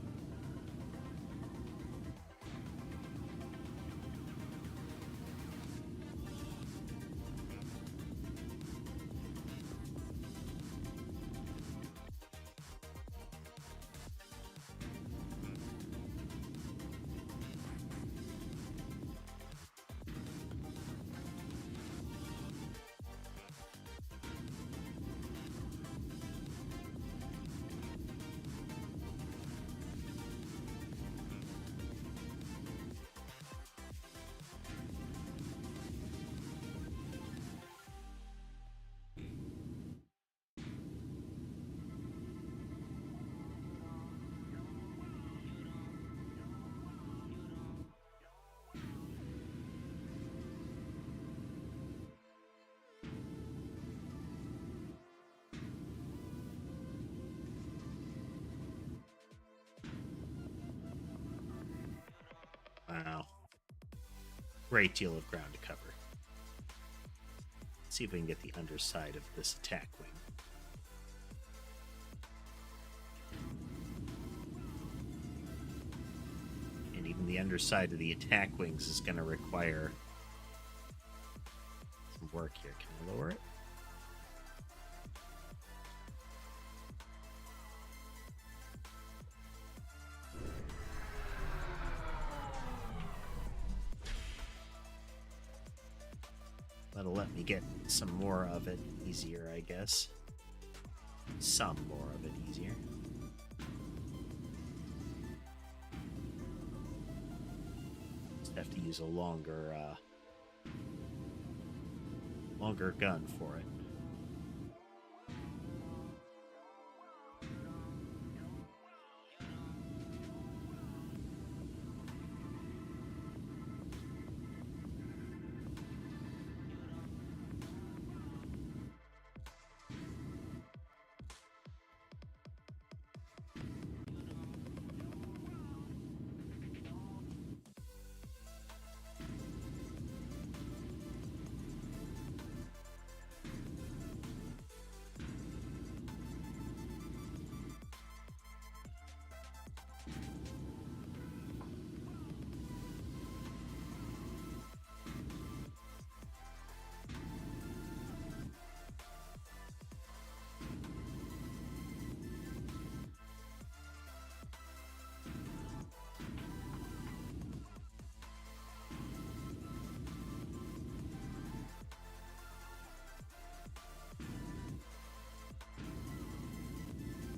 Wow. Great deal of ground to cover. Let's see if we can get the underside of this attack wing. And the underside of the attack wings is going to require some work here. Can I lower it? That'll let me get some more of it easier, I guess. Some more of it easier. Just have to use a longer gun for it.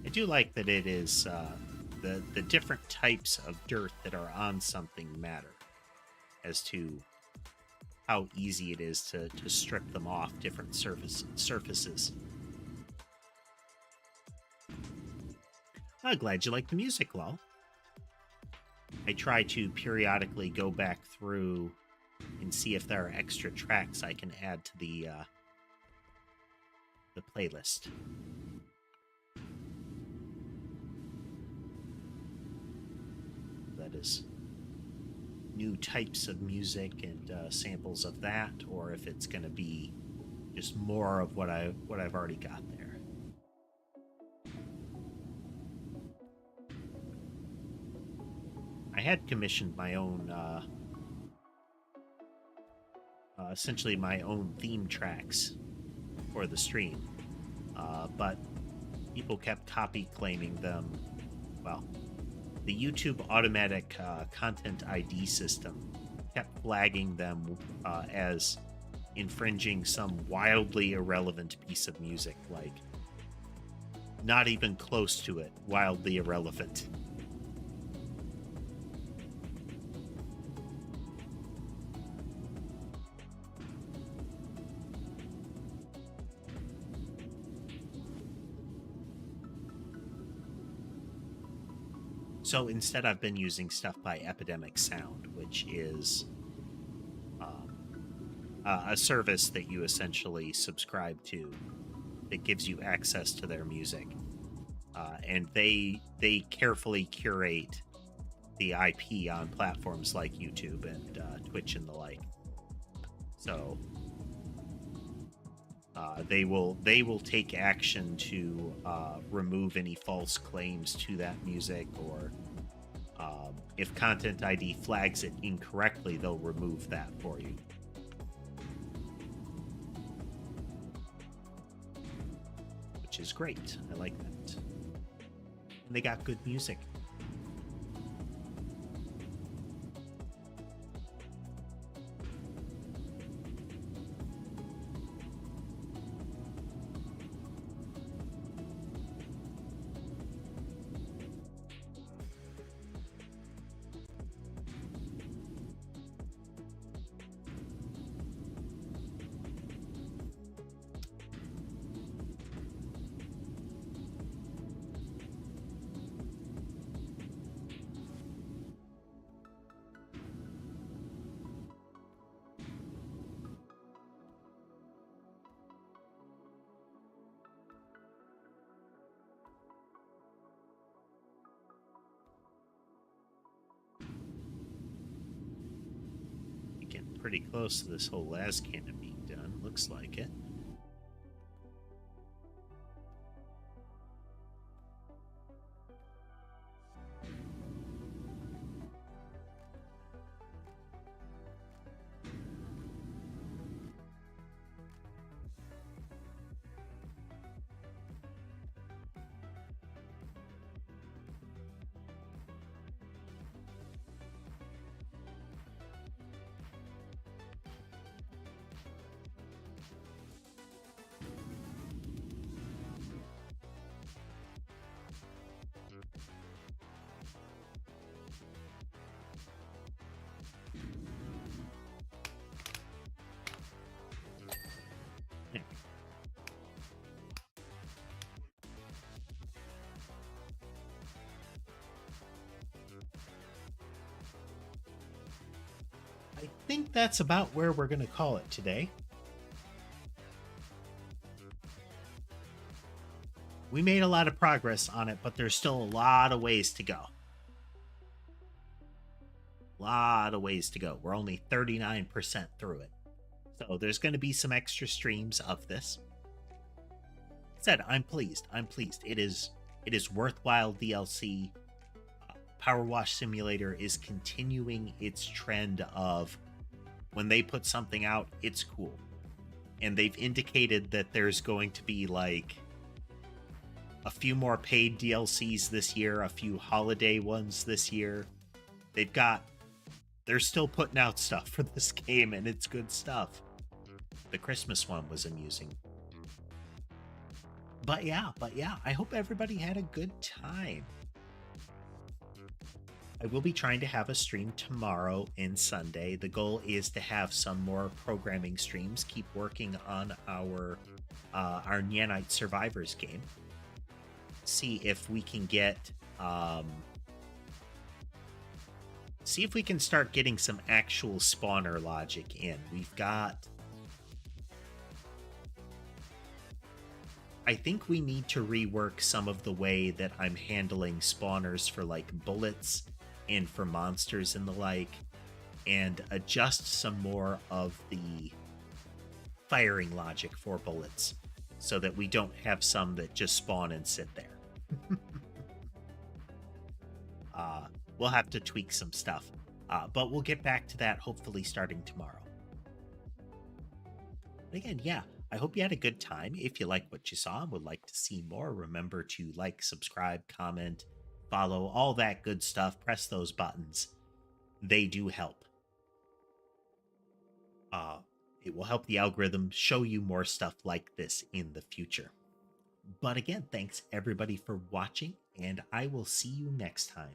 I do like that it is the different types of dirt that are on something matter as to how easy it is to strip them off different surfaces. I'm glad you like the music, Lol. I try to periodically go back through and see if there are extra tracks I can add to the playlist. That is new types of music and samples of that, or if it's going to be just more of what I've already got there. I had commissioned my own, essentially my own theme tracks for the stream, but people kept copy claiming them. Well, the YouTube automatic content ID system kept flagging them as infringing some wildly irrelevant piece of music, like not even close to it, wildly irrelevant. So instead, I've been using stuff by Epidemic Sound, which is a service that you essentially subscribe to that gives you access to their music. And they carefully curate the IP on platforms like YouTube and Twitch and the like. So they will take action to remove any false claims to that music, or if Content ID flags it incorrectly, they'll remove that for you. Which is great. I like that. And they got good music. Pretty close to this whole las cannon being done. Looks like it. I think that's about where we're going to call it today. We made a lot of progress on it, but there's still a lot of ways to go. We're only 39% through it. So there's going to be some extra streams of this. Said, I'm pleased. It is worthwhile DLC. PowerWash Simulator is continuing its trend of when they put something out, it's cool. And they've indicated that there's going to be like a few more paid DLCs this year, a few holiday ones this year. They're still putting out stuff for this game, and it's good stuff. The Christmas one was amusing. But yeah, I hope everybody had a good time. I will be trying to have a stream tomorrow and Sunday. The goal is to have some more programming streams, keep working on our Nyanite Survivors game. See if we can get see if we can start getting some actual spawner logic in. I think we need to rework some of the way that I'm handling spawners for like bullets and for monsters and the like, and adjust some more of the firing logic for bullets so that we don't have some that just spawn and sit there. We'll have to tweak some stuff, but we'll get back to that hopefully starting tomorrow. But again, yeah, I hope you had a good time. If you like what you saw and would like to see more, remember to like, subscribe, comment, follow, all that good stuff. Press those buttons. They do help. It will help the algorithm show you more stuff like this in the future. But again, thanks everybody for watching, and I will see you next time.